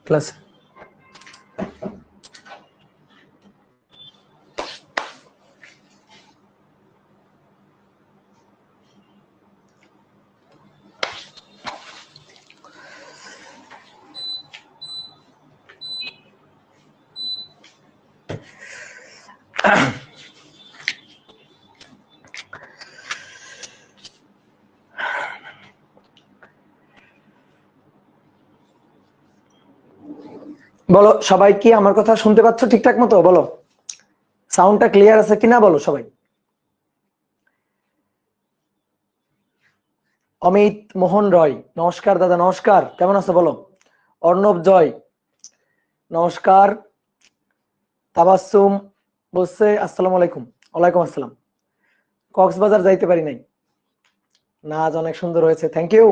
Class বলো সবাই কি আমার কথা শুনতে পাচ্ছ ঠিকঠাক মতো? বলো সাউন্ডটা ক্লিয়ার আছে কিনা বলো সবাই। অমিত মোহন রয় নমস্কার দাদা, নমস্কার, কেমন আছো বলো। অর্ণব জয় নমস্কার। তাবাসসুম বলছে আসসালামু আলাইকুম। ওয়ালাইকুম আসসালাম। কক্সবাজার যাইতে পারি নাই, নাচ অনেক সুন্দর হয়েছে, থ্যাংক ইউ।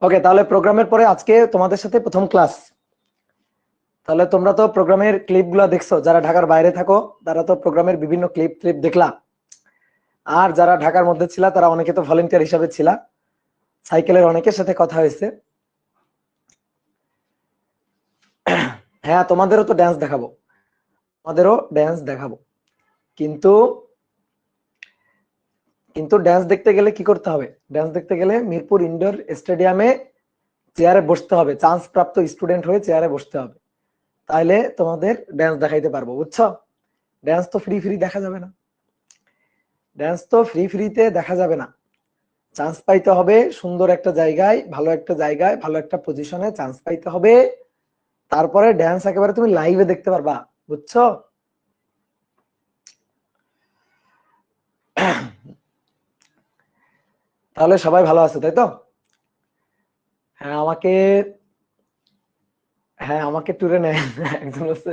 ওকে, তাহলে প্রোগ্রামের পরে আজকে তোমাদের সাথে প্রথম ক্লাস। তাহলে তোমরা তো প্রোগ্রামের ক্লিপগুলো দেখছো, যারা ঢাকার বাইরে থাকো তারা তো প্রোগ্রামের বিভিন্ন ক্লিপ দেখলা, আর যারা ঢাকার মধ্যে ছিলা তারা অনেকে তো ভলেন্টিয়ার হিসাবে ছিলা, সাইকেলের অনেকের সাথে কথা হয়েছে। হ্যাঁ, তোমাদেরও তো ড্যান্স দেখাবো, তোমাদেরও ড্যান্স দেখাবো, কিন্তু কিন্তু ড্যান্স দেখতে গেলে কি করতে হবে? ড্যান্স দেখতে গেলে মিরপুর ইনডোর স্টেডিয়ামে চেয়ারে বসতে হবে, চান্স প্রাপ্ত স্টুডেন্ট হয়ে চেয়ারে বসতে হবে, তাইলে তোমাদের ড্যান্স দেখাইতে পারবো, বুঝছো? ড্যান্স তো ফ্রি দেখা যাবে না, ড্যান্স তো ফ্রিতে দেখা যাবে না, চান্স পাইতে হবে সুন্দর একটা জায়গায়, ভালো একটা পজিশনে চান্স পাইতে হবে, তারপরে ড্যান্স একেবারে তুমি লাইভে দেখতে পারবা, বুঝছো? তাহলে সবাই ভালো আছে তাই তো? হ্যাঁ আমাকে ট্যুরে নেয় একজন বলছে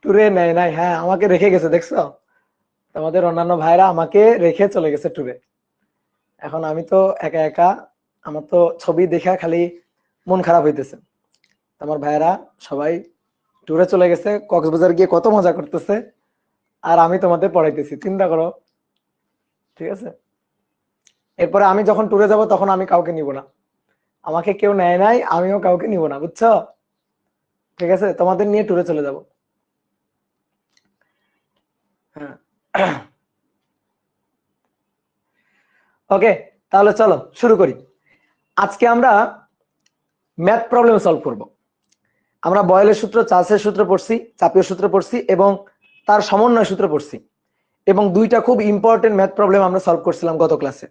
ট্যুরে নেয় নাই, হ্যাঁ আমাকে রেখে গেছে, দেখছো? তোমাদের অন্যান্য ভাইরা আমাকে রেখে চলে গেছে ট্যুরে, এখন আমি তো একা একা, আমার তো ছবি দেখা খালি মন খারাপ হইতেছে। আমার ভাইরা সবাই ট্যুরে চলে গেছে, কক্সবাজার গিয়ে কত মজা করতেছে, আর আমি তোমাদের পড়াইতেছি, চিন্তা করো, ঠিক আছে? এরপরে আমি যখন ট্যুরে যাব তখন আমি কাউকে নিব না, আমাকে কেউ নেয় নাই, আমিও কাউকে নিব না, বুঝছো? ঠিক আছে, তোমাদের নিয়ে ট্যুরে চলে যাব। হ্যাঁ, ওকে, তাহলে চলো শুরু করি। আজকে আমরা ম্যাথ প্রবলেম সলভ করব। আমরা বয়েলের সূত্র, চার্লসের সূত্র পড়ছি, চাপীয় সূত্র পড়ছি এবং তার সমন্বয় সূত্র পড়ছি, এবং দুইটা খুব ইম্পর্টেন্ট ম্যাথ প্রবলেম আমরা সলভ করছিলাম গত ক্লাসে।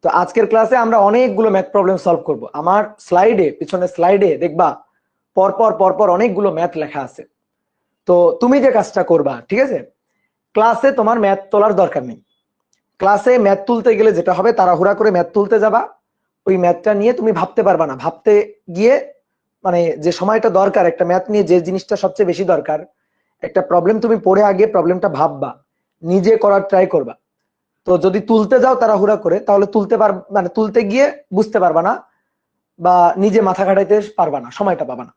তো আজকের ক্লাসে আমরা অনেকগুলো ম্যাথ প্রবলেম সলভ করব। আমার স্লাইডে, পিছনে স্লাইডে দেখবা পরপর অনেকগুলো ম্যাথ লেখা আছে। তো তুমি যে কাজটা করবা, ঠিক আছে, ক্লাসে তোমার ম্যাথ তোলার দরকার নেই। ক্লাসে ম্যাথ তুলতে গেলে যেটা হবে, তাড়াহুড়া করে ম্যাথ তুলতে যাবা, ওই ম্যাথটা নিয়ে তুমি ভাবতে পারবা না, ভাবতে গিয়ে মানে যে সময়টা দরকার একটা ম্যাথ নিয়ে, যে জিনিসটা সবচেয়ে বেশি দরকার, একটা প্রবলেম তুমি পড়ে আগে প্রবলেমটা ভাববা, নিজে করার ট্রাই করবা। তো যদি তুলতে যাও তাড়াহুড়া করে, তাহলে তুলতে গিয়ে বুঝতে পারবা না, বা নিজে মাথা খাটাইতে পারবা না, সময়টা পাবা না।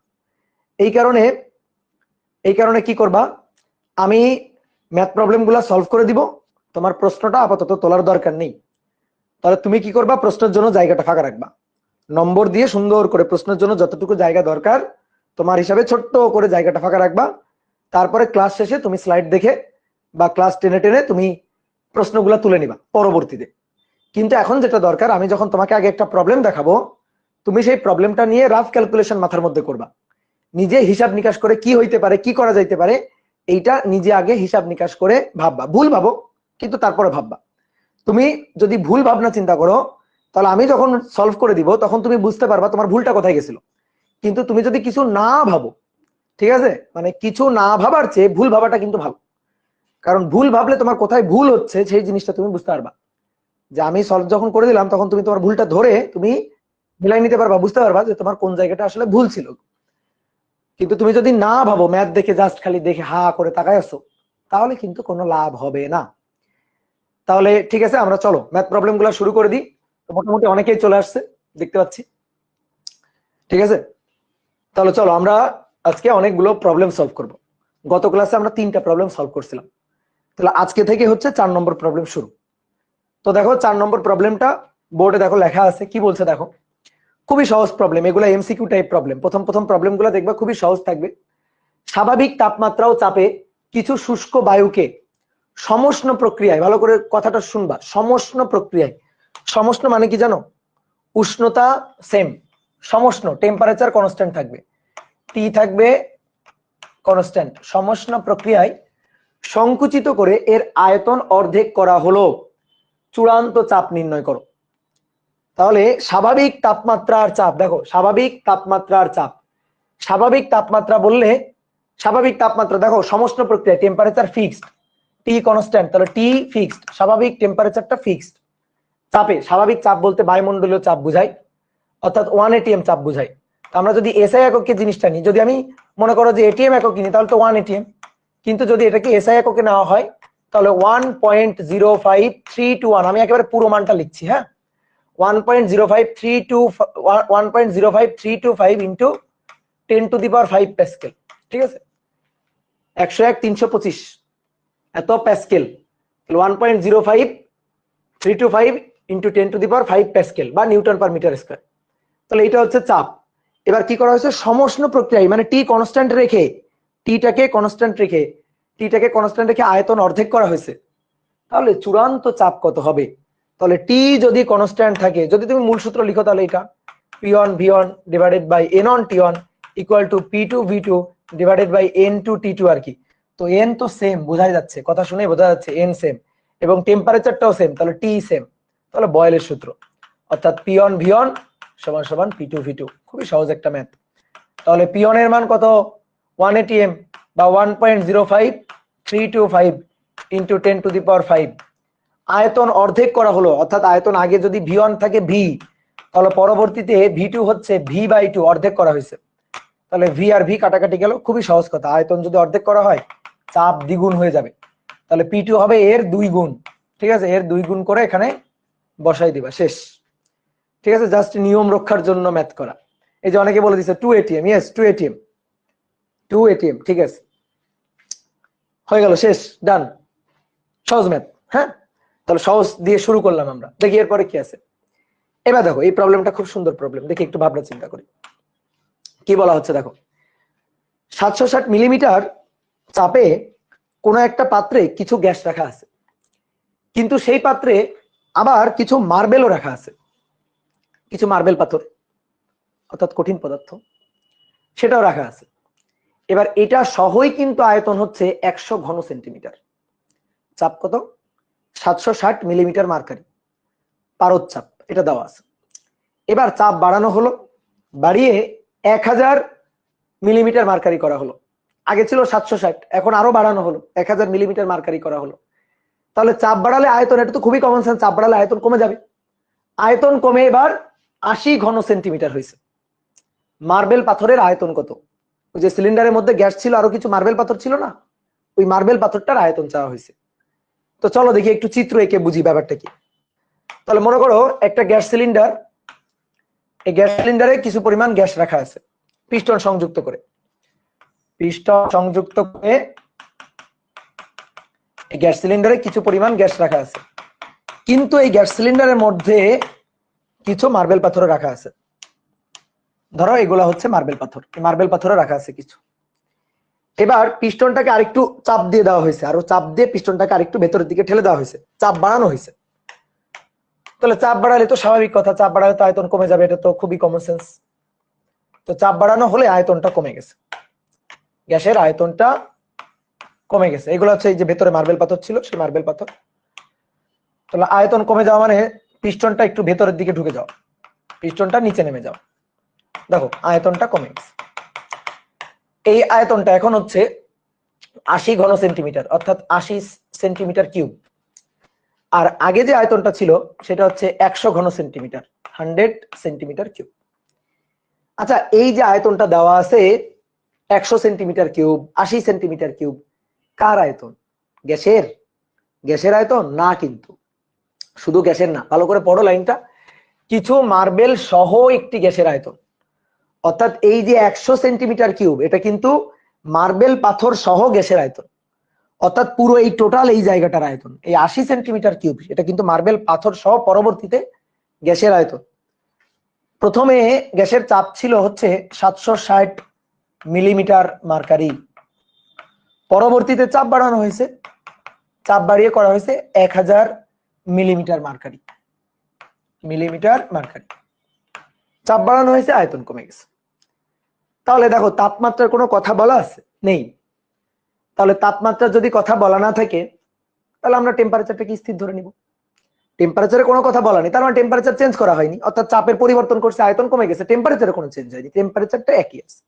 এই কারণে কি করবা, আমি ম্যাথ প্রবলেমগুলো সলভ করে দিব, তোমার প্রশ্নটা আপাতত তোলার দরকার নেই। তাহলে তুমি কি করবা, প্রশ্নের জন্য জায়গাটা ফাঁকা রাখবা, নম্বর দিয়ে সুন্দর করে প্রশ্নের জন্য যতটুকু জায়গা দরকার তোমার হিসাবে ছোট্ট করে জায়গাটা ফাঁকা রাখবা। তারপরে ক্লাস শেষে তুমি স্লাইড দেখে বা ক্লাস টেনে তুমি প্রশ্নগুলো তুলে নিবা পরবর্তীতে। কিন্তু এখন যেটা দরকার, আমি যখন তোমাকে আগে একটা প্রবলেম দেখাবো, তুমি সেই প্রবলেমটা নিয়ে রাফ ক্যালকুলেশন মাথার মধ্যে করবা, নিজে হিসাব নিকাশ করে কি হইতে পারে, কি করা যাইতে পারে, এইটা নিজে আগে হিসাব নিকাশ করে ভাববা। ভুল ভাবো কিন্তু তারপরে ভাববা। তুমি যদি ভুল ভাবনা চিন্তা করো, তাহলে আমি যখন সলভ করে দিব তখন তুমি বুঝতে পারবা তোমার ভুলটা কোথায় গেছিল। কিন্তু তুমি যদি কিছু না ভাবো, ঠিক আছে, মানে কিছু না ভাবার চেয়ে ভুল ভাবাটা কিন্তু ভালো। কারণ ভুল ভাবলে তোমার কোথায় ভুল হচ্ছে সেই জিনিসটা তুমি বুঝতে পারবা। যে আমি সলভ যখন করে দিলাম তখন তুমি তোমার ভুলটা ধরে তুমি মিলাই নিতে পারবা, বুঝতে পারবা যে তোমার কোন জায়গাটা আসলে ভুল ছিল। কিন্তু তুমি যদি না ভাবো, ম্যাথ দেখে জাস্ট খালি দেখে হা করে তাকায় আসো, তাহলে কিন্তু কোনো লাভ হবে না। তাহলে ঠিক আছে, আমরা চলো ম্যাথ প্রবলেম গুলো শুরু করে দিই। মোটামুটি অনেকেই চলে আসছে দেখতে পাচ্ছি, ঠিক আছে। তাহলে চলো আমরা আজকে অনেকগুলো প্রবলেম সলভ করব। গত ক্লাসে আমরা 3টা প্রবলেম সলভ করছিলাম, তাহলে আজকে থেকে হচ্ছে 4 নম্বর প্রবলেম শুরু। তো দেখো 4 নম্বর প্রবলেমটা বোর্ডে দেখো লেখা আছে, কি বলছে দেখো। খুবই সহজ প্রবলেম, এগুলো এমসিকিউ টাইপ প্রবলেম। প্রথম প্রবলেমগুলো দেখবা খুবই সহজ থাকবে। স্বাভাবিক তাপমাত্রা ও চাপে কিছু শুষ্ক বায়ুকে সমষ্ণ প্রক্রিয়ায়, ভালো করে কথাটা শুনবা, সমষ্ণ প্রক্রিয়ায়। সমষ্ণ মানে কি জানো? উষ্ণতা সেম, সমষ্ণ টেম্পারেচার কনস্ট্যান্ট থাকবে, টি থাকবে কনস্ট্যান্ট। সমষ্ণ প্রক্রিয়ায় সংকুচিত করে এর আয়তন অর্ধেক করা হলো, চূড়ান্ত চাপ নির্ণয় করো। তাহলে স্বাভাবিক তাপমাত্রা আর চাপ, দেখো স্বাভাবিক তাপমাত্রা আর চাপ। স্বাভাবিক তাপমাত্রা বললে, স্বাভাবিক তাপমাত্রা দেখো সমষ্ণ প্রক্রিয়া, টেম্পারেচার ফিক্সড, টি কনস্ট্যান্ট, তাহলে টি ফিক্সড, স্বাভাবিক টেম্পারেচারটা ফিক্সড। চাপে, স্বাভাবিক চাপ বলতে বায়ুমণ্ডলীয় চাপ বুঝায়, অর্থাৎ 1 ATM চাপ বুঝায়। আমরা যদি এসআই এককে জিনিসটা নিই, যদি আমি মনে করো যে এটিএম একক নিই তাহলে তো 1 ATM, কিন্তু যদি এটাকে এসআই এককে নেওয়া হয় তাহলে 1.05321, আমি একেবারে পুরো মানটা লিখছি, হ্যাঁ, 1.05325 ইন্টু 10⁵ প্যাসকেল, ঠিক আছে, 101/325 এত প্যাসকেল। 1.05325 ইন্টু 10⁵ প্যাসকেল বা নিউটন পার মিটার স্কয়ার। তাহলে এটা হচ্ছে চাপ। এবার কি করা হয়েছে? সমষ্ণ প্রক্রিয়ায়, মানে টি কনস্ট্যান্ট রেখে, টিটাকে কনস্ট্যান্ট রেখে আয়তন অর্ধেক করা হয়েছে। তাহলে চূড়ান্ত চাপ কত হবে? তাহলে টি যদি কনস্ট্যান্ট থাকে, যদি তুমি মূল সূত্র লিখো তাহলে এটা P1 V1 divided by N1 T1 equal to P2 V2 divided by N2 T2 আর কি। তো N তো সেম, বোঝাই যাচ্ছে, কথা শুনে বোঝা যাচ্ছে N সেম, এবং টেম্পারেচারটাও সেম, তাহলে T সেম। তাহলে বয়েলের সূত্র, অর্থাৎ P1 V1 সমান সমান P2 V2। খুবই সহজ একটা ম্যাথ। তাহলে P1 এর মান কত? 1 ATM বা 1.05325 ইন্টু 10⁵। আয়তন অর্ধেক করা হলো, অর্থাৎ আয়তন আগে যদি V1 থাকে V, তাহলে পরবর্তীতে V2 হচ্ছে V/2, অর্ধেক করা হয়েছে। তাহলে V আর V কাটাকাটি গেল, খুবই সহজ কথা। আয়তন যদি অর্ধেক করা হয় চাপ দ্বিগুণ হয়ে যাবে, তাহলে P2 হবে এর 2 গুণ, ঠিক আছে, এর 2 গুণ করে এখানে বসাই দিবা, শেষ। ঠিক আছে, জাস্ট নিয়ম রক্ষার জন্য ম্যাথ করা। এই যে অনেকে বলে দিচ্ছে 2 ATM, ইয়েস 2 ATM, 2 ATM, ঠিক আছে, হয়ে গেল, শেষ, ডান। সহজ ম্যাথ, হ্যাঁ। তাহলে সহজ দিয়ে শুরু করলাম আমরা, দেখি এরপরে কি আছে। এবার দেখো এই প্রবলেমটা খুব সুন্দর প্রবলেম, দেখি একটু ভাবনা চিন্তা করি কি বলা হচ্ছে। দেখো 760 মিলিমিটার চাপে কোনো একটা পাত্রে কিছু গ্যাস রাখা আছে, কিন্তু সেই পাত্রে আবার কিছু মার্বেলও রাখা আছে, কিছু মার্বেল পাথর অর্থাৎ কঠিন পদার্থ সেটাও রাখা আছে। এবার এটা সহই কিন্তু আয়তন হচ্ছে 100 ঘন সেন্টিমিটার। চাপ কত? 760 মিলিমিটার মার্কারি পারদ চাপ, এটা দেওয়া আছে। এবার চাপ বাড়ানো হলো, বাড়িয়ে 1000 মিলিমিটার মার্কারি করা হলো। আগে ছিল 760, এখন আরো বাড়ানো হলো, 1000 মিলিমিটার মার্কারি করা হলো। তাহলে চাপ বাড়ালে আয়তন, এটা তো খুবই কমন সেন্স, চাপ বাড়ালে আয়তন কমে যাবে। আয়তন কমে এবার 80 ঘন সেন্টিমিটার হয়েছে। মার্বেল পাথরের আয়তন কত? ওই যে সিলিন্ডারের মধ্যে গ্যাস ছিল, আরো কিছু মার্বেল পাথর ছিল না, ওই মার্বেল পাথরটার আয়তন চাওয়া হয়েছে। তো চলো দেখি একটু চিত্র এঁকে বুঝি ব্যাপারটা কি। তাহলে মনে করো একটা গ্যাস সিলিন্ডার, এই গ্যাস সিলিন্ডারে কিছু পরিমাণ গ্যাস রাখা আছে, পিস্টন সংযুক্ত করে, পিস্টন সংযুক্ত করে এই গ্যাস সিলিন্ডারে কিছু পরিমাণ গ্যাস রাখা আছে, কিন্তু এই গ্যাস সিলিন্ডারের মধ্যে কিছু মার্বেল পাথর রাখা আছে। ধরো এগুলা হচ্ছে মার্বেল পাথর, মার্বেল পাথরে রাখা আছে কিছু। এবার পিস্টনটাকে আরেকটু চাপ দিয়ে দেওয়া হয়েছে, আরো চাপ দিয়ে পিস্টনটাকে আরেকটু ভেতরের দিকে ঠেলে দেওয়া হয়েছে, চাপ বাড়ানো হয়েছে। তাহলে চাপ বাড়ালে তো স্বাভাবিক কথা, চাপ বাড়ালে তো আয়তন কমে যাবে, এটা তো খুবই কমন সেন্স। তো চাপ বাড়ানো হলে আয়তনটা কমে গেছে, গ্যাসের আয়তনটা কমে গেছে। এগুলো হচ্ছে এই যে ভেতরে মার্বেল পাথর ছিল, সেই মার্বেল পাথর। তাহলে আয়তন কমে যাওয়া মানে পিস্টনটা একটু ভেতরের দিকে ঢুকে যাও, পিস্টনটা নিচে নেমে যাও। দেখো আয়তনটা কমে গেছে। এই আয়তনটা এখন হচ্ছে 80 ঘন সেন্টিমিটার, অর্থাৎ 80 সেন্টিমিটার কিউব। আর আগে যে আয়তনটা ছিল সেটা হচ্ছে 100 ঘন সেন্টিমিটার, 100 সেন্টিমিটার কিউব। আচ্ছা, এই যে আয়তনটা দেওয়া আছে 100 সেন্টিমিটার কিউব, 80 সেন্টিমিটার কিউব, কার আয়তন? গ্যাসের? গ্যাসের আয়তন না, কিন্তু শুধু গ্যাসের না, ভালো করে পড়ো লাইনটা। কিছু মার্বেল সহ একটি গ্যাসের আয়তন, অর্থাৎ এই যে 100 সেন্টিমিটার কিউব এটা কিন্তু মার্বেল পাথর সহ গ্যাসের আয়তন, অর্থাৎ পুরো এই টোটাল এই জায়গাটার আয়তন। এই 80 সেন্টিমিটার কিউব এটা কিন্তু মার্বেল পাথর সহ পরবর্তীতে গ্যাসের আয়তন। প্রথমে গ্যাসের চাপ ছিল হচ্ছে 760 মিলিমিটার মার্কারি, পরবর্তীতে চাপ বাড়ানো হয়েছে, চাপ বাড়িয়ে করা হয়েছে 1000 মিলিমিটার মার্কারি, মিলিমিটার মার্কারি। চাপ বাড়ানো হয়েছে, আয়তন কমে গেছে। তাহলে দেখো তাপমাত্রার কোনো কথা বলা আছে? নেই। তাহলে তাপমাত্রার যদি কথা বলা না থাকে তাহলে আমরা টেম্পারেচারটাকে স্থির ধরে নিব। টেম্পারেচারে কোনো কথা বলা নেই, তার মানে টেম্পারেচার চেঞ্জ করা হয়নি, অর্থাৎ চাপের পরিবর্তন করছে, আয়তন কমে গেছে, টেম্পারেচারে কোনো চেঞ্জ হয়নি, টেম্পারেচারটা একই আছে।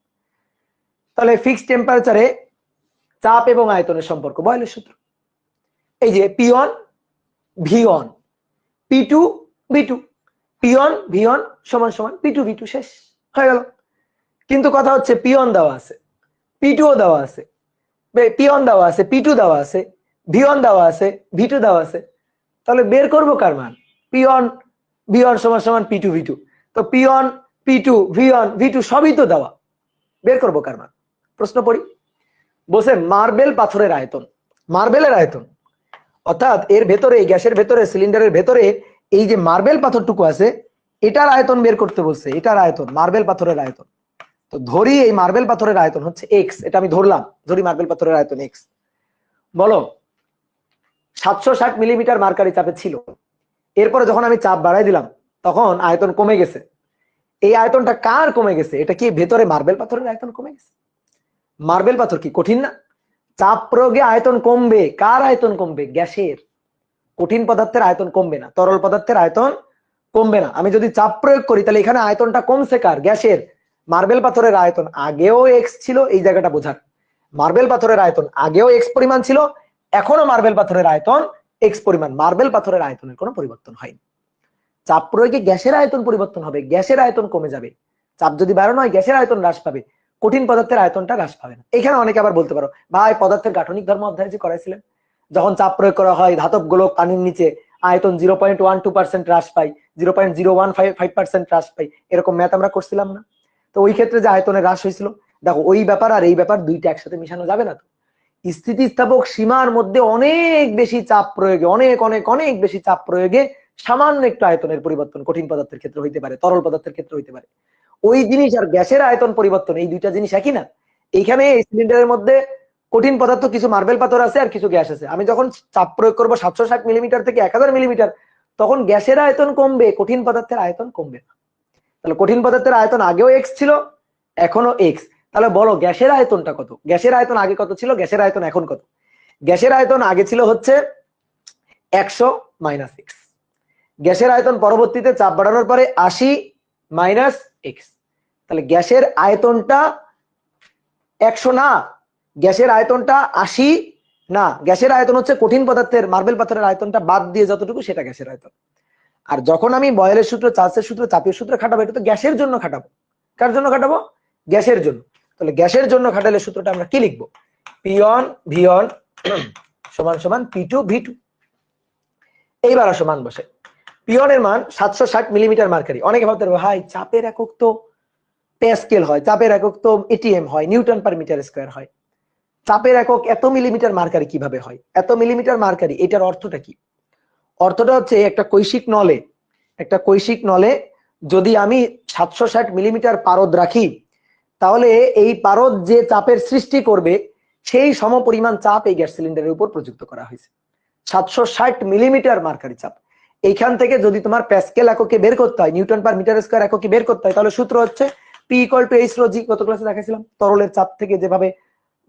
তাহলে ফিক্সড টেম্পারেচারে চাপ এবং আয়তনের সম্পর্ক, বয়েলের সূত্র। এই যে P1 V1 P2 V2, P1 V1 সমান সমান P2 V2, শেষ হয়ে গেল। কিন্তু কথা হচ্ছে P1 দেওয়া আছে, P2 ও দেওয়া আছে, P1 দেওয়া আছে, P2 দেওয়া আছে, V1 দেওয়া আছে, V2 দেওয়া আছে। তাহলে বের করবো কার মান? P1 V1 সমান সমান P2 V2। তো P1 P2 V1 V2 সবই তো দেওয়া, বের করবো কার মান? প্রশ্ন পড়ি, বসে মার্বেল পাথরের আয়তন, মার্বেলের আয়তন, অর্থাৎ এর ভেতরে, গ্যাসের ভেতরে, সিলিন্ডারের ভেতরে এই যে মার্বেল পাথরটুকু আছে এটার আয়তন বের করতে বলছে, এটার আয়তন, মার্বেল পাথরের আয়তন। তো ধরি এই মার্বেল পাথরের আয়তন হচ্ছে x, এটা আমি ধরলাম, ধরি মার্বেল পাথরের আয়তন x। বলো 760 মিলিমিটার মার্কারি চাপে ছিল, এরপরে যখন আমি চাপ বাড়াই দিলাম তখন আয়তন কমে গেছে। এই আয়তনটা কার কমে গেছে? এটা কি ভেতরে মার্বেল পাথরের আয়তন কমে গেছে? মার্বেল পাথর কি কঠিন না? চাপ প্রয়োগে আয়তন কমবে, কার আয়তন কমবে? গ্যাসের। কঠিন পদার্থের আয়তন কমবে না, তরল পদার্থের আয়তন কমবে না। আমি যদি চাপ প্রয়োগ করি তাহলে এখানে আয়তনটা কমছে কার? গ্যাসের। মার্বেল পাথরের আয়তন আগেও x ছিল, এই জায়গাটা বোঝার। মার্বেল পাথরের আয়তন আগেও x পরিমাণ ছিল, এখনো মার্বেল পাথরের আয়তন x পরিমাণ। মার্বেল পাথরের আয়তনের কোনো পরিবর্তন হয়নি। চাপ প্রয়োগে গ্যাসের আয়তন পরিবর্তন হবে, গ্যাসের আয়তন কমে যাবে। চাপ যদি বাড়ানো হয় গ্যাসের আয়তন হ্রাস পাবে, কঠিন পদার্থের আয়তনটা হ্রাস পাবে না। এখানে অনেকে আবার বলতে পারো, ভাই পদার্থের গাঠনিক ধর্ম অধ্যায় যে করাইছিলেন, যখন চাপ প্রয়োগ করা হয় ধাতব গোলক পানির নিচে আয়তন 0.12% হ্রাস পাই, 0.015% হ্রাস পাই, এরকম ম্যাথ আমরা করছিলাম না? তো ওই ক্ষেত্রে যে আয়তনের হ্রাস হয়েছিল, দেখো ওই ব্যাপার আর এই ব্যাপার দুইটা একসাথে মিশানো যাবে না। তো স্থিতিস্থাপক সীমার মধ্যে অনেক বেশি চাপ প্রয়োগে, অনেক অনেক অনেক বেশি চাপ প্রয়োগে সামান্য একটু আয়তনের পরিবর্তন কঠিন পদার্থের ক্ষেত্রে হইতে পারে, তরল পদার্থের ক্ষেত্রে হইতে পারে। ওই জিনিস আর গ্যাসের আয়তন পরিবর্তন, এই দুইটা জিনিস একই না। এইখানে এই সিলিন্ডারের মধ্যে কঠিন পদার্থ কিছু মার্বেল পাথর আছে আর কিছু গ্যাস আছে। আমি যখন চাপ প্রয়োগ করবো 760 মিলিমিটার থেকে 1000 মিলিমিটার, তখন গ্যাসের আয়তন কমবে, কঠিন পদার্থের আয়তন কমবে না। তাহলে কঠিন পদার্থের আয়তন আগেও x ছিল, এখনো x। তাহলে বলো গ্যাসের আয়তনটা কত? গ্যাসের আয়তন আগে কত ছিল, গ্যাসের আয়তন এখন কত? গ্যাসের আয়তন আগে ছিল হচ্ছে 100 মাইনাস x, গ্যাসের আয়তন পরবর্তীতে চাপ বাড়ানোর পরে 80 মাইনাস x। তাহলে গ্যাসের আয়তনটা 100 না, গ্যাসের আয়তনটা 80 না, গ্যাসের আয়তন হচ্ছে কঠিন পদার্থের মার্বেল পাথরের আয়তনটা বাদ দিয়ে যতটুকু, সেটা গ্যাসের আয়তন। আর যখন আমি বয়েলের সূত্র, চার্লসের সূত্র, চাপীয় সূত্র খাটাবো, এটা তো গ্যাসের জন্য খাটাবো। কার জন্য খাটাবো? গ্যাসের জন্য। তাহলে গ্যাসের জন্য খাটালে সূত্রটা আমরা কি লিখবো? P1 V1 সমান সমান P2 V2। এইবার আসো মান বসে। P1 এর মান 760 মিলিমিটার মার্কারি। অনেকে ভাবতে পারবে, ভাই চাপের একক তো প্যাসকেল হয়, চাপের একক তো এটিএম হয়, নিউটন পার মিটার স্কয়ার হয়, চাপের একক এত মিলিমিটার মার্কারি কিভাবে হয়? এত মিলিমিটার মার্কারি, এটার অর্থটা কি? অর্থটা হচ্ছে একটা কৈশিক নলে যদি আমি 760 মিলিমিটার পারদ রাখি, তাহলে এই পারদ যে চাপের সৃষ্টি করবে সেই সমপরিমাণ চাপ এই গ্যাস সিলিন্ডারের উপর প্রযুক্ত করা হয়েছে। 760 মিলিমিটার মার্কারি চাপ। এইখান থেকে যদি তোমার প্যাসকেল এককে বের করতে হয়, নিউটন পার মিটার স্কয়ার এককে বের করতে হয়, তাহলে সূত্র হচ্ছে P = H ρg। গত ক্লাসে দেখাইছিলাম তরলের চাপ থেকে যেভাবে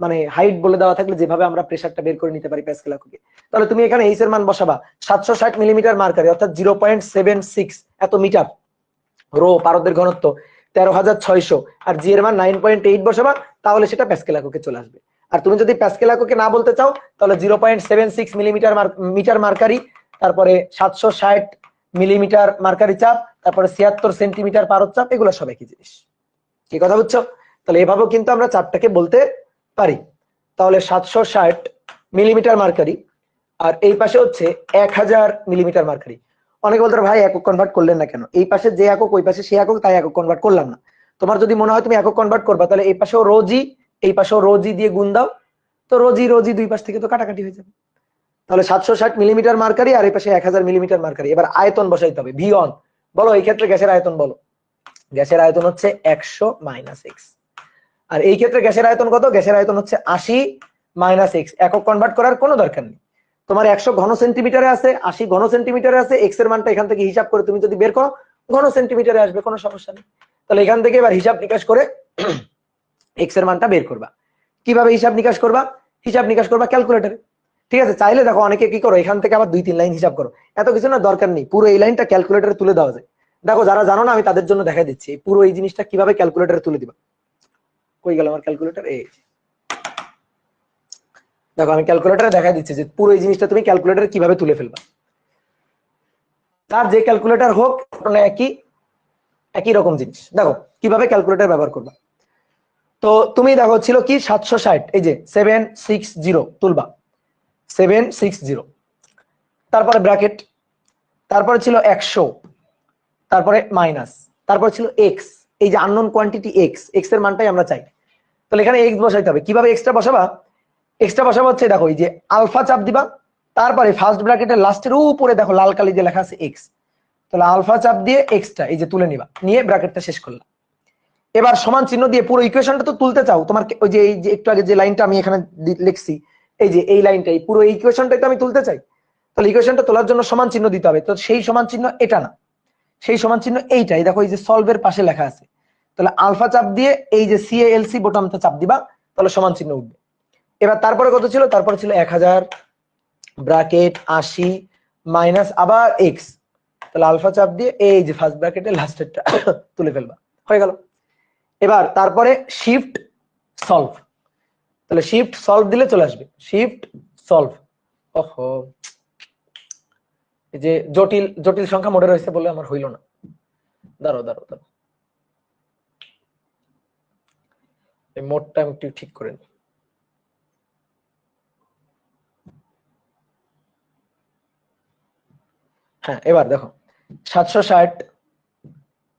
মানে হাইট বলে দেওয়া থাকলে যেভাবে আমরা প্রেসারটা বের করে নিতে পারি প্যাসকেল এককে। তাহলে তুমি এখানে H এর মান বসাবা 760 মিলিমিটার মার্কারি অর্থাৎ 0.76 এত মিটার। রো পারদের ঘনত্ব 13,600 আর জি এর মান 9.8 বসাবা, তাহলে সেটা প্যাসকেল এককে চলে আসবে। আর তুমি যদি প্যাসকেল এককে না বলতে চাও তাহলে 0.76 মিটার মার্কারি, তারপরে 760 মিলিমিটার মার্কারি চাপ, তারপরে 76 সেন্টিমিটার পারদ চাপ, এগুলো সব একই জিনিস। কি কথা বুঝছো? তাহলে এভাবেও কিন্তু আমরা চাপটাকে বলতে পারি। তাহলে 760 মিলিমিটার মার্কারি আর এই পাশে হচ্ছে 1000 মিলিমিটার মার্কারি। অনেকে বলতে ভাই একক কনভার্ট করলেন না কেন? এই পাশে যে একক ওই পাশে সে একক, তাই একক কনভার্ট করলাম না। তোমার যদি মনে হয় তুমি একক কনভার্ট করবা তাহলে এই পাশেও রোজি এই পাশেও রোজি দিয়ে গুণ দাও, তো রোজি রোজি দুই পাশ থেকে তো কাটাকাটি হয়ে যাবে। তাহলে 760 মিলিমিটার মার্কারি আর এই পাশে 1000 মিলিমিটার মার্কারি। এবার আয়তন বসাইতে হবে, ভি অন। বলো এই ক্ষেত্রে গ্যাসের আয়তন বলো। গ্যাসের আয়তন হচ্ছে 100 - x। আর এই ক্ষেত্রে গ্যাসের আয়তন কত? গ্যাসের আয়তন হচ্ছে 80 - x। একক কনভার্ট করার কোনো দরকার নেই। তোমার 100 ঘন সেন্টিমিটারে আছে, 80 ঘন সেন্টিমিটারে আছে, x এর মানটা এখান থেকে হিসাব করে তুমি যদি বের করো ঘন সেন্টিমিটারে আসবে, কোনো সমস্যা নেই। তাহলে এখান থেকে এবার হিসাব নিকাশ করে x এর মানটা বের করবা। কিভাবে হিসাব নিকাশ করবা? হিসাব নিকাশ করবা ক্যালকুলেটরে। ঠিক আছে, চাইলে দেখো অনেকে কি করো এখান থেকে আবার 2-3 লাইন হিসাব করো, এত কিছু না, দরকার নেই। পুরো এই লাইনটা ক্যালকুলেটরে তুলে দেওয়া যায়। দেখো যারা জানো না আমি তাদের জন্য দেখা দিচ্ছি পুরো এই জিনিসটা কিভাবে ক্যালকুলেটরে তুলে দিবা। কই গেল আমার ক্যালকুলেটর? এই দেখো আমি ক্যালকুলেটরে দেখা দিচ্ছি যে পুরো এই জিনিসটা তুমি ক্যালকুলেটরে কিভাবে তুলে ফেলবা। তার যে ক্যালকুলেটর হোক একই রকম জিনিস। দেখো কিভাবে ক্যালকুলেটর ব্যবহার করবা। তো তুমি দেখো ছিল কি 760, এই যে 760 তুলবা, 760, তারপরে ব্র্যাকেট, তারপরে ছিল 100, তারপরে মাইনাস, তারপরে ছিল এক্স, এই যে আননোন কোয়ান্টিটি এক্স, এক্স এর মানটাই আমরা চাই। তাহলে এখানে এক্স বসাইতে হবে। কিভাবে এক্সটা বসাবা? এক্সটা বসাবা হচ্ছে দেখো এই যে আলফা চাপ দিবা, তারপরে ফার্স্ট ব্র্যাকেটের লাস্টের উপরে দেখো লাল কালি দিয়ে লেখা আছে এক্স, তাহলে আলফা চাপ দিয়ে এক্সটা এই যে তুলে নিবা, নিয়ে ব্র্যাকেটটা শেষ করলাম। এবার সমান চিহ্ন দিয়ে পুরো ইকুয়েশনটা তো তুলতে চাও, তোমার ওই যে এই যে একটু আগে যে লাইনটা আমি এখানে লিখছি, এই যে এই লাইনটাই, পুরো ইকুয়েশনটাই তো আমি তুলতে চাই। তাহলে ইকুয়েশনটা তোলার জন্য সমান চিহ্ন দিতে হবে। তো সেই সমান চিহ্ন এটা না, সেই সমান চিহ্ন এইটাই, দেখো এই যে সলভের পাশে লেখা আছে। তাহলে আলফা চাপ দিয়ে এই যে CALC বোতামটা চাপ দিবা, তাহলে সমান চিহ্ন উঠবে। এবার তারপরে কত ছিল? তারপরে ছিল 1000 ব্র্যাকেট 80 মাইনাস আবার এক্স, তাহলে আলফা চাপ দিয়ে এই যে ফার্স্ট ব্র্যাকেটের লাস্টেরটা তুলে ফেলবা, হয়ে গেল। এবার তারপরে শিফট সলভ, তাহলে শিফট সলভ দিলে চলে আসবে শিফট সলভ। ওহো, এই যে জটিল জটিল সংখ্যা মোডে রয়েছে বলে আমার হইল না। দাঁড়াও দাঁড়াও দাঁড়াও, এই মোডটা আমি একটু ঠিক করে নিই। হ্যাঁ, এবার দেখো 760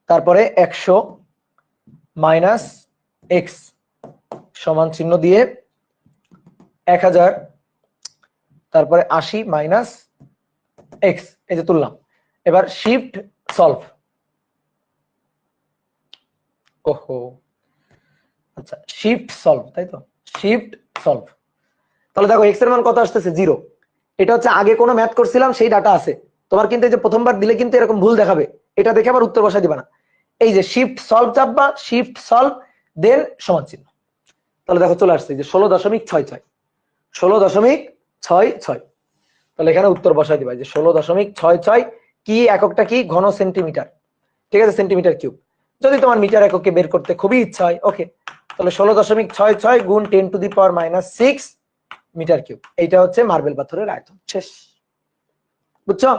তারপরে 100 মাইনাস এক্স সমান চিহ্ন দিয়ে 1000 তারপরে 80 মাইনাস এক্স, এই যে তুললাম। এবার শিফট সলভ। ওহো, আচ্ছা শিফট সলভ, তাই তো, শিফট সলভ। তাহলে দেখো এক্স এর মান কত আসতেছে? 0। এটা হচ্ছে আগে কোনো ম্যাথ করছিলাম সেই ডাটা আছে তোমার, কিন্তু এই যে প্রথমবার দিলে কিন্তু এরকম ভুল দেখাবে, এটা দেখে আবার উত্তর বসাই দিবা না। এই যে শিফট সলভ চাপবা, শিফট সলভ দেন সমান চিহ্ন, তাহলে দেখো চলে আসছে যে 16.66, 16.66। তাহলে এখানে উত্তর বসাই দিবা যে 16.66, কি এককটা কি? ঘন সেন্টিমিটার, ঠিক আছে, সেন্টিমিটার কিউব। যদি তোমার মিটার এককে বের করতে খুবই ইচ্ছা হয়, ওকে, তাহলে 16.66 গুণ 10⁻⁶ মিটার কিউব। এইটা হচ্ছে মার্বেল পাথরের আয়তন। শেষ, বুঝছো?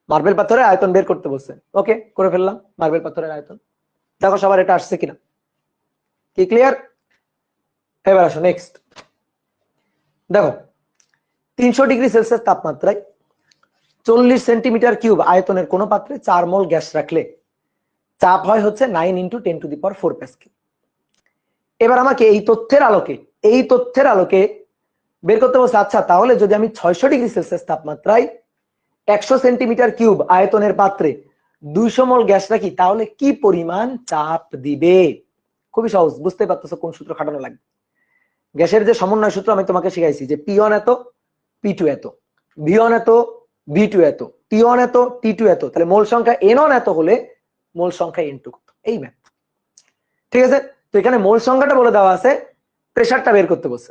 মার্বেল পাথরের আয়তন বের করতে বলছে, ওকে করে ফেললাম মার্বেল পাথরের আয়তন। দেখো সবার এটা আসছে কিনা, কি ক্লিয়ার? এবার আসো নেক্সট। দেখো 300 ডিগ্রি সেলসিয়াস তাপমাত্রায় 40 সেন্টিমিটার কিউব আয়তনের কোন পাত্রে 4 মোল গ্যাস রাখলে চাপ হয় হচ্ছে 9 × 10⁴ প্যাসকেল। এবার আমাকে এই তথ্যের আলোকে বের করতে বলছে, আচ্ছা তাহলে যদি আমি 600 ডিগ্রি সেলসিয়াস তাপমাত্রায় 100 সেন্টিমিটার কিউব আয়তনের পাত্রে 200 মোল গ্যাস রাখি তাহলে কি পরিমাণ চাপ দিবে? খুবই সহজ, বুঝতে পারতেছো কোন সূত্র খাটানো লাগবে। গ্যাসের যে সমন্বয় সূত্র আমি তোমাকে শিখাইছি যে P1 এত, P2 এত, V1 এত, V2 এত, T1 এত, T2 এত, তাহলে মোল সংখ্যা N1 এত হলে মোল সংখ্যা N2 কত, এই ম্যাথ। ঠিক আছে, তো এখানে মোল সংখ্যাটা বলে দেওয়া আছে, প্রেসারটা বের করতে বলছে।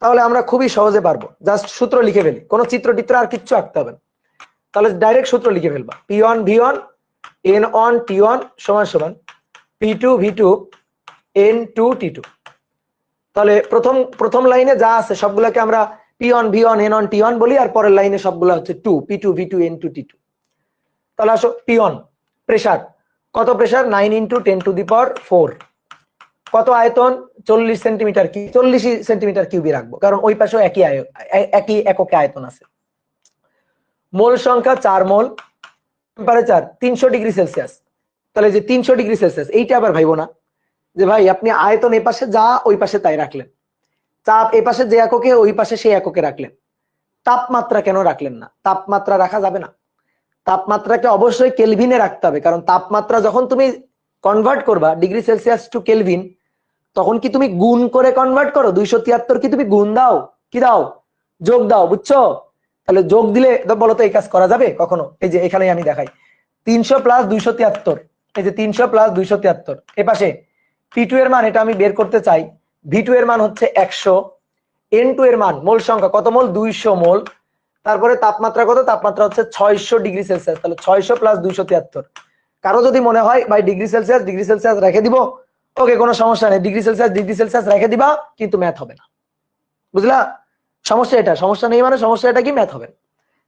তাহলে আমরা খুবই সহজে পারবো, জাস্ট সূত্র লিখে ফেলি, কোনো চিত্র টিত্র আর কিচ্ছু আঁকতে হবে না। তাহলে ডাইরেক্ট সূত্র লিখে ফেলবা, P1 V1 N1 T1 সমান সমান P2 V2 N2 T2। তাহলে প্রথম লাইনে যা আছে সবগুলোকে আমরা P1 V1 N1 T1 বলি, আর পরের লাইনে সবগুলো হচ্ছে 2 P2 V2 N2 T2। তাহলে আসো P1 প্রেসার, কত প্রেসার 9 × 10⁴। কত আয়তন 40 সেন্টিমিটার কিউব, 40 সেন্টিমিটার কিউবই রাখবো কারণ ওই পাশেও একই এককে আয়তন আছে। মোল সংখ্যা 4 মোল, টেম্পারেচার 300 ডিগ্রি সেলসিয়াস। তাহলে যে 300 ডিগ্রি সেলসিয়াস এইটা আবার ভাইবো না যে ভাই আপনি আয়তন এই পাশে যা ওই পাশে তাই রাখলেন, চাপ এই পাশে যে এককে ওই পাশে সেই এককে রাখলেন, তাপমাত্রা কেন রাখলেন না? তাপমাত্রা রাখা যাবে না, তাপমাত্রাকে অবশ্যই কেলভিনে রাখতে হবে, কারণ তাপমাত্রা যখন তুমি কনভার্ট করবা ডিগ্রি সেলসিয়াস টু কেলভিন, তখন কি তুমি গুণ করে কনভার্ট করো? 273 কি তুমি গুণ দাও, কি দাও, যোগ দাও, বুঝছো? তাহলে যোগ দিলে বলো তো এই কাজ করা যাবে কখনো? এই যে এখানে আমি দেখাই 300 + 273, এই যে 300 + 273, এ পাশে P2 এর মান, এটা আমি বের করতে চাই, V2 এর মান হচ্ছে 100, N2 এর মান মোল সংখ্যা কত মোল 200 মোল, তারপরে তাপমাত্রা কত, তাপমাত্রা হচ্ছে 600 ডিগ্রি সেলসিয়াস। তাহলে 600 + 273। কারো যদি মনে হয় ভাই ডিগ্রি সেলসিয়াস রেখে দিব, ওকে কোনো সমস্যা নেই, ডিগ্রি সেলসিয়াস রেখে দিবা, কিন্তু ম্যাথ হবে না, বুঝলা? সমস্যা এটা, সমস্যা নেই মানে সমস্যা এটা কি, ম্যাথ হবে না।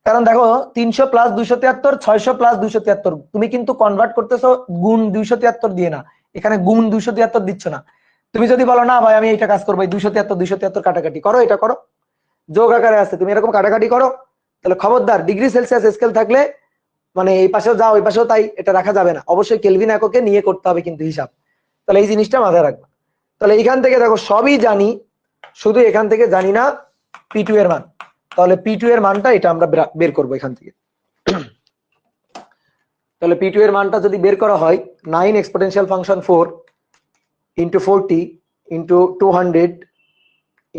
কারণ দেখো 300 + 273 600 + 273, তুমি কিন্তু কনভার্ট করতেছো গুণ 273 দিয়ে না, এখানে গুণ 273 দিচ্ছ না। তুমি যদি বলো না ভাই আমি এইটা কাজ করবো, 273 কাটাকাটি করো, এটা করো, যোগ আকারে আছে, তুমি এরকম কাটাকাটি করো, তাহলে খবরদার ডিগ্রি সেলসিয়াস স্কেল থাকলে মানে এই পাশেও যা ওই পাশেও তাই, এটা রাখা যাবে না, অবশ্যই কেলভিন এককে নিয়ে করতে হবে কিন্তু হিসাব। তাহলে এই জিনিসটা মাথায় রাখবা। তাহলে এখান থেকে দেখো সবই জানি, শুধু এখান থেকে জানি না P2 এর মান। তাহলে P2 এর মানটা এটা আমরা বের করবো এখান থেকে। তাহলে P2 এর মানটা যদি বের করা হয় 9 এক্সপোনেনশিয়াল ফাংশন 4 × 40 × 200 ×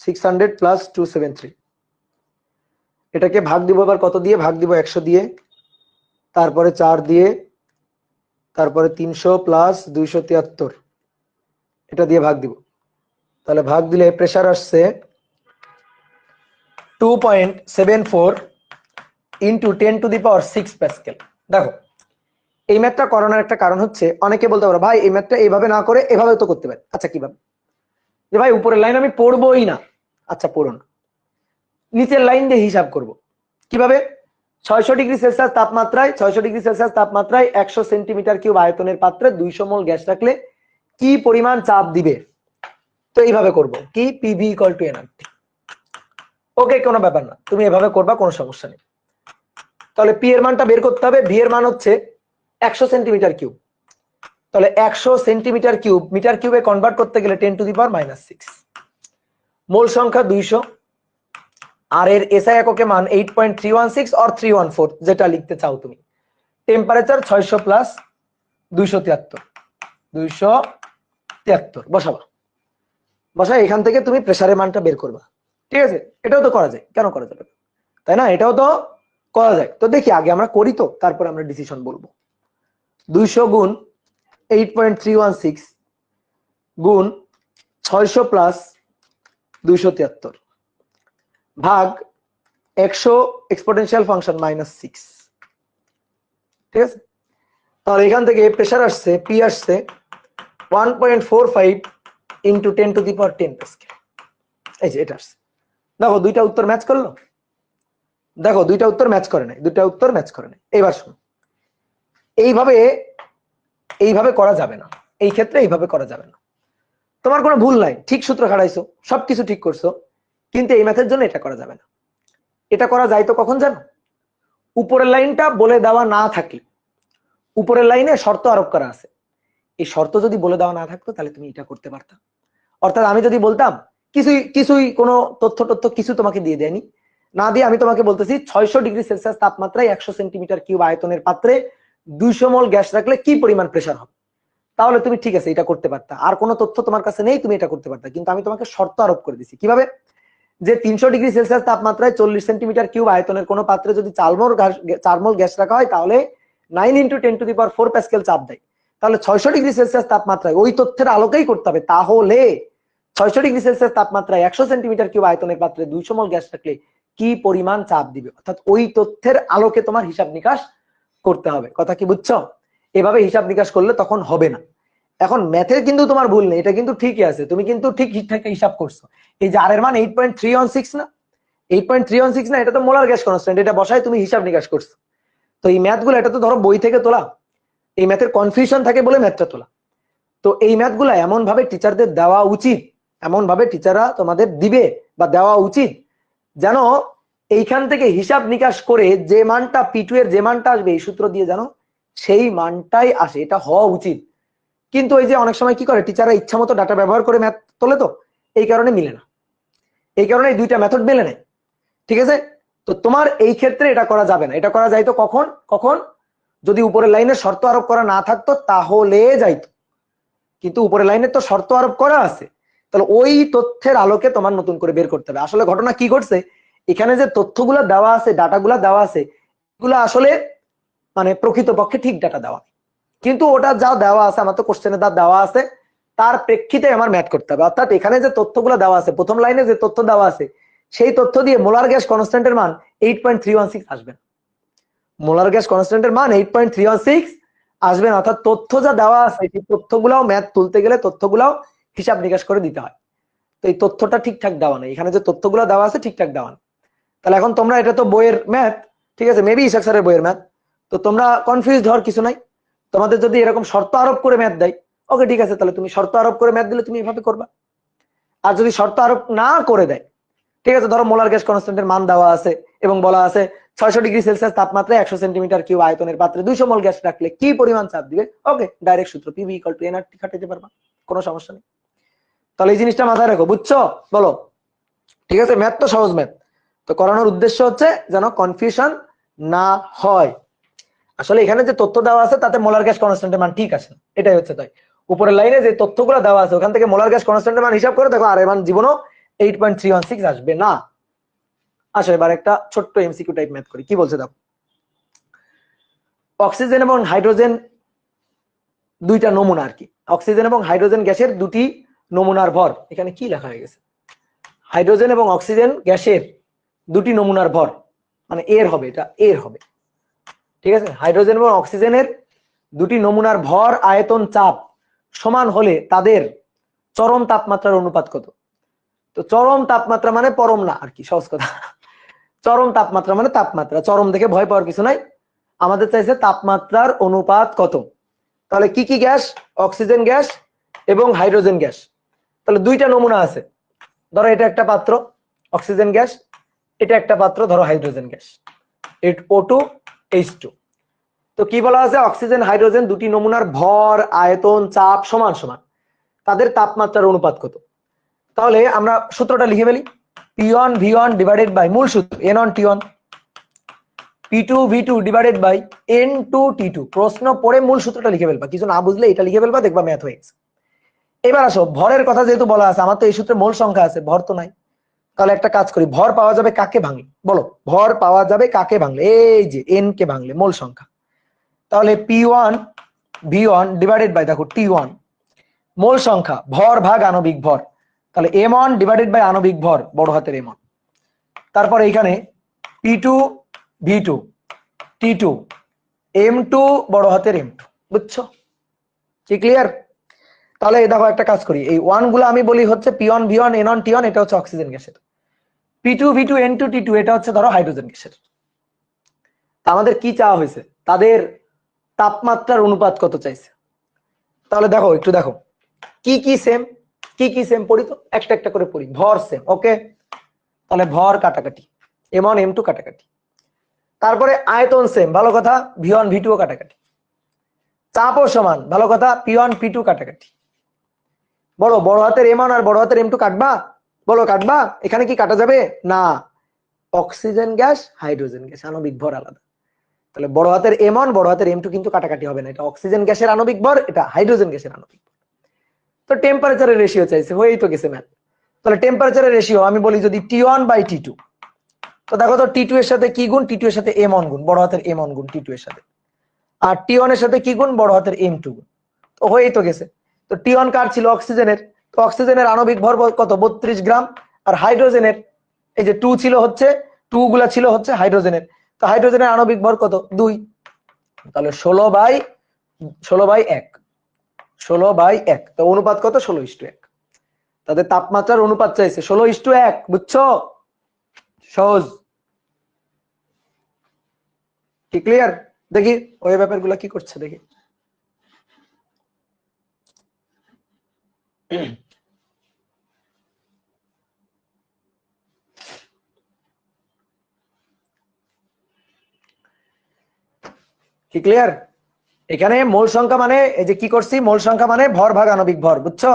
600 + 273, এটাকে ভাগ দিব আবার কত দিয়ে ভাগ দিব, 100 দিয়ে, তারপরে 4 দিয়ে, তারপরে 300 + 273 এটা দিয়ে ভাগ দিব। তাহলে ভাগ দিলে প্রেসার আসছে 2.74 × 10⁶ প্যাসকেল। দেখো এই ম্যাথটা করানোর একটা কারণ হচ্ছে, অনেকে বলতে পারো ভাই এই ম্যাথটা এইভাবে না করে এভাবে তো করতে পারে। আচ্ছা কিভাবে? যে ভাই উপরের লাইন আমি পড়বোই না, আচ্ছা পড়ো না, নিচের লাইন দিয়ে হিসাব করব। কিভাবে? 600 ডিগ্রি সেলসিয়াস তাপমাত্রায় 100 সেন্টিমিটার কিউব আয়তনের পাত্রে 200 মোল গ্যাস রাখলে কি পরিমাণ চাপ দিবে? তো এইভাবে করব, কি PV = nRT। ওকে কোনো ব্যাপার না, তুমি এভাবে করবা, কোনো সমস্যা নেই। তাহলে P এর মানটা বের করতে হবে, V এর মান হচ্ছে 100 সেন্টিমিটার কিউব। তাহলে 100 সেন্টিমিটার কিউব মিটার কিউবে কনভার্ট করতে গেলে 10⁻⁶। মোল সংখ্যা 200, আর এর SI এককে মান 8.316 or 314, যেটা লিখতে চাও তুমি। টেম্পারেচার 600 + 273 বসাবা, বসা এখান থেকে তুমি প্রেসারের মানটা বের করবা। ঠিক আছে, এটাও তো করা যায়, কেন করা যাবে, তাই না? এটাও তো করা যায়। তো দেখি আগে আমরা করি, তো তারপর আমরা ডিসিশন বলবো। 200 × 8.316 গুণ 600 + 273 ভাগ 100 এক্সপোনেনশিয়াল ফাংশন -6। ঠিক আছে, তাহলে এখান থেকে প্রেসার আসছে, P আসছে 1.45 × 10⁻10 প্যাসকেল। এই যে এটা আসছে। দেখো দুইটা উত্তর ম্যাচ করলো, দেখো দুইটা উত্তর ম্যাচ করে নাই, দুইটা উত্তর ম্যাচ করে নাই। এইবার শোনো, এইভাবে করা যাবে না, এই ক্ষেত্রে এইভাবে করা যাবে না। তোমার কোনো ভুল নাই, ঠিক সূত্র খাটাইছো, সবকিছু ঠিক করছো, কিন্তু এই ম্যাথের জন্য এটা করা যাবে না। এটা করা যায় তো কখন জানো? উপরের লাইনটা বলে দেওয়া না থাকলে, উপরের লাইনে শর্ত আরোপ করা আছে, এই শর্ত যদি বলে দেওয়া না থাকতো তাহলে তুমি এটা করতে পারতা। অর্থাৎ আমি যদি বলতাম কিছুই কোনো তথ্য কিছু তোমাকে দিয়ে দেয়নি, না দিয়ে আমি তোমাকে বলতেছি 600 ডিগ্রি সেলসিয়াস তাপমাত্রায় 100 সেন্টিমিটার কিউব আয়তনের পাত্রে 200 মোল গ্যাস রাখলে কি পরিমাণ প্রেসার হবে, তাহলে তুমি ঠিক আছে এটা করতে পারতা, আর কোনো তথ্য তোমার কাছে নেই, তুমি এটা করতে পারতা। কিন্তু আমি তোমাকে শর্ত আরোপ করে দিছি। কিভাবে? যে 300 ডিগ্রি সেলসিয়াস তাপমাত্রায় 40 সেন্টিমিটার কিউব আয়তনের কোনো পাত্রে যদি 4 মোল গ্যাস রাখা হয় তাহলে 9 × 10⁴ প্যাসকেল চাপ দেয়। তাহলে 600 ডিগ্রি সেলসিয়াস তাপমাত্রায় ওই তথ্যের আলোকেই করতে হবে। তাহলে 600 ডিগ্রি সেলসিয়াস তাপমাত্রায় 100 সেন্টিমিটার কিউব আয়তনের পাত্রে 200 মোল গ্যাস রাখলে কি পরিমাণ চাপ দিবে, অর্থাৎ ওই তথ্যের আলোকে তোমার হিসাব নিকাশ করতে হবে। কথা কি বুঝছো? এভাবে হিসাব নিকাশ করলে তখন হবে না। এখন ম্যাথের কিন্তু তোমার ভুল নেই, এটা কিন্তু ঠিকই আছে, তুমি কিন্তু ঠিকঠাক হিসাব করছো। এই যে আর এর মান 8.316 না, 8.316 না, এটা তো মোলার গ্যাস কনস্ট্যান্ট, এটা বসায় তুমি হিসাব নিকাশ করছো। তো এই ম্যাথগুলো এটা তো ধরো বই থেকে তোলা, এই ম্যাথের কনফিউশন থাকে বলে ম্যাথটা তোলা। তো এই ম্যাথগুলো এমন ভাবে টিচারদের দেওয়া উচিত, এমন ভাবে টিচাররা তোমাদের দিবে বা দেওয়া উচিত যেন এইখান থেকে হিসাব নিকাশ করে যে মানটা P2 এর যে মানটা আসবে এই সূত্র দিয়ে যেন সেই মানটাই আসে, এটা হওয়া উচিত। কিন্তু এই যে অনেক সময় কি করে টিচাররা ইচ্ছা মতো ডাটা ব্যবহার করে ম্যাথ তোলে, তো এই কারণে মিলে না, এই কারণে এই দুইটা মেথড মেলে নেয়। ঠিক আছে? তো তোমার এই ক্ষেত্রে এটা করা যাবে না। এটা করা যাইতো কখন? কখন যদি উপরের লাইনে শর্ত আরোপ করা না থাকতো তাহলে যাইতো, কিন্তু উপরের লাইনে তো শর্ত আরোপ করা আছে। তাহলে ওই তথ্যের আলোকে তোমার নতুন করে বের করতে হবে আসলে ঘটনা কি ঘটছে। এখানে যে তথ্যগুলো দেওয়া আছে, ডাটাগুলো দেওয়া আছে, এগুলো আসলে মানে প্রকৃতপক্ষে ঠিক ডাটা দেওয়া, কিন্তু ওটা যা দেওয়া আছে আমার তো কোশ্চেনে যা দেওয়া আছে তার প্রেক্ষিতে আমার ম্যাথ করতে হবে। অর্থাৎ এখানে যে তথ্যগুলো দেওয়া আছে, প্রথম লাইনে যে তথ্য দেওয়া আছে সেই তথ্য দিয়ে মোলার গ্যাস কনস্ট্যান্টের মান 8.316 আসবে না। মোলার গ্যাস কনস্ট্যান্টের মান 8.316 আসবে না। অর্থাৎ তথ্য যা দেওয়া আছে সেই তথ্যগুলাও ম্যাথ তুলতে গেলে তথ্যগুলাও হিসাব নিকাশ করে দিতে হয়। তো এই তথ্যটা ঠিকঠাক দেওয়া নেই, এখানে যে তথ্যগুলো দেওয়া আছে ঠিকঠাক দেওয়া নেই। তাহলে এখন তোমরা, এটা তো বইয়ের ম্যাথ, ঠিক আছে, মেবি ইসাক স্যারের বইয়ের ম্যাথ, তো তোমরা কনফিউজড হওয়ার কিছু নাই। তোমাদের যদি এরকম শর্ত আরোপ করে ম্যাথ দেয়, ওকে ঠিক আছে, তাহলে তুমি শর্ত আরোপ করে ম্যাথ দিলে তুমি এভাবে করবা। আর যদি শর্ত আরোপ না করে দেয়, ঠিক আছে, ধরো মোলার গ্যাস কনস্ট্যান্টের মান দেওয়া আছে এবং বলা আছে 600 ডিগ্রি সেলসিয়াস তাপমাত্রায় 100 সেন্টিমিটার কিউব আয়তনের পাত্রে 200 মোল গ্যাস রাখলে কি পরিমাণ চাপ দিবে, ওকে, ডাইরেক্ট সূত্র PV = nRT খাটাইতে পারবা, কোনো সমস্যা নেই। তাহলে এই জিনিসটা মাথায় রাখো, বুঝছো? বলো, ঠিক আছে? ম্যাথ তো সহজ ম্যাথ, তো করানোর উদ্দেশ্য হচ্ছে যেন কনফিউশন না হয়। আসলে এখানে যে তথ্য দেওয়া আছে তাতে মোলার গ্যাস কনস্ট্যান্টের মান ঠিক আছে, এটাই হচ্ছে তাই। উপরের লাইনে যে তথ্যগুলো দেওয়া আছে ওখান থেকে মোলার গ্যাস কনস্ট্যান্টের মান হিসাব করে দেখো আর এর মান জীবনও 8.316 আসবে না। আসো এবার একটা ছোট্ট এমসিকিউ টাইপ ম্যাথ করি। কি বলছে দেখো, অক্সিজেন এবং হাইড্রোজেন দুইটা নমুনা আর কি, অক্সিজেন এবং হাইড্রোজেন গ্যাসের দুটি নমুনার ভর, এখানে কি লেখা হয়ে গেছে, হাইড্রোজেন এবং অক্সিজেন গ্যাসের দুটি নমুনার ভর, মানে এর হবে, এটা এর হবে, ঠিক আছে? হাইড্রোজেন এবং অক্সিজেনের দুটি নমুনার ভর, আয়তন, চাপ সমান হলে তাদের চরম তাপমাত্রার অনুপাত কত? তো চরম তাপমাত্রা মানে পরম না আর কি, সহজ কথা। চরম তাপমাত্রা মানে তাপমাত্রা, চরম দেখে ভয় পাওয়ার কিছু নাই, আমাদের চাইছে তাপমাত্রার অনুপাত কত। তাহলে কি কি গ্যাস? অক্সিজেন গ্যাস এবং হাইড্রোজেন গ্যাস। তাহলে দুইটা নমুনা আছে, ধরো এটা একটা পাত্র অক্সিজেন গ্যাস, এটা একটা পাত্র ধরো হাইড্রোজেন গ্যাস, O2 H2। তো কি বলা আছে, অক্সিজেন হাইড্রোজেন দুটি নমুনার ভর, আয়তন, চাপ সমান সমান, তাদের তাপমাত্রার অনুপাত কত? তাহলে আমরা সূত্রটা লিখে ফেলি, P1 V1 ডিভাইডেড বাই মূল সূত্র N1 T1, P2 V2 divided by N2 T2। প্রশ্ন পড়ে মূল সূত্রটা লিখে ফেলবা, কিছু না বুঝলে এটা লিখে ফেলবা, দেখবা ম্যাথ হয়ে গেছে। এবার আসো ভরের কথা যেহেতু বলা আছে, আমার তো এই সূত্রে মোল সংখ্যা আছে, ভর তো নাই। তাহলে একটা কাজ করি, ভর পাওয়া যাবে কাকে ভাঙলে? বলো, ভর পাওয়া যাবে কাকে ভাঙলে? এই যে N কে ভাঙলে, মোল সংখ্যা। তাহলে P1 V1 ডিভাইডেড বাই দেখো T1, মোল সংখ্যা, ভর ভাগ আণবিক ভর, তাহলে M1 ডিভাইডেড বাই আণবিক ভর বড় হাতের M1। তারপর এখানে P2 V2 T2, M2 বড় হাতের M2। বুঝছো? কি ক্লিয়ার? তাহলে দেখো একটা কাজ করি, এই ওয়ান গুলো আমি বলি হচ্ছে P1 V1 N1 T1, এটা হচ্ছে অক্সিজেন গ্যাসের, P2 V2 N2 T2 এটা হচ্ছে ধরো হাইড্রোজেন গ্যাসের। আমাদের কি চাওয়া হয়েছে, তাদের তাপমাত্রার অনুপাত কত চাইছে। তাহলে দেখো একটু দেখো কি কি সেম, কি কি সেম পড়ি তো, একটা একটা করে পড়ি। ভর সেম, ওকে, তাহলে ভর কাটাকাটি, M1 M2 কাটাকাটি। তারপরে আয়তন সেম, ভালো কথা, V1 V2 ও কাটাকাটি। চাপও সমান, ভালো কথা, P1 P2 কাটাকাটি। বড় বড় হাতের M1 আর বড় হাতের M2 কাটবা? বলো কাটবা? এখানে কি কাটা যাবে না, অক্সিজেন গ্যাস হাইড্রোজেন গ্যাস আণবিক ভর আলাদা। তাহলে বড় হাতের M1 বড় হাতের M2 কিন্তু কাটাকাটি হবে না, এটা অক্সিজেন গ্যাসের আণবিক ভর, এটা হাইড্রোজেন গ্যাসের আণবিক ভর। তো টেম্পারেচারের রেশিও চাইছে, হয়েই তো গেছে ম্যাথ। তাহলে টেম্পারেচারের রেশিও আমি বলি যদি T1/T2, তো দেখো তো T2 এর সাথে কি গুণ, T2 এর সাথে M1 গুণ, বড় হাতের M1 গুণ T2 এর সাথে, আর T1 এর সাথে কি গুণ, বড় হাতের M2 গুণ। তো হয়েই তো গেছে। তো T1 কার ছিল, অক্সিজেনের, তো অক্সিজেনের আণবিক ভর কত, 32 গ্রাম, আর হাইড্রোজেনের এই যে 2 ছিল হচ্ছে, 2 গুলা ছিল হচ্ছে হাইড্রোজেনের, তো হাইড্রোজেনের আণবিক ভর কত, 2। তাহলে 16/1, 16/1, তো অনুপাত কত, 16:1। তাদের তাপমাত্রার অনুপাত চাইছে 16:1, বুঝছো? সহজ কি, ক্লিয়ার? দেখি ওই ব্যাপারগুলো কি করছে দেখি। কি ক্লিয়ার? এখানে মোল সংখ্যা মানে এই যে কি করছি, মোল সংখ্যা মানে ভর ভাগ আণবিক ভর, বুঝছো?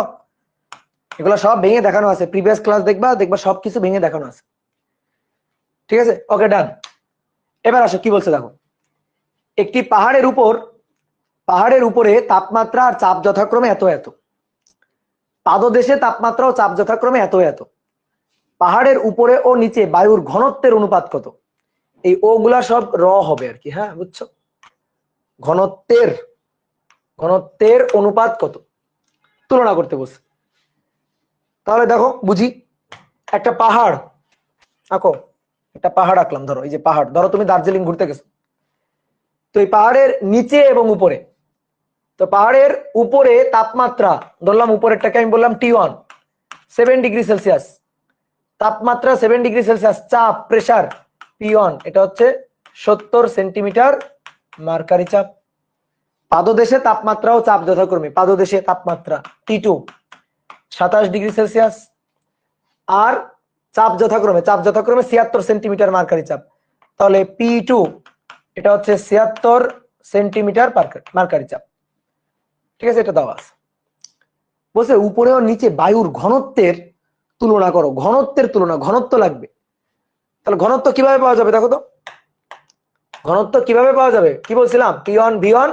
এগুলো সব ভেঙে দেখানো আছে, প্রিভিয়াস ক্লাস দেখবা সবকিছু ভেঙে দেখানো আছে, ঠিক আছে? ওকে, ডান। এবার আসো কি বলছে দেখো, একটি পাহাড়ের উপরে তাপমাত্রা আর চাপ যথাক্রমে এত এত, পাদদেশে তাপমাত্রা ও চাপ যথাক্রমে এত এত, পাহাড়ের উপরে ও নিচে বায়ুর ঘনত্বের অনুপাত কত? এই ও গুলা সব র হবে আর কি, হ্যাঁ বুঝছো? ঘনত্বের অনুপাত কত তুলনা করতে বলছে। তাহলে দেখো বুঝি, একটা পাহাড় আঁকো, একটা পাহাড় আঁকলাম, ধরো এই যে পাহাড়, ধরো তুমি দার্জিলিং ঘুরতে গেছো, তো এই পাহাড়ের নিচে এবং উপরে, তো পাহাড়ের উপরে তাপমাত্রা ধরলাম, উপরেরটাকে আমি বললাম T1, 7°C, তাপমাত্রা 7°C, চাপ প্রেসার P1, এটা হচ্ছে 70 সেন্টিমিটার মার্কারি চাপ। পাদদেশে তাপমাত্রা ও চাপ যথাক্রমে, পাদদেশে তাপমাত্রা T2 27°C, আর চাপ যথাক্রমে 76 সেন্টিমিটার মার্কারি চাপ, তাহলে P2 এটা হচ্ছে 76 সেন্টিমিটার মার্কারি চাপ, ঠিক আছে? এটা দেওয়া আছে। বলছে উপরে ও নিচে বায়ুর ঘনত্বের তুলনা করো, ঘনত্বের তুলনা, ঘনত্ব লাগবে। তাহলে ঘনত্ব কিভাবে পাওয়া যাবে দেখো তো, ঘনত্ব কিভাবে পাওয়া যাবে, কি বলছিলাম, P1 V1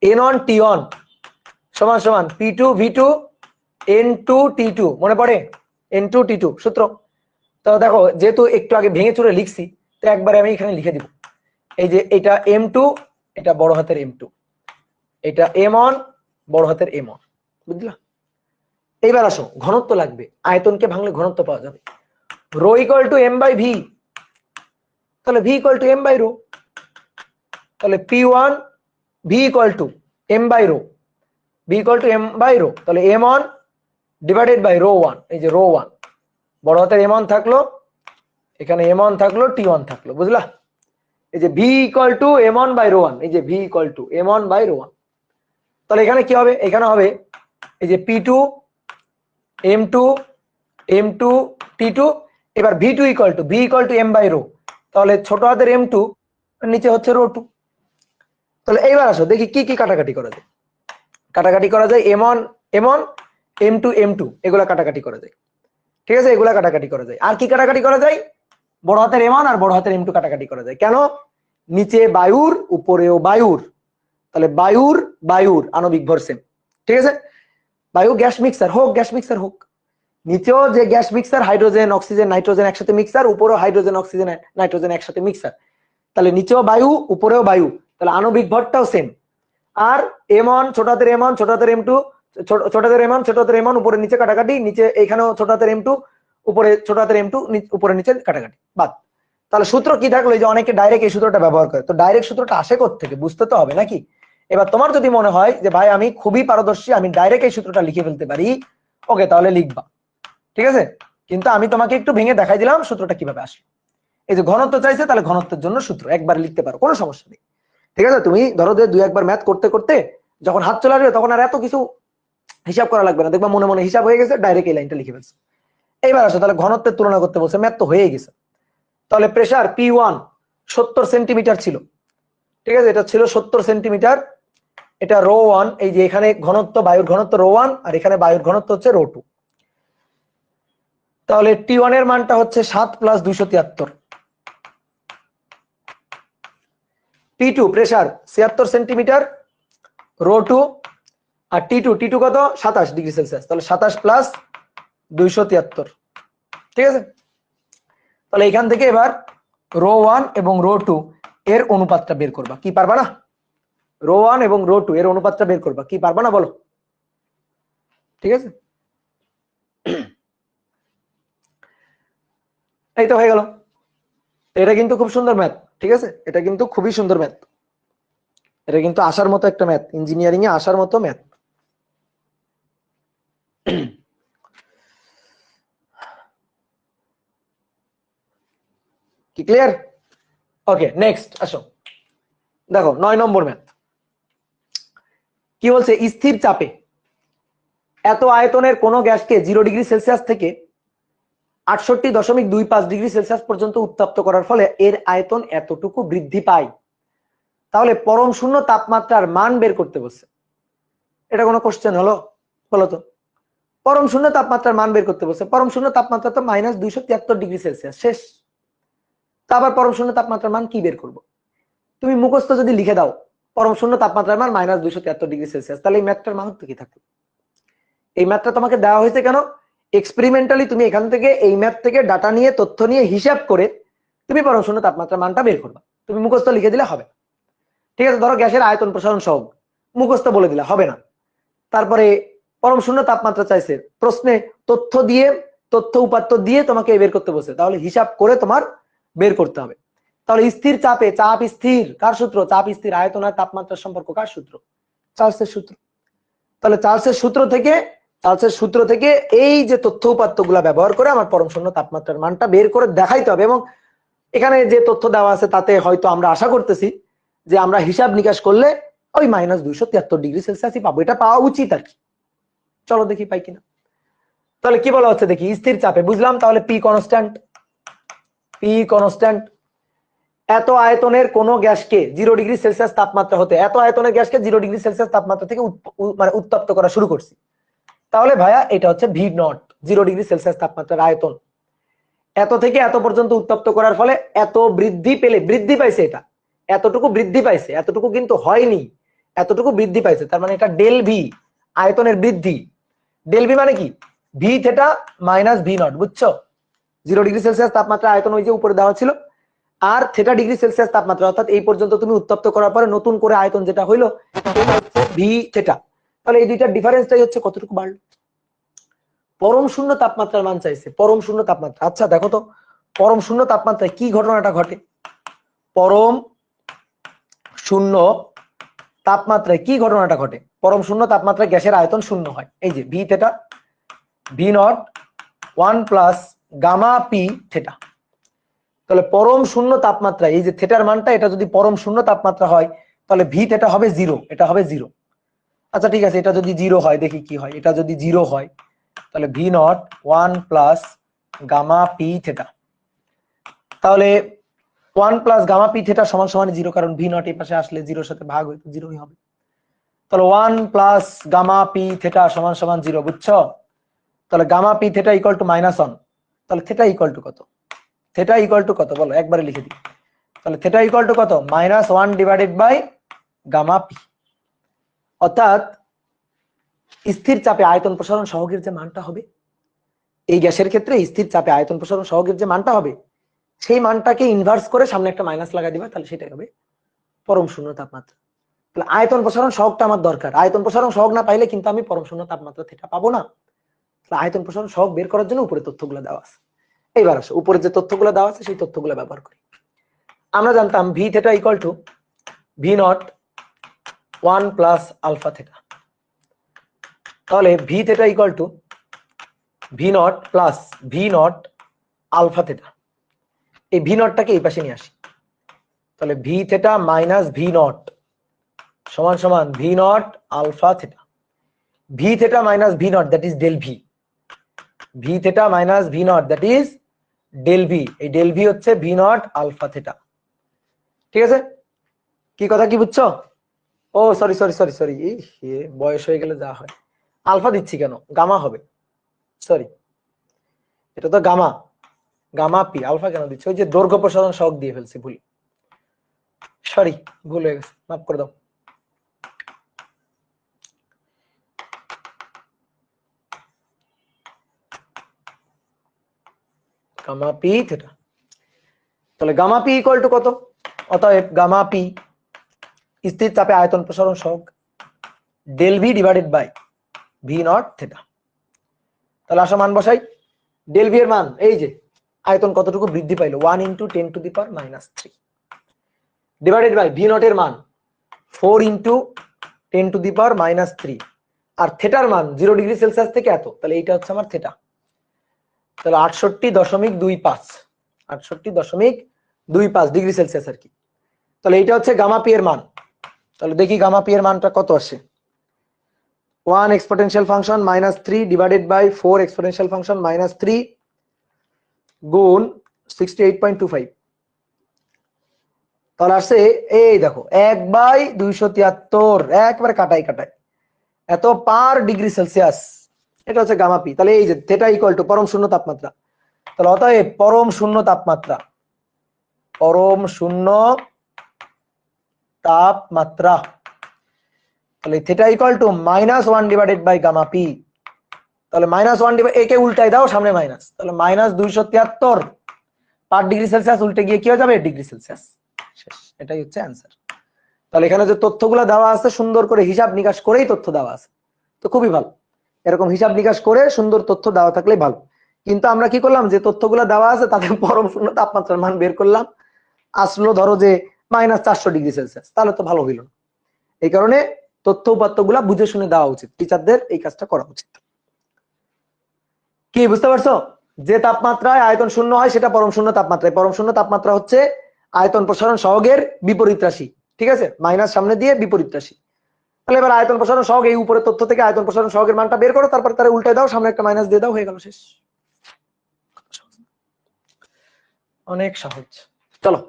N1 T1 সমান সমান P2 V2 N2 T2, মনে পড়ে? N2 T2 সূত্র। তো দেখো যেহেতু একটু আগে ভেঙে চুরে লিখছি, তো একবারে আমি এখানে লিখে দিব, এই যে এটা M2, এটা বড় হাতের M2, এটা M1 বড় হাতের M1, বুঝলা? এইবার আসো, ঘনত্ব লাগবে, আয়তনকে ভাঙলে ঘনত্ব পাওয়া যাবে, রো ইকুয়াল টু M/V, তাহলে V ইকুয়াল টু M/ρ, তাহলে P1 V equal to M/ρ, V equal to M/ρ, তাহলে M1 ডিভাইডেড বাই ρ1, এই যে ρ1 বড় হাতের M1 থাকলো, এখানে M1 থাকলো, T1 থাকলো, বুঝলা? এই যে V ইকুয়াল টু M1/ρ1, এই যে V ইকুয়াল টু M1/ρ1, তাহলে এখানে কি হবে, এখানে হবে এই যে P2 M2 M2 T2, এবার V2 equal to V equal to M/ρ, তাহলে ছোট হাতের M2 নিচে হচ্ছে ρ2। তাহলে এইবার আসো দেখি কি কি কাটাকাটি করা যায়। কাটাকাটি করা যায় M1 M1 M2 M2, এগুলা কাটাকাটি করা যায়, ঠিক আছে? এগুলা কাটাকাটি করা যায়। আর কি কাটাকাটি করা যায়, বড় হাতের M1 আর বড় হাতের M2 কাটাকাটি করা যায়। কেন? নিচে বায়ুর উপরেও বায়ুর, তাহলে বায়ুর আণবিক ভর সেম, ঠিক আছে? বায়ু গ্যাস মিক্সার হোক, গ্যাস মিক্সার হোক, নিচেও যে gas mixer, hydrogen oxygen nitrogen একসাথে মিক্সার, উপরেও হাইড্রোজেন অক্সিজেন নাইট্রোজেন একসাথে মিক্সার, তাহলে নিচেও বায়ু উপরেও বায়ু, তাহলে আণবিক ভরটাও সেম। আর M1 ছোট হাতের M1 ছোট হাতের M2, ছোট হাতের M1 ছোট হাতের M1 উপরে নিচে কাটাকাটি, নিচে এইখানেও ছোট হাতের M2 উপরে ছোট হাতের M2 উপরে নিচে কাটাকাটি, বাদ। তাহলে সূত্র কি থাকলো, এই যে অনেকে ডাইরেক্ট এই সূত্রটা ব্যবহার করে, তো ডাইরেক্ট সূত্রটা আসে কোত্থেকে বুঝতে তো হবে নাকি? এবার তোমার যদি মনে হয় যে ভাই আমি খুবই পারদর্শী, আমি ডাইরেক্ট এই সূত্রটা লিখে ফেলতে পারি, ওকে তাহলে লিখবা, ঠিক আছে? কিন্তু আমি তোমাকে একটু ভেঙে দেখাই দিলাম সূত্রটা কিভাবে আসলো। এই যে ঘনত্ব চাইছে, তাহলে ঘনত্বের জন্য সূত্র একবার লিখতে পারো, কোনো সমস্যা নেই, ঠিক আছে? তুমি ধরো যে 2-1 ম্যাথ করতে করতে যখন হাত চলে আসবে, তখন আর এত কিছু হিসাব করা লাগবে না, দেখবা মনে মনে হিসাব হয়ে গেছে, ডাইরেক্ট এই লাইনটা লিখে ফেলছে। এইবার আসো, তাহলে ঘনত্বের তুলনা করতে বলছে, ম্যাথ তো হয়ে গেছে। তাহলে প্রেসার P1 70 সেন্টিমিটার ছিল, ঠিক আছে? এটা ছিল 70 সেন্টিমিটার, এটা ρ1, এই যে এখানে ঘনত্ব, বায়ুর ঘনত্ব ρ1, আর এখানে বায়ুর ঘনত্ব হচ্ছে ρ2, তাহলে T1 এর মানটা হচ্ছে 7 + 273, P2 প্রেসার 76 সেন্টিমিটার, রো 2, আর T2 কত 27 ডিগ্রি সেলসিয়াস, তাহলে 27 প্লাস 273। ঠিক আছে, তাহলে এখান থেকে এবার রো 1 এবং রো 2 এর অনুপাতটা বের করবা, কি পারবা না? রো 1 এবং রো 2 এর অনুপাতটা বের করবা, কি পারবা না বলো? ঠিক আছে, এই তো হয়ে গেল। এটা কিন্তু খুব সুন্দর ম্যাথ, ঠিক আছে, এটা কিন্তু খুবই সুন্দর ম্যাথ, এটা কিন্তু আসার মতো একটা ম্যাথ, ইঞ্জিনিয়ারিং এ আসার মতো ম্যাথ। কি ক্লিয়ার? ওকে, নেক্সট আসো, দেখো 9 নম্বর ম্যাথ কি বলছে, স্থির চাপে এত আয়তনের কোন গ্যাসকে 0 ডিগ্রি সেলসিয়াস থেকে 68.25 ডিগ্রি সেলসিয়াস পর্যন্ত উত্তপ্ত করার ফলে এর আয়তন এতটুকু বৃদ্ধি পায়, তাহলে পরম শূন্য তাপমাত্রার মান বের করতে বলছে। এটা কোনো কোশ্চেন হলো? বলো তো, পরম শূন্য তাপমাত্রার মান বের করতে বলছে, পরম শূন্য তাপমাত্রা তো -273 ডিগ্রি সেলসিয়াস, শেষ। তা আবার পরম শূন্য তাপমাত্রার মান কি বের করব? তুমি মুখস্থ যদি লিখে দাও পরম শূন্য তাপমাত্রার মান -273 ডিগ্রি সেলসিয়াস, তাহলে এই ম্যাথটার মাহাত্ম্য কি থাকবে? এই ম্যাথটা তোমাকে দেওয়া হয়েছে কেন? এক্সপেরিমেন্টালি তুমি এখান থেকে এই ম্যাথ থেকে ডাটা নিয়ে তথ্য নিয়ে হিসাব করে তুমি পরম শূন্য তাপমাত্রার মানটা বের করবা। তুমি মুখস্থ লিখে দিলে হবে, ঠিক আছে। ধরো গ্যাসের আয়তন প্রসারণ সহগ মুখস্থ বলে দিলা, হবে না। তারপরে পরম শূন্য তাপমাত্রা চাইছে, প্রশ্নে তথ্য দিয়ে, তথ্য উপাত্ত দিয়ে তোমাকে বের করতে বলছে, তাহলে হিসাব করে তোমার বের করতে হবে। তাহলে স্থির চাপে চাপ স্থির কার সূত্র? চাপ স্থির আয়তন আর তাপমাত্রার সম্পর্ক কার সূত্র? চার্লসের সূত্র। তাহলে চার্লসের সূত্র থেকে এই যে তথ্য উপাত্ত গুলা ব্যবহার করে আমার পরম শূন্য তাপমাত্রার মানটা বের করে দেখাইতে হবে। এবং এখানে যে তথ্য দেওয়া আছে তাতে হয়তো আমরা আশা করতেছি যে আমরা হিসাব নিকাশ করলে ওই -273 ডিগ্রি সেলসিয়াসই পাবো, এটা পাওয়া উচিত আর কি। চলো দেখি পাই কিনা। তাহলে কি বলা হচ্ছে দেখি, স্থির চাপে বুঝলাম, তাহলে পি কনস্ট্যান্ট এত আয়তনের কোন গ্যাসকে 0 ডিগ্রি সেলসিয়াস তাপমাত্রা হতে, এত আয়তনের গ্যাসকে 0 ডিগ্রি সেলসিয়াস তাপমাত্রা থেকে মানে উত্তপ্ত করা শুরু করছি, তাহলে ভাইয়া এটা হচ্ছে V0, 0 ডিগ্রি সেলসিয়াস তাপমাত্রার আয়তন। এত থেকে এত পর্যন্ত উত্তপ্ত করার ফলে এত বৃদ্ধি পেলে, বৃদ্ধি পাইছে, এটা এতটুকু বৃদ্ধি পাইছে, এতটুকু কিন্তু হয়নি, এতটুকু বৃদ্ধি পাইছে, তার মানে এটা ডেল ভি, আয়তনের বৃদ্ধি। ডেল ভি মানে কি? ভি থেটা মাইনাস V0, বুঝছো? 0 ডিগ্রি সেলসিয়াস তাপমাত্রা আয়তন ওই যে উপরে দেওয়া ছিল, আর থেটা ডিগ্রি সেলসিয়াস তাপমাত্রা, অর্থাৎ এই পর্যন্ত তুমি উত্তপ্ত করার পরে নতুন করে আয়তন যেটা হইলো এটা হচ্ছে ভি থেটা। তাহলে এই দুইটার ডিফারেন্সটাই হচ্ছে কতটুকু বাড়লো। পরম শূন্য তাপমাত্রার মান চাইছে, পরম শূন্য তাপমাত্রা। আচ্ছা দেখো তো পরম শূন্য তাপমাত্রায় কি ঘটনাটা ঘটে? পরম শূন্য তাপমাত্রায় কি ঘটনাটা ঘটে? পরম শূন্য তাপমাত্রায় গ্যাসের আয়তন শূন্য হয়, এই যে V theta V0 1 plus gamma P theta. তাহলে পরম শূন্য তাপমাত্রা এই যে থেটার মানটা, এটা যদি পরম শূন্য তাপমাত্রা হয় তাহলে ভি থেটা হবে 0, এটা হবে 0। আচ্ছা ঠিক আছে, এটা যদি 0 হয় দেখি কি হয়। এটা যদি 0 হয় তাহলে V0 1 plus gamma P theta, তাহলে 1 প্লাস গামা পি থেটা সমান সমান 0, কারণ V0 এই পাশে আসলে 0 এর সাথে ভাগ হইতো 0ই হবে। তাহলে 1 প্লাস গামা পি থেটা সমান সমান 0, বুঝছো? তাহলে gamma P theta equal to -1, তাহলে থেটা ইকুয়াল টু কত? থেটা ইকুয়াল টু কত বলো, একবারে লিখে দিই। তাহলে থেটা ইকুয়াল টু কত? -1 ডিভাইডেড বাই গামা পি। অর্থাৎ স্থির চাপে আয়তন প্রসারণ সহগের যে মানটা হবে, এই গ্যাসের ক্ষেত্রে স্থির চাপে আয়তন প্রসারণ সহগের যে মানটা হবে, সেই মানটাকে ইনভার্স করে সামনে একটা মাইনাস লাগাই দিবা, তাহলে সেটাই হবে পরম শূন্য তাপমাত্রা। তাহলে আয়তন প্রসারণ সহগটা আমার দরকার, আয়তন প্রসারণ সহগ না পাইলে কিন্তু আমি পরম শূন্য তাপমাত্রা থেটা পাবো না। তাহলে আয়তন প্রসারণ সহগ বের করার জন্য উপরে তথ্যগুলো দেওয়া আছে। এইবার আসো উপরে যে তথ্যগুলো দেওয়া আছে সেই তথ্যগুলো ব্যবহার করি। আমরা জানতাম V theta equal to V0 1 plus alpha theta, তাহলে V theta equal to V0 plus V0 alpha theta. এই V0 টাকে এই পাশে নিয়ে আসি, তাহলে ভি থেটা মাইনাস V0 সমান সমান V0 alpha theta. V theta minus V0 that is del V, V theta minus V0 that is del V. এই ডেল ভি হচ্ছে V0 আলফা থেটা, ঠিক আছে? কি কথা কি বুঝছো? ও সরি সরি সরি সরি, বয়স হয়ে গেলে যা হয়। আলফা দিচ্ছি কেন, গামা হবে, সরি এটা তো গামা, গামা পি, আলফা কেন দিচ্ছি? ওই যে দৈর্ঘ্য প্রসারণ সহগ দিয়ে ফেলছি ভুল। সরি ভুল হয়ে গেছে, মাফ করে দাও। গামা পি থিটা, তাহলে গামা পি ইকুয়াল টু কত? অতএব গামা পি স্থির চাপে আয়তন প্রসারণ সহগ del V divided by V naught theta. তাহলে আসো মান বসাই। ডেল ভি এর মান এই যে আয়তন কতটুকু বৃদ্ধি পাইলো 1 × 10⁻³ ডিভাইডেড বাই ভি নট এর মান 4 × 10⁻³ আর থিটার মান 0 ডিগ্রি সেলসিয়াস থেকে এত, তাহলে এইটা হচ্ছে আমার থিটা। তাহলে 68.25 68.25 ডিগ্রি সেলসিয়াস আর কি। তাহলে এইটা হচ্ছে গামা পি এর মান। তাহলে দেখি গামা পি এর মানটা কত আসে। 1 exponential function -3 divided by 4 exponential function -3 গুণ 68.25, তাহলে আসছে এই দেখো 1/273, একবারে কাটাই কাটাই এত পার ডিগ্রি সেলসিয়াস। এটা হচ্ছে গামা পি। তাহলে এই যে থিটা ইকুয়াল টু পরম শূন্য তাপমাত্রা, তাহলে অতএব পরম শূন্য তাপমাত্রা তাহলে theta equal to -1 divided by gamma P. তাহলে -1 একে উল্টাই দাও, সামনে মাইনাস, তাহলে -273 পার ডিগ্রি সেলসিয়াস উল্টে গিয়ে কি হয়ে যাবে? Degree Celsius. শেষ, এটাই হচ্ছে অ্যান্সার। তাহলে এখানে যে তথ্যগুলো দেওয়া আছে সুন্দর করে হিসাব নিকাশ করেই তথ্য দেওয়া আছে, তো খুবই ভালো। এরকম হিসাব নিকাশ করে সুন্দর তথ্য দেওয়া থাকলে ভালো। কিন্তু আমরা কি করলাম, যে তথ্যগুলো দেওয়া আছে তাদের পরম শূন্য তাপমাত্রার মান বের করলাম, আসলো ধরো যে -400 ডিগ্রি সেলসিয়াস, তাহলে তো ভালো হইল না। এই কারণে তথ্য উপাত্তগুলা বুঝে শুনে দেওয়া উচিত, টিচারদের এই কাজটা করা উচিত। কি বুঝতে পারছো? যে তাপমাত্রায় আয়তন শূন্য হয় সেটা পরম শূন্য তাপমাত্রায়। পরম শূন্য তাপমাত্রা হচ্ছে আয়তন প্রসারণ সহগের বিপরীত রাশি, ঠিক আছে, মাইনাস সামনে দিয়ে বিপরীত রাশি। তাহলে এবার আয়তন প্রসারণ সহগ, এই উপরের তথ্য থেকে আয়তন প্রসারণ সহগের মানটা বের করো, তারপর তারা উল্টে দাও, সামনে একটা মাইনাস দিয়ে দাও, হয়ে গেল, শেষ। অনেক সহজ। চলো,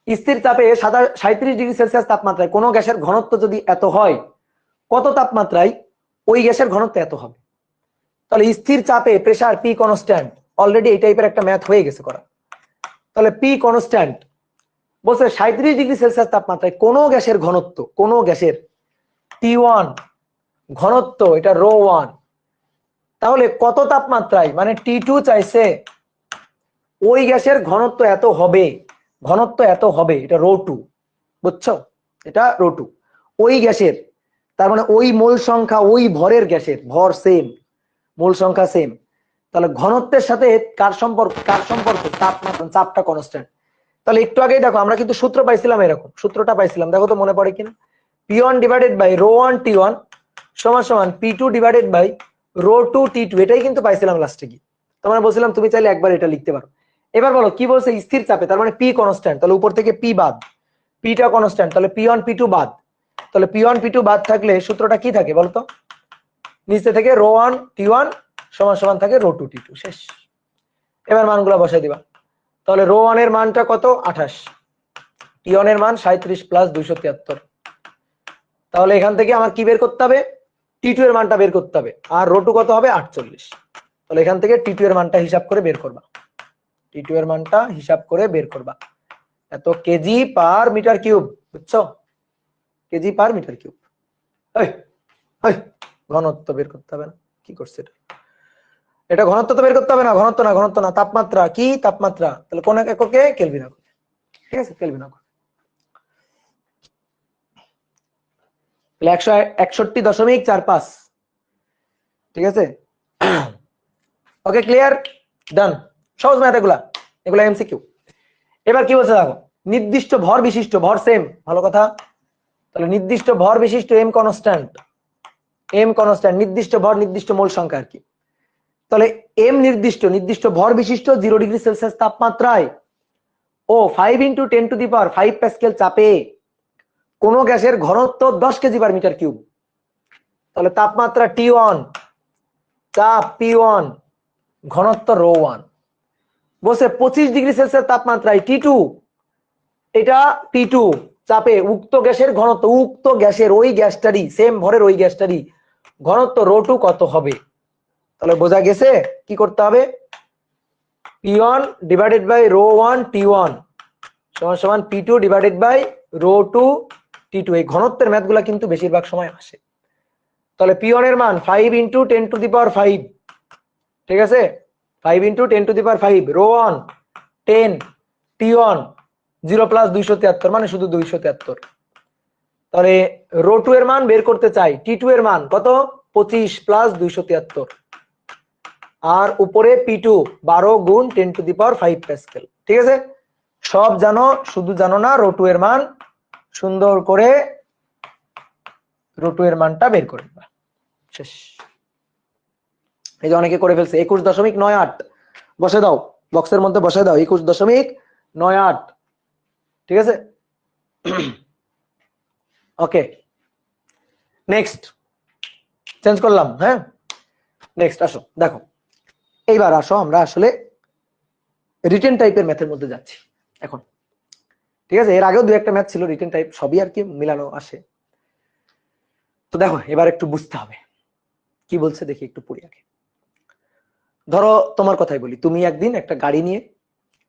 স্থির চাপে 37 ডিগ্রি সেলসিয়াস তাপমাত্রায় কোনো গ্যাসের ঘনত্ব যদি এত হয়, কত তাপমাত্রায় ওই গ্যাসের ঘনত্ব এত হবে? তাহলে স্থির চাপে প্রেসার পি কনস্ট্যান্ট, অলরেডি এই টাইপের একটা ম্যাথ হয়ে গেছে করা। তাহলে পি কনস্ট্যান্ট বলছে 37 ডিগ্রি সেলসিয়াস তাপমাত্রায় কোনো গ্যাসের ঘনত্ব, কোনো গ্যাসের T1 ঘনত্ব, এটা ρ1, তাহলে কত তাপমাত্রায়, মানে T2 চাইছে ওই গ্যাসের ঘনত্ব এত হবে, এটা ρ2, বুঝছো? এটা ρ2 ওই গ্যাসের, তার মানে ওই মোল সংখ্যা, ওই ভরের গ্যাসের ভর সেম, মোল সংখ্যা সেম, তাহলে ঘনত্বের সাথে কার সম্পর্ক? তাপমাত্রা, চাপটা কনস্ট্যান্ট। তাহলে একটু আগেই দেখো আমরা কিন্তু সূত্র পাইছিলাম, এরকম সূত্রটা পাইছিলাম, দেখো তো মনে পড়ে কিনা? P1 ডিভাইডেড বাই ρ1 T1 সমান সমান P2 ডিভাইডেড বাই ρ2 T2, এটাই কিন্তু পাইছিলাম লাস্টে গিয়ে। তোমরা বলছিলাম তুমি চাইলে একবার এটা লিখতে পারো। এবার বলো কি বলছে? স্থির চাপে, তার মানে P কনস্ট্যান্ট, তাহলে উপর থেকে P বাদ, Pটা কনস্ট্যান্ট, তাহলে P1 P2 বাদ, তাহলে P1 P2 বাদ থাকলে সূত্রটা কি থাকে বলতো? নিচে থেকে ρ1 T1 সমান সমান থাকে ρ2 T2, শেষ। এবার মানগুলো বসাই দিবা। তাহলে ρ1 এর মানটা কত? 28, T1 এর মান 37 + 273, তাহলে এখান থেকে আমার কি বের করতে হবে? T2 এর মানটা বের করতে হবে, আর ρ2 কত হবে? 48। তাহলে এখান থেকে T2 এর মানটা হিসাব করে বের করবা, T2 এর মানটা হিসাব করে বের করবা, এত কেজি পার মিটার কিউব, বুঝছো? KG per metre cube. ঘনত্ব বের করতে হবে না, কি করছে এটা? এটা ঘনত্ব তো বের করতে হবে না, ঘনত্ব না, তাপমাত্রা। কি তাপমাত্রা? তাহলে কোন এককে? কেলভিন এককে, ঠিক আছে, কেলভিন এককে। 161.45, ঠিক আছে। ওকে, ক্লিয়ার, ডান। সহজ ম্যাথ এগুলা, এগুলা এমসিকিউ। এবার কি বলছে দেখো, নির্দিষ্ট ভর বিশিষ্ট, ভর সেম, ভালো কথা। তাহলে নির্দিষ্ট ভর বিশিষ্ট এম কনস্ট্যান্ট, নির্দিষ্ট ভর নির্দিষ্ট মোল সংখ্যা আর কি। তাহলে এম নির্দিষ্ট ভর বিশিষ্ট 0 ডিগ্রি সেলসিয়াস তাপমাত্রায় ও 5 × 10⁵ প্যাসকেল চাপে কোন গ্যাসের ঘনত্ব 10 কেজি পার মিটার কিউব। তাহলে তাপমাত্রা T1, চাপ P1, ঘনত্ব ρ1। বলছে 25 ডিগ্রি সেলসিয়াস তাপমাত্রায় T2, এটা T2 চাপে উক্ত গ্যাসের ঘনত্ব, উক্ত গ্যাসের ওই গ্যাসটারই, সেম ভরের ওই গ্যাসটারই ঘনত্ব ρ2 কত হবে? তাহলে বোঝা গেছে কি করতে হবে? P1 ডিভাইডেড বাই ρ1 T1 সমান সমান P2 divided by rho two T2। এই ঘনত্বের ম্যাথগুলা কিন্তু বেশিরভাগ সময় আসে। তাহলে P1 এর মান 5 ইন্টু 10 টু দি পাওয়ার 5, ঠিক আছে, 5 into 10 to the power 5, rho 1 10, T1 0 plus 273 মানে শুধু 273। তাহলে রো 2 এর মান বের করতে চাই, T2 এর মান কত 25 প্লাস 273, আর উপরে P2 12 গুণ 10 টু দি পাওয়ার 5 প্যাসকেল। ঠিক আছে, সব জানো, শুধু জানো না রো 2 এর মান। সুন্দর করে রো 2 এর মানটা বের করে দিবা, শেষ। এই যে অনেকে করে ফেলছে 21.98, বসে দাও বক্সের মধ্যে, বসে দাও 21.98, ঠিক আছে। ওকে, নেক্সট চেঞ্জ করলাম। হ্যাঁ, নেক্সট আসো, দেখো এইবার আসো আমরা আসলে রিটেন টাইপের ম্যাথের মধ্যে যাচ্ছি এখন। ঠিক আছে, এর আগেও দু একটা ম্যাথ ছিল রিটেন টাইপ, সবই আর কি মিলানো আসে। তো দেখো এবার একটু বুঝতে হবে কি বলছে, দেখি একটু পড়ি আগে। ধরো তোমার কথাই বলি, তুমি একদিন একটা গাড়ি নিয়ে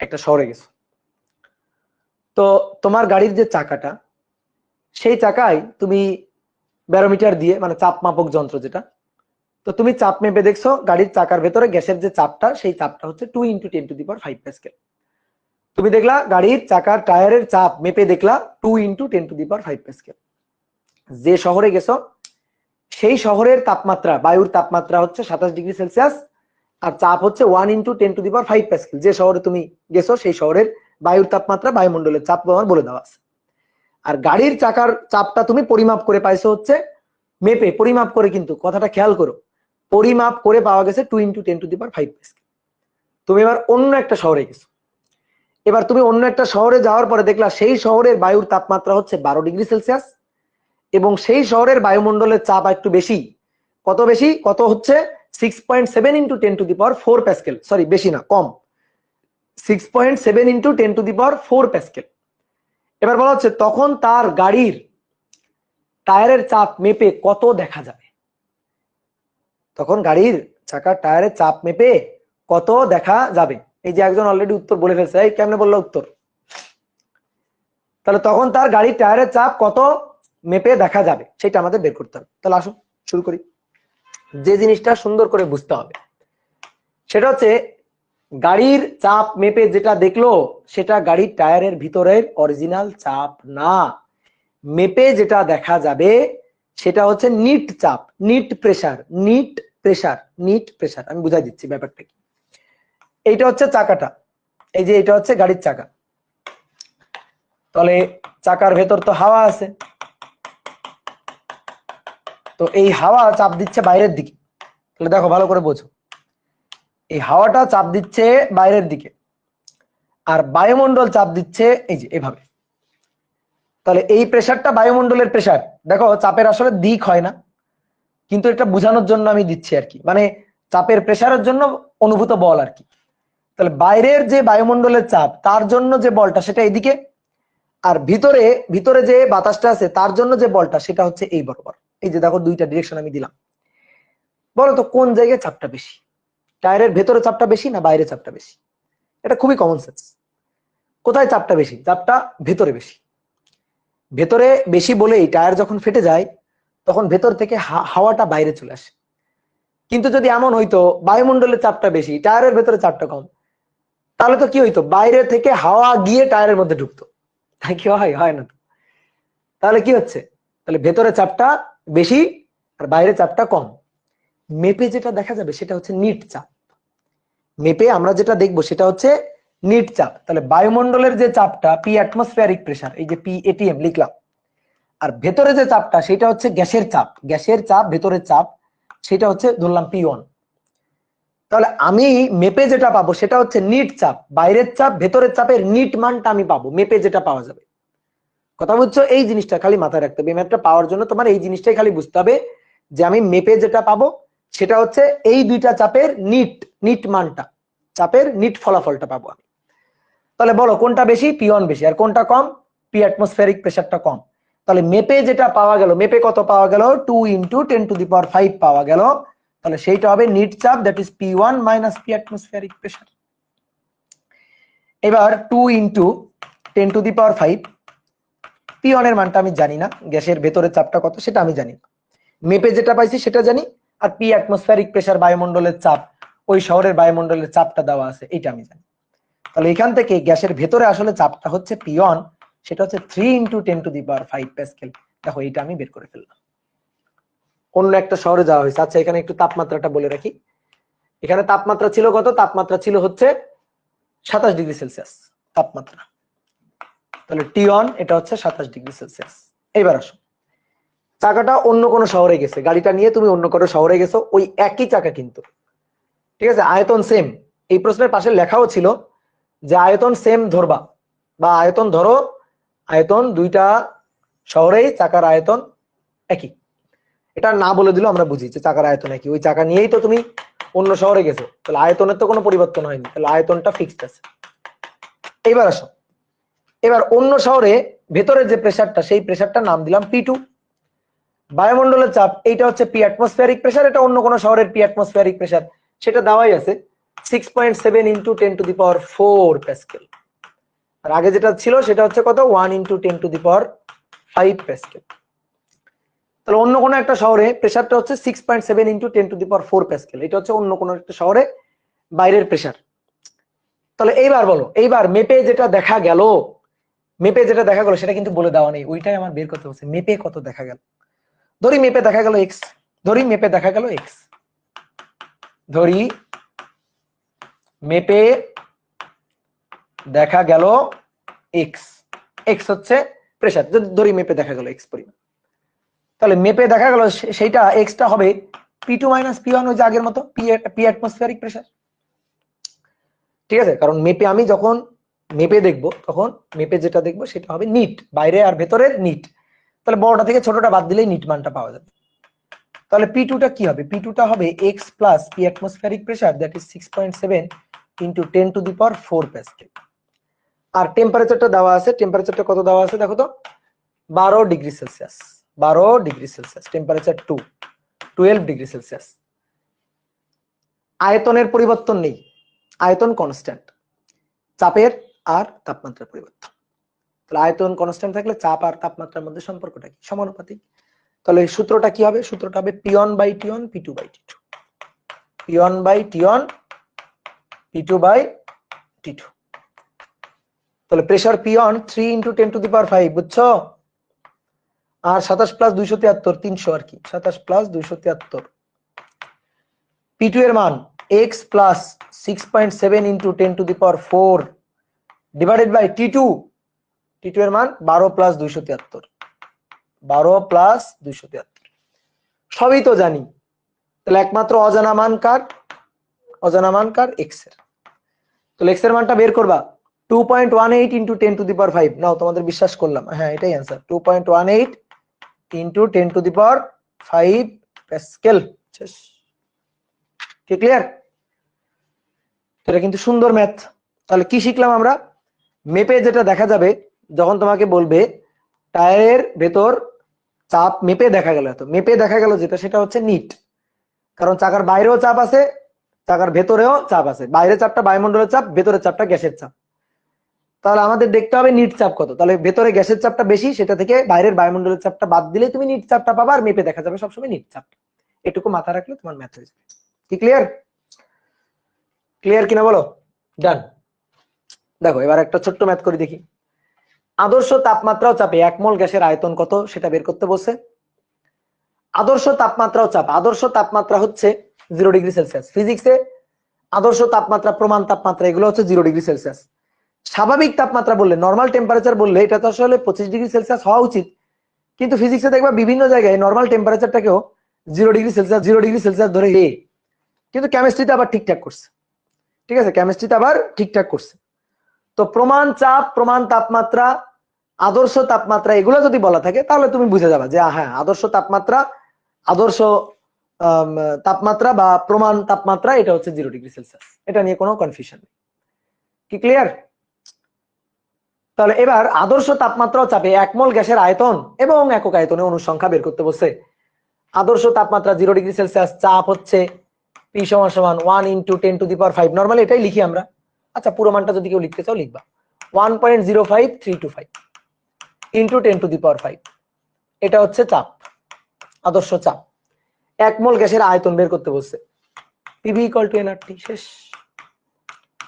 একটা শহরে গেছো। তো তোমার গাড়ির যে চাকাটা, সেই চাকায় তুমি ব্যারোমিটার দিয়ে, মানে চাপ মাপক যন্ত্র যেটা, তো তুমি চাপ মেপে দেখছো গাড়ির চাকার ভেতরে গ্যাসের যে চাপটা, সেই চাপটা হচ্ছে 2 into 10 to the power 5 Pascal. তুমি দেখলা গাড়ির চাকার টায়ারের চাপ মেপে দেখলা 2 into 10 to the power 5 Pascal. যে শহরে গেছো সেই শহরের তাপমাত্রা, বায়ুর তাপমাত্রা হচ্ছে 27 ডিগ্রি সেলসিয়াস, আর চাপ হচ্ছে 1 into 10 to the power 5 Pascal. যে শহরে তুমি গেছো সেই শহরের বায়ুর তাপমাত্রা, বায়ুমণ্ডলের চাপ তোমার বলে দেওয়া আছে। আর গাড়ির চাকার চাপটা তুমি পরিমাপ করে পাইছো হচ্ছে মেপে, পরিমাপ করে, কিন্তু কথাটা খেয়াল করো, পরিমাপ করে পাওয়া গেছে 2 into 10 to the power 5 Pascal. তুমি এবার অন্য একটা শহরে গেছো। এবার তুমি অন্য একটা শহরে যাওয়ার পরে দেখলা সেই শহরের বায়ুর তাপমাত্রা হচ্ছে 12 ডিগ্রি সেলসিয়াস, এবং সেই শহরের বায়ুমণ্ডলের চাপ একটু বেশি। কত বেশি, কত হচ্ছে 6.7 into 10 to the power 4 Pascal, sorry বেশি না কম, 6.7 into 10 to the power 4 Pascal. এবার বলা হচ্ছে তখন তার গাড়ির টায়ারের চাপ মেপে কত দেখা যাবে। তখন গাড়ির চাকার টায়ারের চাপ মেপে কত দেখা যাবে। এই যে একজন অলরেডি উত্তর বলে ফেলছে, এই কেমনে বললো উত্তর। তাহলে তখন তার গাড়ির টায়ারের চাপ কত মেপে দেখা যাবে, সেটা আমাদের বের করতে হবে। তাহলে আসো শুরু করি। যে জিনিসটা সুন্দর করে বুঝতে হবে সেটা হচ্ছে গাড়ির চাপ মেপে যেটা দেখলো সেটা গাড়ির টায়ারের ভিতরের অরিজিনাল চাপ না। মেপে যেটা দেখা যাবে সেটা হচ্ছে নিট চাপ, net pressure, net pressure, net pressure. আমি বুঝাই দিচ্ছি ব্যাপারটা কি। এইটা হচ্ছে চাকাটা, এই যে এটা হচ্ছে গাড়ির চাকা। তাহলে চাকার ভেতর তো হাওয়া আছে, তো এই হাওয়া চাপ দিচ্ছে বাইরের দিকে। তাহলে দেখো ভালো করে বোঝো, এই হাওয়াটা চাপ দিচ্ছে বাইরের দিকে, আর বায়ুমণ্ডল চাপ দিচ্ছে এই যে এভাবে। তাহলে এই প্রেসারটা বায়ুমণ্ডলের প্রেসার। দেখো চাপের আসলে দিক হয় না, কিন্তু এটা বোঝানোর জন্য আমি দিচ্ছি আর কি, মানে চাপের প্রেসারের জন্য অনুভূত বল আর কি। তাহলে বাইরের যে বায়ুমণ্ডলের চাপ, তার জন্য যে বলটা সেটা এইদিকে, আর ভিতরে ভিতরে যে বাতাসটা আছে তার জন্য যে বলটা সেটা হচ্ছে এই বরাবর। এই যে দেখো দুইটা ডিরেকশন আমি দিলাম। বলো তো কোন জায়গায় চাপটা বেশি, টায়ারের ভেতরে চাপটা বেশি না বাইরে চাপটা বেশি? এটা খুবই কমন সেন্স। কোথায় চাপটা বেশি? চাপটা ভেতরে বেশি। ভেতরে বেশি বলেই টায়ার যখন ফেটে যায় তখন ভেতর থেকে হাওয়াটা বাইরে চলে আসে। কিন্তু যদি এমন হইতো বায়ুমণ্ডলের চাপটা বেশি, টায়ারের ভেতরে চাপটা কম, তাহলে তো কি হইতো, বাইরে থেকে হাওয়া গিয়ে টায়ারের মধ্যে ঢুকতো। তাই কি হয়? হয় না তো। তাহলে কি হচ্ছে, তাহলে ভেতরে চাপটা বেশি আর বাইরে চাপটা কম। মেপে যেটা দেখা যাবে সেটা হচ্ছে নিট চাপ। মেপে আমরা যেটা দেখবো সেটা হচ্ছে নিট চাপ। তাহলে বায়ুমণ্ডলের যে চাপটা পি অ্যাটমসফিয়ারিক প্রেসার, এই যে পি এটিএম লিখলাম, আর ভেতরে যে চাপটা সেটা হচ্ছে গ্যাসের চাপ, গ্যাসের চাপ, ভেতরের চাপ সেটা হচ্ছে ধরলাম P1। তাহলে আমি মেপে যেটা পাবো সেটা হচ্ছে নিট চাপ, বাইরের চাপ ভেতরের চাপের নিট মানটা আমি পাবো মেপে যেটা পাওয়া যাবে। কথা বুঝছো? এই জিনিসটা খালি মাথায় রাখতে হবে। এই ম্যাথটা পাওয়ার জন্য তোমার এই জিনিসটাই খালি বুঝতে হবে যে আমি মেপে যেটা পাবো সেটা হচ্ছে এই দুইটা চাপের নিট, নিট মানটা, চাপের নিট ফলাফলটা পাবো আমি। তাহলে বলো কোনটা বেশি? P1 বেশি। আর কোনটা কম? পি অ্যাটমসফিয়ারিক প্রেসারটা কম। তাহলে মেপে যেটা পাওয়া গেল, মেপে কত পাওয়া গেল? 2 ইন্টু 10 টু দি পাওয়ার 5 পাওয়া গেল। তাহলে সেইটা হবে নিট চাপ, that is P1 minus P atmospheric pressure. এবার 2 ইন্টু 10⁵, P1 এর মানটা আমি জানি না, গ্যাসের ভেতরের চাপটা কত সেটা আমি জানি না, মেপে যেটা পাইছি সেটা জানি, আর P অ্যাটমসফিয়ারিক প্রেসার বায়ুমণ্ডলের চাপ, ওই শহরের বায়ুমণ্ডলের চাপটা দেওয়া আছে এটা আমি জানি। তাহলে এখান থেকে গ্যাসের ভেতরে আসলে চাপটা হচ্ছে P1, সেটা হচ্ছে 3 × 10⁵ প্যাসকেল। দেখো এটা আমি বের করে ফেললাম। অন্য একটা শহরে যাওয়া হয়েছে। আচ্ছা এখানে একটু তাপমাত্রাটা বলে রাখি, এখানে তাপমাত্রা ছিল কত? তাপমাত্রা ছিল হচ্ছে 27°C তাপমাত্রা। তাহলে T1 এটা হচ্ছে 27°C। এবার আসো, চাকাটা অন্য কোনো শহরে গেছে, গাড়িটা নিয়ে তুমি অন্য কোনো শহরে গেছো, ওই একই চাকা কিন্তু, ঠিক আছে, আয়তন সেম। এই প্রশ্নের পাশে লেখাও ছিল যে আয়তন সেম ধরবা, বা আয়তন ধরো, আয়তন দুইটা শহরেই চাকার আয়তন একই। এটা না বলে দিল আমরা বুঝি যে চাকার আয়তন একই, ওই চাকা নিয়েই তো তুমি অন্য শহরে গেছো, তাহলে আয়তনের তো কোনো পরিবর্তন হয়নি, তাহলে আয়তনটা ফিক্সড আছে। এবার আসো, এবার অন্য শহরে ভেতরে যে প্রেসারটা, সেই প্রেসারটার নাম দিলাম P2। বায়ুমণ্ডলের চাপ এইটা হচ্ছে P অ্যাটমসফিয়ারিক প্রেসার, এটা অন্য কোনো শহরের P অ্যাটমসফিয়ারিক প্রেসার, সেটা দেওয়াই আছে 6.7 × 10⁴ প্যাসকেল। আর আগে যেটা ছিল সেটা হচ্ছে কত? 1 × 10⁵ প্যাসকেল। তাহলে অন্য কোনো একটা শহরে প্রেসারটা হচ্ছে 6.7 × 10⁴ প্যাসকেল, এটা হচ্ছে অন্য কোনো একটা শহরে বাইরের প্রেসার। তাহলে এইবার বলো, এইবার মেপে যেটা দেখা গেল, মেপে যেটা দেখা গেল সেটা কিন্তু বলে দেওয়া নেই, ওইটাই আমার বের করতে হচ্ছে। মেপে কত দেখা গেল? ধরি মেপে দেখা গেল x, ধরি মেপে দেখা গেল x, ধরি মেপে দেখা গেল x, x হচ্ছে প্রেসার, ধরি মেপে দেখা গেল x পরিমাণ। তাহলে মেপে দেখা গেল সেইটা x টা হবে P2 - P1, ওই যে আগের মতো P অ্যাটমসফিয়ারিক প্রেসার, ঠিক আছে। কারণ মেপে আমি যখন মেপে দেখব তখন মেপে যেটা দেখবো সেটা হবে নিট, বাইরে আর ভেতরের নিট। তাহলে বড়টা থেকে ছোটটা বাদ দিলেই নিট মানটা পাওয়া যাবে। তাহলে P2 টা কি হবে? P2 টা হবে x plus P atmospheric pressure, that is 6.7 × 10⁴ pascal. আর টেম্পারেচারটা দেওয়া আছে, টেম্পারেচারটা কত দেওয়া আছে দেখো তো, 12°C, 12°C, টেম্পারেচার 12°C। আয়তনের পরিবর্তন নেই, আয়তন কনস্ট্যান্ট, চাপের আর তাপমাত্রার পরিবর্তন। তাহলে আয়তন কনস্ট্যান্ট থাকলে চাপ আর তাপমাত্রার মধ্যে সম্পর্কটা কি? সমানুপাতিক। তাহলে এই সূত্রটা কি হবে? সূত্রটা হবে P1/T1 P2/T2, P1/T1 P2/T2। তাহলে প্রেসার P1 3 × 10⁵, বুঝছো? আর 27 + 273 300 আর কি, 27 + 273। P2 এর মান x plus 6.7 × 10⁴ divided by T2, T2 এর মান 12 + 273, 12 + 273। সবই তো জানি, তাহলে একমাত্র অজানা মান কার? অজানা মান কার? x এর। তাহলে x এর মানটা বের করবা 2.18 × 10⁵। নাও তোমাদের বিশ্বাস করলাম, হ্যাঁ এটাই आंसर, 2.18 × 10⁵ প্যাসকেল। কি ক্লিয়ার? এটা কিন্তু সুন্দর ম্যাথ। তাহলে কি শিখলাম আমরা? মেপে যেটা দেখা যাবে, যখন তোমাকে বলবে টায়ারের ভেতর চাপ মেপে দেখা গেল, তো মেপে দেখা গেল যেটা সেটা হচ্ছে নিট, কারণ চাকার বাইরেও চাপ আছে, চাকার ভেতরেও চাপ আছে, বাইরের চাপটা বায়ুমণ্ডলের চাপ, ভেতরের চাপটা গ্যাসের চাপ। তাহলে আমাদের দেখতে হবে নিট চাপ কত। তাহলে ভেতরে গ্যাসের চাপটা বেশি, সেটা থেকে বাইরের বায়ুমণ্ডলের চাপটা বাদ দিলে তুমি নিট চাপটা পাবা, আর মেপে দেখা যাবে সবসময় নিট চাপ। এটুকু মাথা রাখলে তোমার ম্যাথ হয়ে যাবে। কি ক্লিয়ার? ক্লিয়ার কিনা বলো? ডান। দেখো এবার একটা ছোট্ট ম্যাথ করে দেখি। আদর্শ তাপমাত্রা ও চাপে 1 মোল গ্যাসের আয়তন কত সেটা বের করতে বলছে। আদর্শ তাপমাত্রা ও চাপ, আদর্শ তাপমাত্রা হচ্ছে 0°C। ফিজিক্সে আদর্শ তাপমাত্রা, প্রমাণ তাপমাত্রা এগুলো হচ্ছে 0°C। স্বাভাবিক তাপমাত্রা বললে, নর্মাল টেম্পারেচার বললে এটা তো আসলে 25°C হওয়া উচিত, কিন্তু ফিজিক্সে দেখবা বিভিন্ন জায়গায় নর্মাল টেম্পারেচারটাকেও 0°C 0°C ধরে কিন্তু কেমিস্ট্রিতে আবার ঠিকঠাক করছে, ঠিক আছে, কেমিস্ট্রিতে আবার ঠিকঠাক করছে। তো প্রমাণ চাপ, প্রমাণ তাপমাত্রা, আদর্শ তাপমাত্রা এগুলো যদি বলা থাকে তাহলে তুমি বুঝে যাবে যে হ্যাঁ আদর্শ তাপমাত্রা, আদর্শ তাপমাত্রা বা প্রমাণ তাপমাত্রা এটা হচ্ছে 0°C। এটা নিয়ে কোনো কনফিউশন নেই। কি ক্লিয়ার? তাহলে এবার আদর্শ তাপমাত্রা ও চাপে 1 মোল গ্যাসের আয়তন এবং একক আয়তনে অণুর সংখ্যা বের করতে বলছে। আদর্শ তাপমাত্রা 0°C, চাপ হচ্ছে P = 1 × 10⁵। নরমালি এটাই লিখি আমরা। আচ্ছা পুরো মানটা যদি কেউ লিখতে চাও লিখবা 1.05325 ইন্টু 10⁵ এটা হচ্ছে চাপ, আদর্শ চাপ। 1 মোল গ্যাসের আয়তন বের করতে বলছে, পিভি ইকুয়াল টু এনআরটি। শেষ।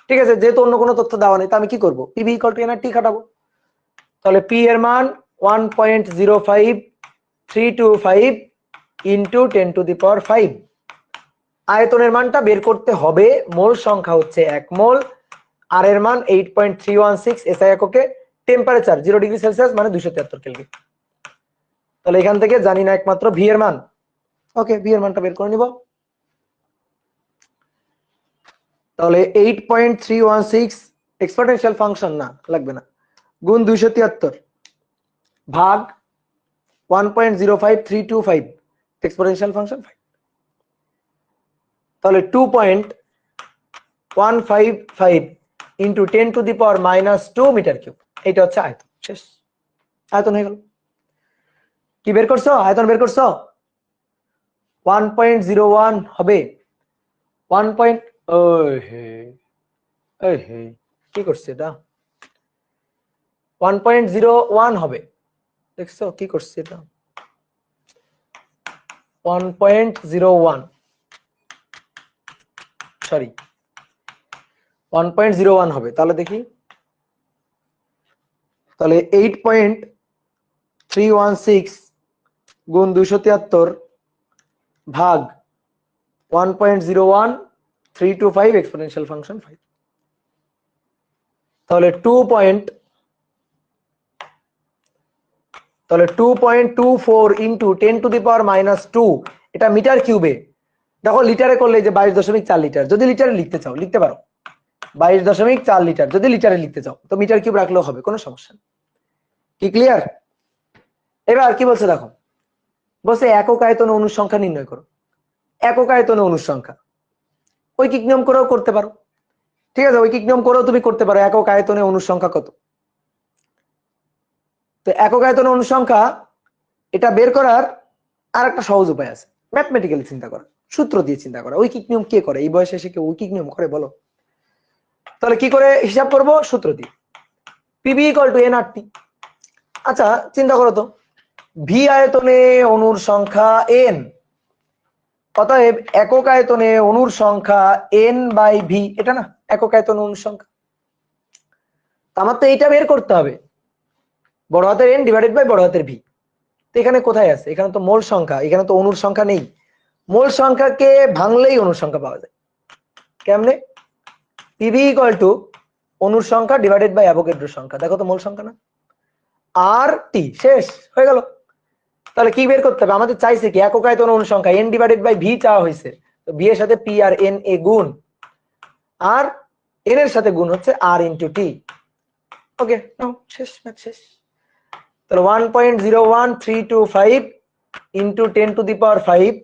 ঠিক আছে, যেহেতু অন্য কোনো তথ্য দেওয়া নেই তো আমি কি করব, পিভি ইকুয়াল টু এনআরটি খাটাবো। তাহলে পি এর মান 1.05325 ইন্টু 10⁵। আয়তনের মানটা বের করতে হবে, মোল সংখ্যা হচ্ছে 1 মোল, আর এর মান 8.316 এসআই এককে, টেম্পারেচার 0 ডিগ্রি সেলসিয়াস মানে 273 কেলভিন। তাহলে এখান থেকে জানি না একমাত্র ভি এর মান। ওকে, ভি এর মানটা বের করে নিব। তাহলে 8.316 এক্সপোনেনশিয়াল ফাংশন না, লাগবে না, গুণ 273 ভাগ 1.05325 এক্সপোনেনশিয়াল ফাংশন 5। তাহলে 2.155 ইন্টু 10⁻² মিটার কিউব, এটা হচ্ছে আয়তন। শেষ, আয়তন হয়ে গেল। কি বের করছো, আয়তন বের করছো? 1.01 হবে, 1. কি করছে এটা, 1.01 হবে। দেখছো কি করছে এটা, 1.01, সরি 1.01 হবে। তাহলে দেখি, তাহলে 8.316 গুণ 273 ভাগ 1.01325 এক্সপোনেনশিয়াল ফাংশন 5। তাহলে 2.24 ইন্টু 10⁻², এটা মিটার কিউবে। দেখো লিটারে করলে যে 22.4 লিটার, যদি লিটারে লিখতে চাও লিখতে পারো, 22.4 লিটার যদি লিটারে লিখতে চাও তো মিটার কিউব রাখলেও হবে, কোনো সমস্যা নেই। কি ক্লিয়ার? এবার কি বলছে দেখো, বলছে একক আয়তনে অণুর সংখ্যা নির্ণয় করো। একক আয়তনে অণুর সংখ্যা ঐকিক নিয়ম করেও করতে পারো। ঠিক আছে, ঐকিক নিয়ম করেও তুমি করতে পারো একক আয়তনে অণুর সংখ্যা কত। তো একক আয়তনে অণুর সংখ্যা এটা বের করার আর একটা সহজ উপায় আছে, ম্যাথমেটিক্যালি চিন্তা করা, সূত্র দিয়ে চিন্তা করা। ঐকিক নিয়ম কে করে, এই বয়সে এসে কেউ ঐকিক নিয়ম করে বলো? তাহলে কি করে হিসাব করব, সূত্র দিয়ে, পিভি ইকুয়াল টু এনআরটি। আচ্ছা চিন্তা করো তো, ভি আয়তনে অণুর সংখ্যা এন, অতএব একক আয়তনে অণুর সংখ্যা এন বাই ভি, এটা না একক আয়তনে অণুর সংখ্যা। আমার তো এইটা বের করতে হবে, বড় হাতের এন ডিভাইডেড বাই বড় হাতের ভি। তো এখানে কোথায় আছে, এখানে তো মোল সংখ্যা, এখানে তো অণুর সংখ্যা নেই। মোল সংখ্যাকে ভাঙলেই অণুর সংখ্যা পাওয়া যায়। কেমনে? পিভি ইকুয়াল টু অণুর সংখ্যা ডিভাইডেড বাই অ্যাভোগাড্রোর সংখ্যা। দেখো তো মোল সংখ্যা না, আর টি, শেষ হয়ে গেল। তাহলে কি বের করতে হবে, আমাদের চাইছে কি একক আয়তন অণুর সংখ্যা, এন ডিভাইডেড বাই ভি চাওয়া হয়েছে, তো ভি এর সাথে পি আর এন এ গুণ, আর এন এর সাথে গুণ হচ্ছে আর ইন্টু টি। ওকে নাও, শেষ, ম্যাথ শেষ। তাহলে 1.01325 ইন্টু 10⁵,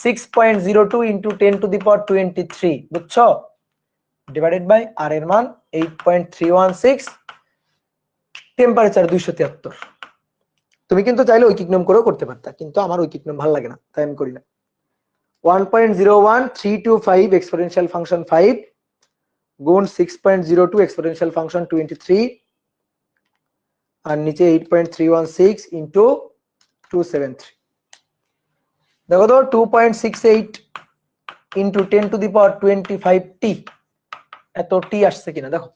6.02 ইন্টু 10⁻23, বুঝছো, ডিভাইডেড বাই আর এর মান 8.316, টেম্পারেচার 273। তুমি কিন্তু চাইলে ঐকিক নিয়ম করেও করতে পারতা, কিন্তু আমার ঐকিক নিয়ম ভালো লাগে না, তাই আমি করি না। 1.01325 এক্সপোনেনশিয়াল ফাংশন 5 গুণ 6.02 এক্সপোনেনশিয়াল ফাংশন 23, আর নিচে 8.316 ইন্টু 273। দেখো তো 2.68 ইন্টু 10⁻25 টি, এত টি আসছে কিনা দেখো।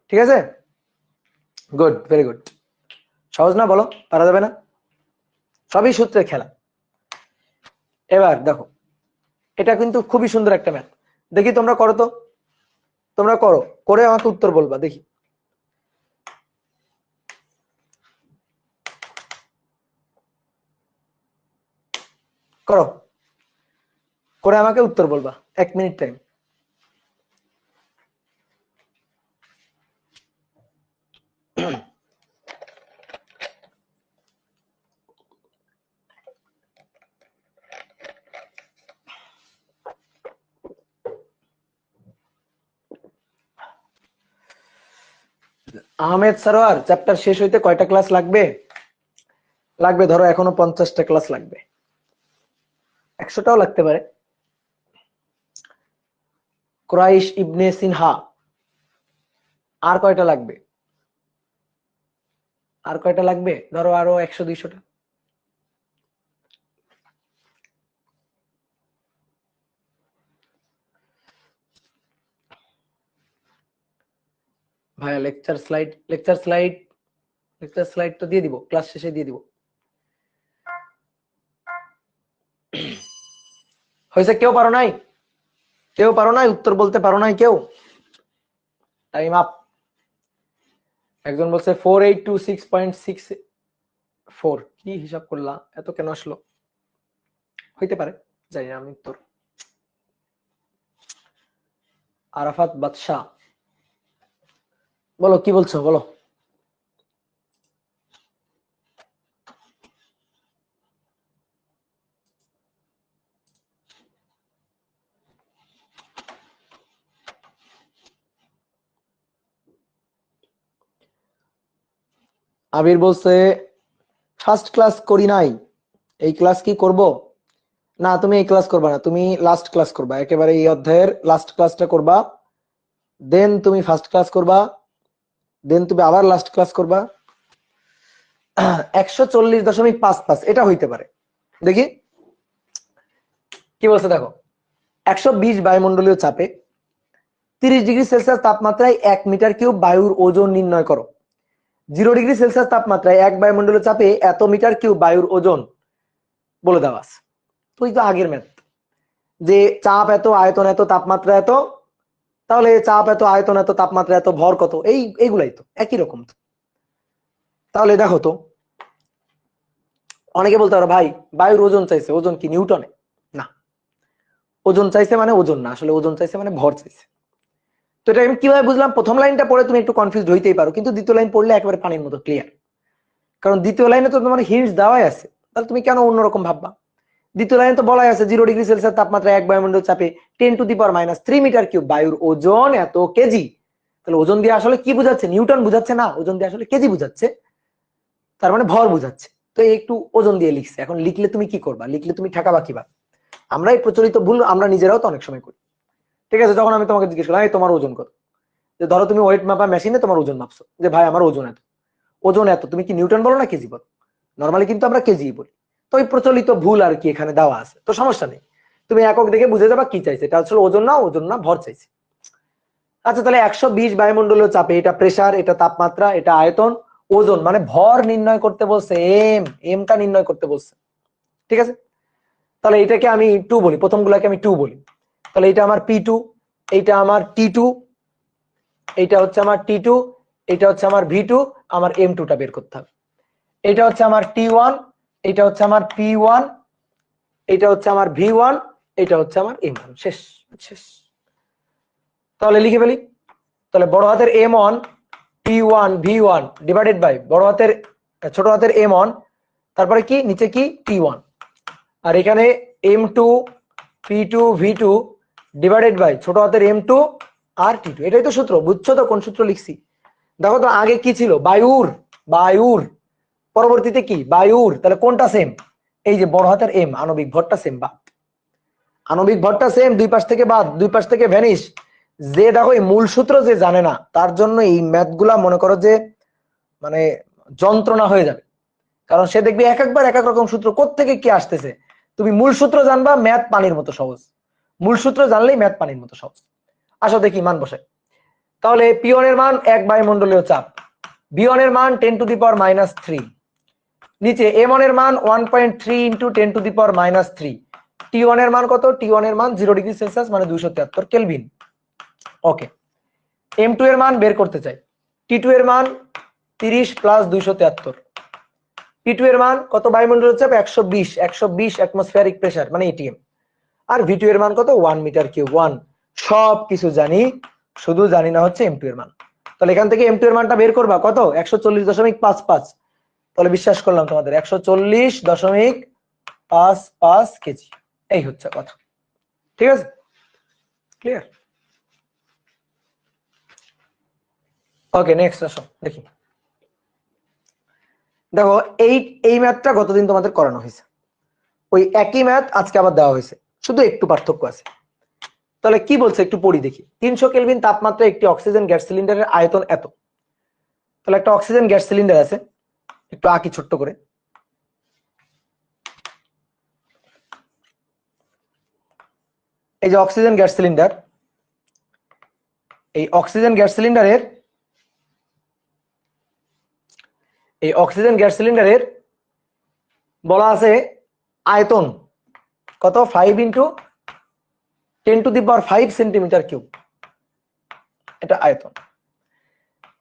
ঠিক আছে, গুড, ভেরি গুড। সহজ না বলো, পারা যাবে না? সবই সূত্রের খেলা। এবার দেখো, এটা কিন্তু খুবই সুন্দর একটা ম্যাথ। দেখি তোমরা করো তো, তোমরা করো, করে আমাকে উত্তর বলবা দেখি। করো, করে আমাকে উত্তর বলবা, 1 minute time. Ahmed Sarwar, chapter শেষ হইতে কয়টা ক্লাস লাগবে? লাগবে ধরো এখনো 50টা ক্লাস লাগবে, 100টাও লাগতে পারে। কুরাইশ ইবনে সিনহা। আর কয়টা লাগবে? আর কয়টা লাগবে? ধরো আরো 100-200টা। ভাইয়া লেকচার স্লাইড তো দিয়ে দিব, ক্লাস শেষে দিয়ে দিব। হয়েছে? কেউ পারো নাই? কেউ পারো নাই? উত্তর বলতে পারো নাই কেউ? Time up. একজন বলছে 4826.64। কি হিসাব করলা? এত কেন আসলো? হইতে পারে, জানি না আমি উত্তর। আরাফাত বাদশাহ, বলো কি বলছো, বলো। আবির বলছে ফার্স্ট ক্লাস করি নাই, এই ক্লাস কি করব? না, তুমি এই ক্লাস করবা না, তুমি লাস্ট ক্লাস করবা, একেবারে এই অধ্যায়ের লাস্ট ক্লাসটা করবা, দেন তুমি ফার্স্ট ক্লাস করবা, দেন তুমি আবার লাস্ট ক্লাস করবা। 140.55 এটা হইতে পারে। দেখি কি বলছে, দেখো 120 বায়ুমণ্ডলীয় চাপে 30 ডিগ্রি সেলসিয়াস তাপমাত্রায় 1 মিটার কিউব বায়ুর ওজন নির্ণয় করো। 0 ডিগ্রি সেলসিয়াস তাপমাত্রায় 1 বায়ুমণ্ডলীয় চাপে এত মিটার কিউব বায়ুর ওজন বলে দেওয়া আছে। তুই তো আগের ম্যাথ, যে চাপ এত, আয়তন এত, তাপমাত্রা এত, তাহলে চাপ এত, আয়তন এত, তাপমাত্রা এত, ভর কত, এইগুলাই তো একই রকম। তাহলে দেখো তো, অনেকে বলতে পারো ভাই বায়ুর ওজন চাইছে, ওজন কি নিউটনে? না, ওজন চাইছে মানে ওজন না, আসলে ওজন চাইছে মানে ভর চাইছে। তো এটা আমি কিভাবে বুঝলাম? প্রথম লাইনটা পড়ে তুমি একটু কনফিউজ হইতেই পারো, কিন্তু দ্বিতীয় লাইন পড়লে একেবারে পানির মতো ক্লিয়ার। কারণ দ্বিতীয় লাইনে তো তোমার হিন্টস দেওয়াই আছে, তাহলে তুমি কেন অন্যরকম ভাববা? দ্বিতীয় লাইনে তো বলাই আছে 0 ডিগ্রি সেলসিয়াস তাপমাত্রা 1 বায়ুমণ্ডল চাপে 10⁻³ মিটার কিউব বায়ুর ওজন এত কেজি। তাহলে ওজন দিয়ে আসলে কি বুঝাচ্ছে? নিউটন বুঝাচ্ছে না, ওজন দিয়ে আসলে কেজি বুঝাচ্ছে, তার মানে ভর বুঝাচ্ছে। তো একটু ওজন দিয়ে লিখছে, এখন লিখলে তুমি কি করবা? লিখলে তুমি ঠেকাবা কিবা? আমরা এই প্রচলিত ভুল আমরা নিজেরাও তো অনেক সময় করি। ঠিক আছে, যখন আমি তোমাকে জিজ্ঞেস করলাম এই তোমার ওজন কত, যে ধরো তুমি ওয়েট মাপা মেশিনে তোমার ওজন মাপছো, যে ভাই আমার ওজন এত, ওজন এত, তুমি কি নিউটন বলো না কেজি বলো? নর্মালি কিন্তু আমরা কেজি বলি। তো ওই প্রচলিত ভুল আর কি এখানে দেওয়া আছে, তো সমস্যা নেই, তুমি একক দেখে বুঝে যাবা কি চাইছে। এটা আসলে ওজন না, ওজন না, ভর চাইছে। আচ্ছা, তাহলে 120 বায়ুমণ্ডলীয় চাপে, এটা প্রেসার, এটা তাপমাত্রা, এটা আয়তন, ওজন মানে ভর নির্ণয় করতে বলছে, এমটা নির্ণয় করতে বলছে। ঠিক আছে, তাহলে এটাকে আমি 2 বলি, প্রথমগুলোকে আমি 2 বলি। তাহলে এটা আমার P2, এইটা আমার T2, এইটা হচ্ছে আমার T2, এটা হচ্ছে আমার V2, আমার M2টা বের করতে হবে। এটা হচ্ছে আমার T1, এটা হচ্ছে আমার P1, এটা হচ্ছে আমার V1, এটা হচ্ছে আমার M1। শেষ শেষ। তাহলে লিখে ফেলি। তাহলে বড় হাতের M1 P1 V1 divided by বড় হাতের ছোট হাতের M1, তারপরে কি নিচে কি T1, আর এখানে M2 P2 V2 divided by ছোট হাতের M2 আর T2। এটাই তো সূত্র, বুঝছো তো কোন সূত্র লিখছি? দেখো তো আগে কি ছিল? বায়ুর, বায়ুর পরবর্তীতে কি? বায়ুর। তাহলে কোনটা সেম? এই যে বড় হাতের M, আণবিক ভরটা সেম, বাদ, আণবিক ভরটা সেম, দুই পাশ থেকে বাদ, দুই পাশ থেকে ভ্যানিশ। যে দেখো এই মূল সূত্র যে জানে না, তার জন্য এই ম্যাথগুলা মনে করো যে মানে যন্ত্রণা হয়ে যাবে, কারণ সে দেখবে এক একবার এক এক রকম সূত্র, কোত্থেকে কি আসতেছে। তুমি মূল সূত্র জানবা, ম্যাথ পানির মতো সহজ। মূল সূত্র জানলেই ম্যাথ পানির মতো সহজ। আসো দেখি মান বসাই। তাহলে P1 এর মান 1 বায়ুমণ্ডলীয় চাপ, B1 এর মান 10⁻³ নিচে M1 এর মান 1.3 × 10⁻³ T1 এর মান কত? T1 এর মান 0 ডিগ্রি সেলসিয়াস মানে 273 কেলভিন। ওকে, M2 এর মান বের করতে চাই। T2 এর মান 30 + 273, P2 এর মান কত বায়ুমণ্ডলীয় চাপ? 120 অ্যাটমসফিয়ারিক প্রেসার মানে ATM, আর V2 এর মান কত? 1 মিটার কিউব 1। সব কিছু জানি, শুধু জানি না হচ্ছে M2 এর মান। তাহলে এখান থেকে M2 এর মানটা বের করবা কত? 140.55। তাহলে বিশ্বাস করলাম তোমাদের 140.55 কেজি। এই হচ্ছে কথা। ঠিক আছে, ক্লিয়ার? ওকে, নেক্সট আসো দেখি। দেখো এই ম্যাথটা গতদিন তোমাদের করানো হয়েছে, ওই একই ম্যাথ আজকে আবার দেওয়া হয়েছে, শুধু একটু পার্থক্য আছে। তাহলে কি বলছে একটু পড়ি দেখি। 300 কেলভিন তাপমাত্রা একটি অক্সিজেন গ্যাস সিলিন্ডারের আয়তন এত। তাহলে একটা অক্সিজেন গ্যাস সিলিন্ডার আছে, একটু আঁকি ছোট্ট করে। এই যে অক্সিজেন গ্যাস সিলিন্ডার, এই অক্সিজেন গ্যাস সিলিন্ডারের বলা আছে আয়তন কত, 5 × 10⁵ সেন্টিমিটার কিউব, এটা আয়তন।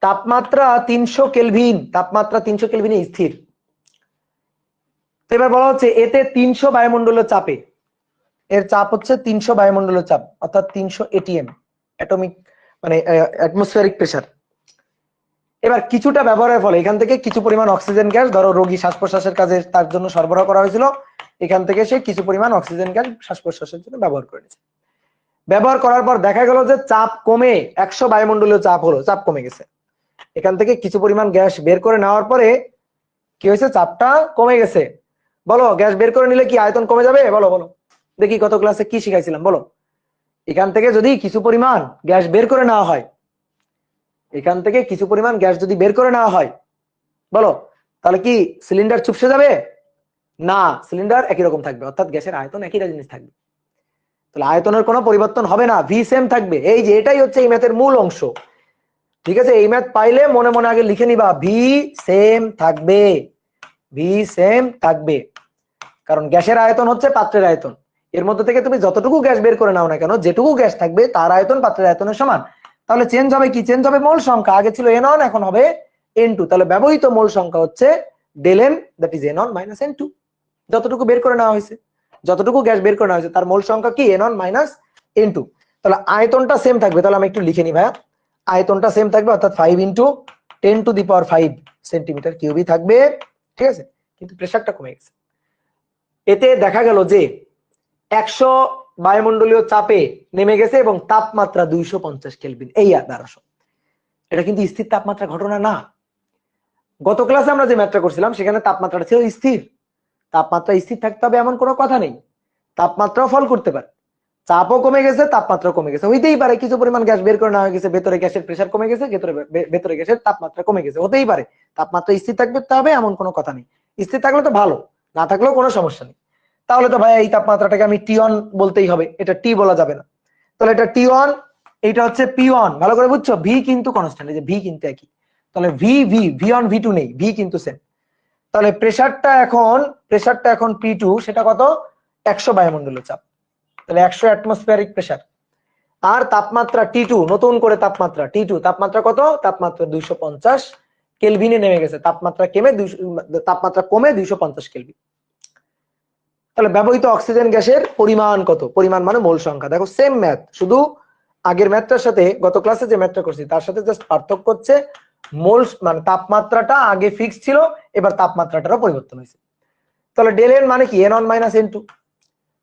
তাপমাত্রা 300 কেলভিন, তাপমাত্রা 300 কেলভিনে স্থির। এবার বলা হচ্ছে এতে 300 বায়ুমণ্ডলীয় চাপে, এর চাপ হচ্ছে 300 বায়ুমণ্ডলীয় চাপ, অর্থাৎ 300 ATM, অ্যাটমিক মানে অ্যাটমসফিয়ারিক প্রেসার। এবার কিছুটা ব্যবহারের ফলে এখান থেকে কিছু পরিমাণ অক্সিজেন গ্যাস, ধরো রোগী শ্বাস প্রশ্বাসের কাজে তার জন্য সরবরাহ করা হয়েছিল, এখান থেকে সে কিছু পরিমাণ অক্সিজেন গ্যাস শ্বাস প্রশ্বাসের জন্য ব্যবহার করে নিয়েছে। ব্যবহার করার পর দেখা গেল যে চাপ কমে 100 বায়ুমণ্ডলীয় চাপ হলো, চাপ কমে গেছে। এখান থেকে কিছু পরিমাণ গ্যাস বের করে নেওয়ার পরে কি হয়েছে, চাপটা কমে গেছে। বলো গ্যাস বের করে নিলে কি আয়তন কমে যাবে? বলো বলো দেখি, কত ক্লাসে কি শিখাইছিলাম বলো। এখান থেকে যদি কিছু পরিমাণ গ্যাস বের করে নেওয়া হয়, এখান থেকে কিছু পরিমাণ গ্যাস যদি বের করে নেওয়া হয়, বলো তাহলে কি সিলিন্ডার চুপসে যাবে? না, সিলিন্ডার একই রকম থাকবে, অর্থাৎ গ্যাসের আয়তন একই জিনিস থাকবে। তাহলে আয়তনের কোনো পরিবর্তন হবে না, ভি সেম থাকবে। এই যে এটাই হচ্ছে এই ম্যাথের মূল অংশ, ঠিক আছে? এই ম্যাথ পাইলে মনে মনে আগে লিখে নিবা, ভি সেম থাকবে, ভি সেম থাকবে। কারণ গ্যাসের আয়তন হচ্ছে পাত্রের আয়তন, এর মধ্যে থেকে তুমি যতটুকু গ্যাস বের করে নাও না কেন, যেটুকু গ্যাস থাকবে তার আয়তন পাত্রের আয়তনের সমান। তাহলে চেঞ্জ হবে কি? চেঞ্জ হবে মোল সংখ্যা, আগে ছিল N1 এখন হবে N2। তাহলে ব্যবহৃত মোল সংখ্যা হচ্ছে ΔN, that is N1 - N2। যতটুকু বের করে নেওয়া হয়েছে, যতটুকু গ্যাস বের করে নেওয়া হয়েছে তার মোল সংখ্যা কি? N1 - N2। তাহলে আয়তনটা সেম থাকবে, তাহলে আমি একটু লিখে নিই ভাইয়া, আয়তনটা সেম থাকবে, অর্থাৎ 5 × 10⁵ সেন্টিমিটার কিউবই থাকবে, ঠিক আছে? কিন্তু প্রেসারটা কমে গেছে। এতে দেখা গেল যে 100 বায়ুমণ্ডলীয় চাপে নেমে গেছে এবং তাপমাত্রা 250 কেলভিন। এই দ্বারাশো, এটা কিন্তু স্থির তাপমাত্রা ঘটনা না। গত ক্লাসে আমরা যে ম্যাথটা করছিলাম সেখানে তাপমাত্রাটা ছিল স্থির। তাপমাত্রা স্থির থাকতে হবে এমন কোনো কথা নেই, তাপমাত্রাও ফল করতে পারে। চাপও কমে গেছে, তাপমাত্রা কমে গেছে, হইতেই পারে কিছু পরিমাণ গ্যাস বের করে নেওয়া হয়ে গেছে, ভেতরে গ্যাসের প্রেসার কমে গেছে, ভেতরে গ্যাসের তাপমাত্রা কমে গেছে, হতেই পারে। তাপমাত্রা স্থির থাকতে হবে এমন কোনো কথা নেই, স্থির থাকলে তো ভালো, না থাকলেও কোনো সমস্যা নেই। তাহলে তো ভাই এই তাপমাত্রাটাকে আমি T1 বলতেই হবে, এটা টি বলা যাবে না। তাহলে এটা T1, এইটা হচ্ছে P1, ভালো করে বুঝছো? ভি কিন্তু কনস্ট্যান্ট, এই যে ভি কিন্তু একই। তাহলে V1 V2 নেই, ভি কিন্তু সেম। তাহলে প্রেসারটা এখন P2, সেটা কত? 100 বায়ুমণ্ডলীয় চাপ, তাহলে 100 অ্যাটমসফিয়ারিক প্রেসার। আর তাপমাত্রা T2, নতুন করে তাপমাত্রা T2, তাপমাত্রা কত? তাপমাত্রা 250 কেলভিনে নেমে গেছে, তাপমাত্রা কমে 250 কেলভিন। তাহলে ব্যবহৃত অক্সিজেন গ্যাসের পরিমাণ কত? পরিমাণ মানে মোল সংখ্যা। দেখো সেম ম্যাথ, শুধু আগের ম্যাথটার সাথে গত ক্লাসে যে ম্যাথটা করছি তার সাথে জাস্ট পার্থক্য হচ্ছে মোল মানে তাপমাত্রাটা আগে ফিক্স ছিল, এবার তাপমাত্রাটারও পরিবর্তন হয়েছে। তাহলে ΔN মানে কি? N1 - N2।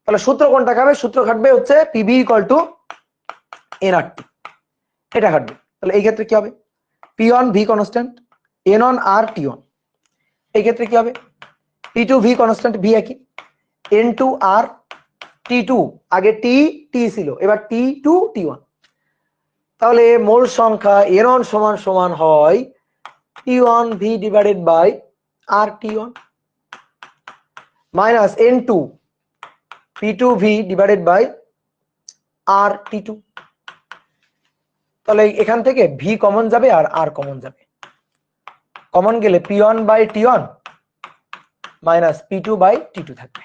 তাহলে সূত্র কোনটা খাবে? সূত্র খাটবে হচ্ছে PV = nRT, এটা খাটবে। তাহলে এই ক্ষেত্রে কি হবে? P1 V constant, N1 R T1। এই ক্ষেত্রে কি হবে? P2 V কনস্ট্যান্ট, V একই, N2 R T2, আগে T ছিল, এবার T2 T1। তাহলে মোল সংখ্যা N1 সমান হয় T1 V / R T1 minus N2 P2 V / R T2। তাহলে এখান থেকে V কমন যাবে আর R কমন যাবে, কমন গেলে P1/T1 মাইনাস P2/T2 থাকবে,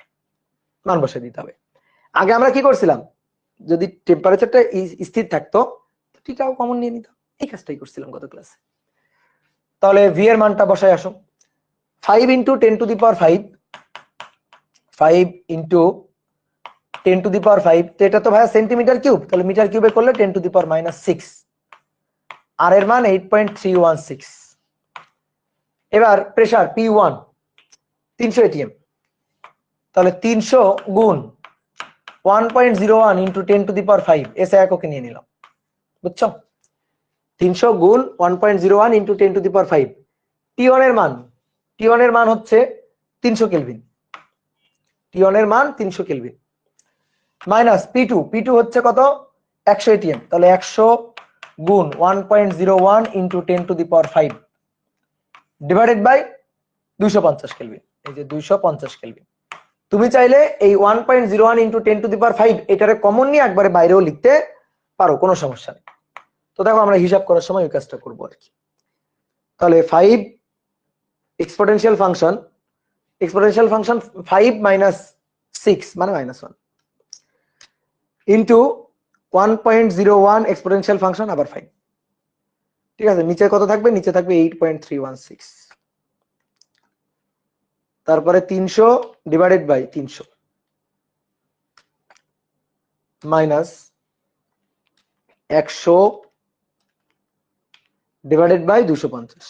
মান বসে দিতে হবে। আগে আমরা কি করছিলাম, যদি টেম্পারেচারটা স্থির থাকতো টিটাও কমন নিয়ে নিতাম, এই কাজটাই করছিলাম গত ক্লাসে। তাহলে V এর মানটা বসায় আসো, 5 × 10⁵, 5 × 10⁵, তো এটা তো ভাইয়া সেন্টিমিটার কিউব, তাহলে মিটার কিউবে করলে 10⁻⁻6, আর এর মান 8.316। এবার প্রেসার P1 300 ATM, তাহলে 300 গুণ 1.01 × 10⁵, এসে এককে নিয়ে নিলাম, বুঝছো? 300 গুণ 1.01 × 10⁵। T1 এর মান হচ্ছে 300 কেলভিন, T1 এর মান 300 কেলভিন, মাইনাস P2 হচ্ছে কত? 100 এটিএম, তাহলে 100 গুণ 1.01 ইন্টু 10⁵ ডিভাইডেড বাই 250 কেলভিন। এই যে 250 কেলভিন। তুমি চাইলে এই 1.01 ইন্টু 10⁵ এটারে কমন নিয়ে একবারে বাইরেও লিখতে পারো, কোনো সমস্যা নেই। তো দেখো আমরা হিসাব করার সময় ওই কাজটা করবো আর কি। তাহলে 5 এক্সপোনেনশিয়াল ফাংশন 5 মাইনাস 6 মানে -1 ইন্টু 1.01 এক্সপোনেনশিয়াল ফাংশন আবার 5। ঠিক আছে, নিচে কত থাকবে? নিচে থাকবে 8.316, তারপরে 300 divided by 300 minus 100 divided by 250,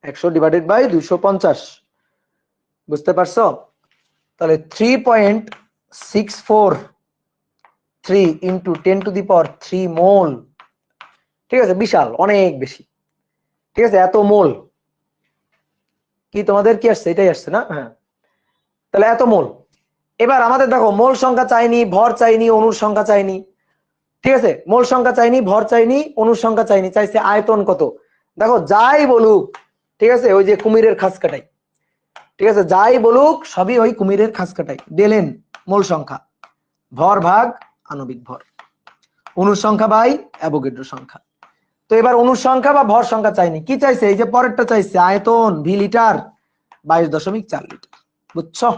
100 divided by 250। বুঝতে পারছো? তাহলে 3.643 ইন্টু 10⁻³ মোল। ঠিক আছে, বিশাল, অনেক বেশি। ঠিক আছে, এত মোল। কি তোমাদের কি আসছে? এটাই আসছে না? হ্যাঁ, তাহলে এত মোল। এবার আমাদের দেখো মোল সংখ্যা চাইনি, ভর চাইনি, অণুর সংখ্যা চাইনি। ঠিক আছে, মোল সংখ্যা চাইনি, ভর চাইনি, অণুর সংখ্যা চাইনি, চাইছে আয়তন কত। দেখো যাই বলুক, ঠিক আছে, ওই যে কুমিরের খাস কাটাই। ঠিক আছে, যাই বলুক সবই ওই কুমিরের খাস কাটাই। ডেলেন মোল সংখ্যা, ভর ভাগ আণবিক ভর, অণুর সংখ্যা বাই অ্যাভোগাড্রো সংখ্যা। তো এবার অণুর সংখ্যা বা ভর সংখ্যা চাইনি, কি চাইছে? এই যে পরেরটা চাইছে আয়তন ভি লিটার 22.4 লিটার। বুঝছো?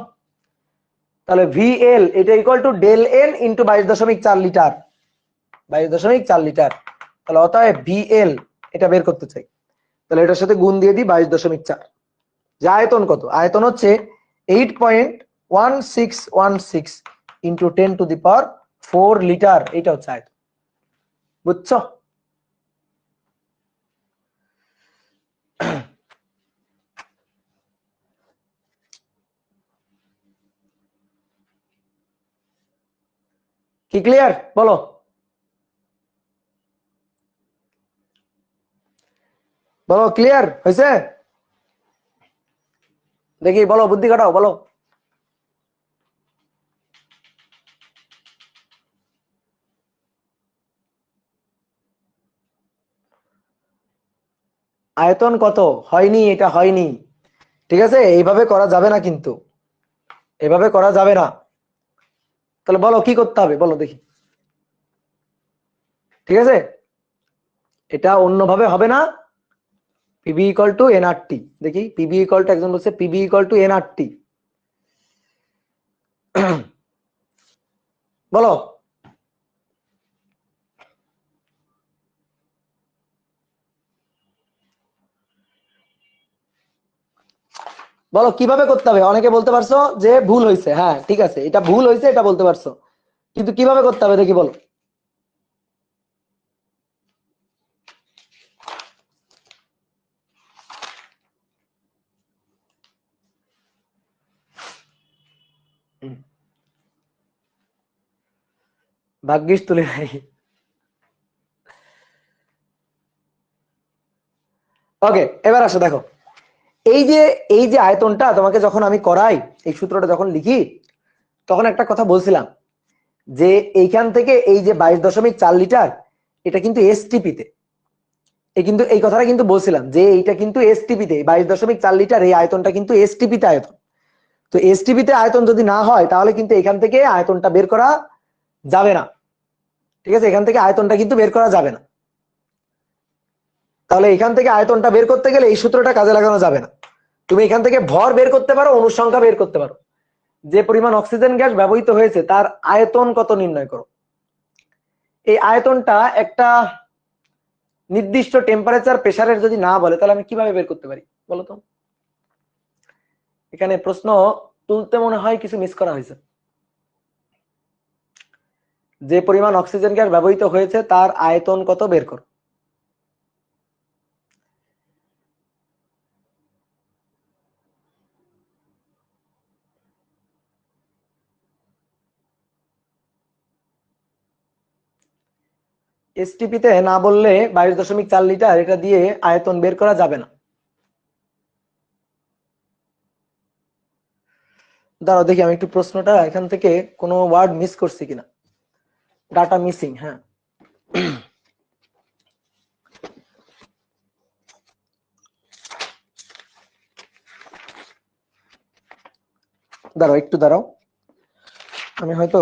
তাহলে ভিএল এটা equal to del N into 22.4 litre, 22.4 litre. তাহলে অতএব ভিএল এটা বের করতে চাই, তাহলে এটার সাথে গুণ দিয়ে দিই 22.4। যে আয়তন কত? আয়তন হচ্ছে 8.1616 ইন্টু 10⁴ লিটার, এটা হচ্ছে আয়তন। বুঝছো? কি ক্লিয়ার? বলো বলো, ক্লিয়ার হয়েছে? দেখি বলো, বুদ্ধি কাটাও, বলো। আয়তন কত? হয়নি, এটা হয়নি। ঠিক আছে, এইভাবে করা যাবে না, কিন্তু এভাবে করা যাবে না। তাহলে বলো কি করতে হবে, বলো দেখি। ঠিক আছে, এটা অন্যভাবে হবে না। PB equal to nRT. দেখি পিবি ইকুয়াল টু, একজন বলছে পিবি ইকুয়াল টু এনআরটি। বলো বলো কিভাবে করতে হবে। অনেকে বলতে পারছো যে ভুল হয়েছে, হ্যাঁ ঠিক আছে, এটা ভুল হয়েছে, এটা বলতে পারছো, কিন্তু কিভাবে করতে হবে দেখি বলো। ভাগ্যিস তুলে নাই। ওকে, এবার আসো দেখো, এই যে আয়তনটা তোমাকে যখন আমি করাই, এই সূত্রটা যখন লিখি, তখন একটা কথা বলছিলাম যে এইখান থেকে এই যে 22.4 লিটার, এটা কিন্তু এসটিপিতে, কিন্তু এই কথাটা কিন্তু বলছিলাম যে এইটা কিন্তু এসটিপিতে 22.4 লিটার, এই আয়তনটা কিন্তু এসটিপিতে আয়তন। তো এসটিপিতে আয়তন যদি না হয়, তাহলে কিন্তু এখান থেকে আয়তনটা বের করা যাবে না। ঠিক আছে, এখান থেকে আয়তনটা কিন্তু বের করা যাবে না। তাহলে এখান থেকে আয়তনটা বের করতে গেলে এই সূত্রটা কাজে লাগানো যাবে না। তুমি এখান থেকে ভর বের করতে পারো, অণুর সংখ্যা বের করতে পারো, যে পরিমাণ অক্সিজেন গ্যাস ব্যবহৃত হয়েছে তার আয়তন কত নির্ণয় করো। এই আয়তনটা একটা নির্দিষ্ট টেম্পারেচার প্রেসারের যদি না বলে, তাহলে আমি কিভাবে বের করতে পারি বলো তো? এখানে প্রশ্ন তুলতে মনে হয় কিছু মিস করা হয়েছে। যে পরিমাণ অক্সিজেন গ্যাস ব্যবহৃত হয়েছে তার আয়তন কত বের করো। এসটিপিতে না বললে 22.4 লিটার, এটা দিয়ে আয়তন বের করা যাবে না। দাঁড়াও দেখি আমি একটু প্রশ্নটা এখান থেকে কোনো ওয়ার্ড মিস করছি কিনা। ডাটা মিসিং, হ্যাঁ দাঁড়াও একটু দাঁড়াও, আমি হয়তো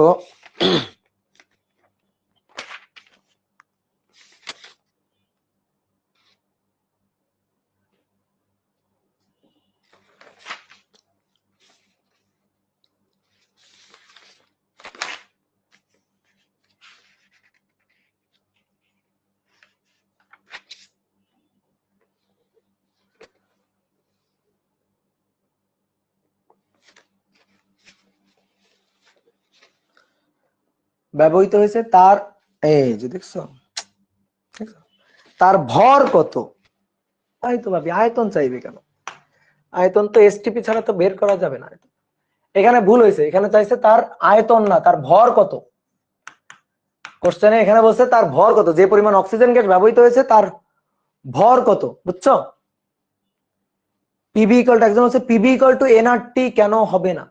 ব্যবহৃত হয়েছে তার, এই যে দেখছো তার ভর কত, তাই তো ভাবি আয়তন চাইবে কেন, আয়তন তো এসটিপি ছাড়া তো বের করা যাবে না। এখানে ভুল হয়েছে, এখানে চাইছে তার আয়তন না, তার ভর কত। কোশ্চেনে এখানে বলছে তার ভর কত, যে পরিমাণ অক্সিজেন গ্যাস ব্যবহৃত হয়েছে তার ভর কত, বুঝছো? পিভি ইকুয়াল টু, একজন হচ্ছে পিভি ইকুয়াল টু এনআরটি কেন হবে না?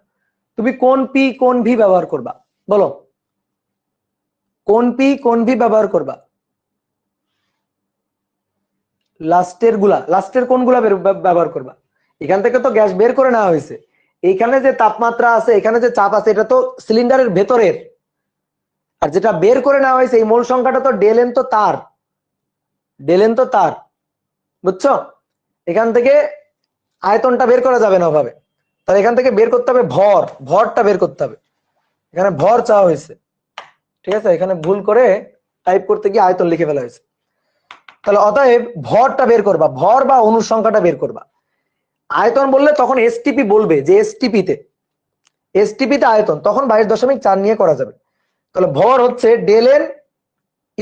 তুমি কোন পি কোন ভি ব্যবহার করবা বলো, কোন পি কোন ভি ব্যবহার করবা? লাস্টের কোনগুলা ব্যবহার করবা? এখান থেকে তো গ্যাস বের করে নেওয়া হয়েছে, এইখানে যে তাপমাত্রা আছে, এখানে যে চাপ আছে, এটা তো সিলিন্ডারের ভেতরের, আর যেটা বের করে নেওয়া হয়েছে এই মোল সংখ্যাটা তো ডেল এন তো তার, বুঝছো? এখান থেকে আয়তনটা বের করা যাবে না ওভাবে, তাহলে এখান থেকে বের করতে হবে ভরটা বের করতে হবে। এখানে ভর চাওয়া হয়েছে, ঠিক আছে, এখানে ভুল করে টাইপ করতে গিয়ে আয়তন লিখে ফেলা হয়েছে। তাহলে অতএব ভরটা বের করবা, ভর বা অনুসংখ্যাটা বের করবা। আয়তন বললে তখন এসটিপি বলবে যে এসটিপিতে আয়তন, তখন 22.4 নিয়ে করা যাবে। তাহলে ভর হচ্ছে ডেল এন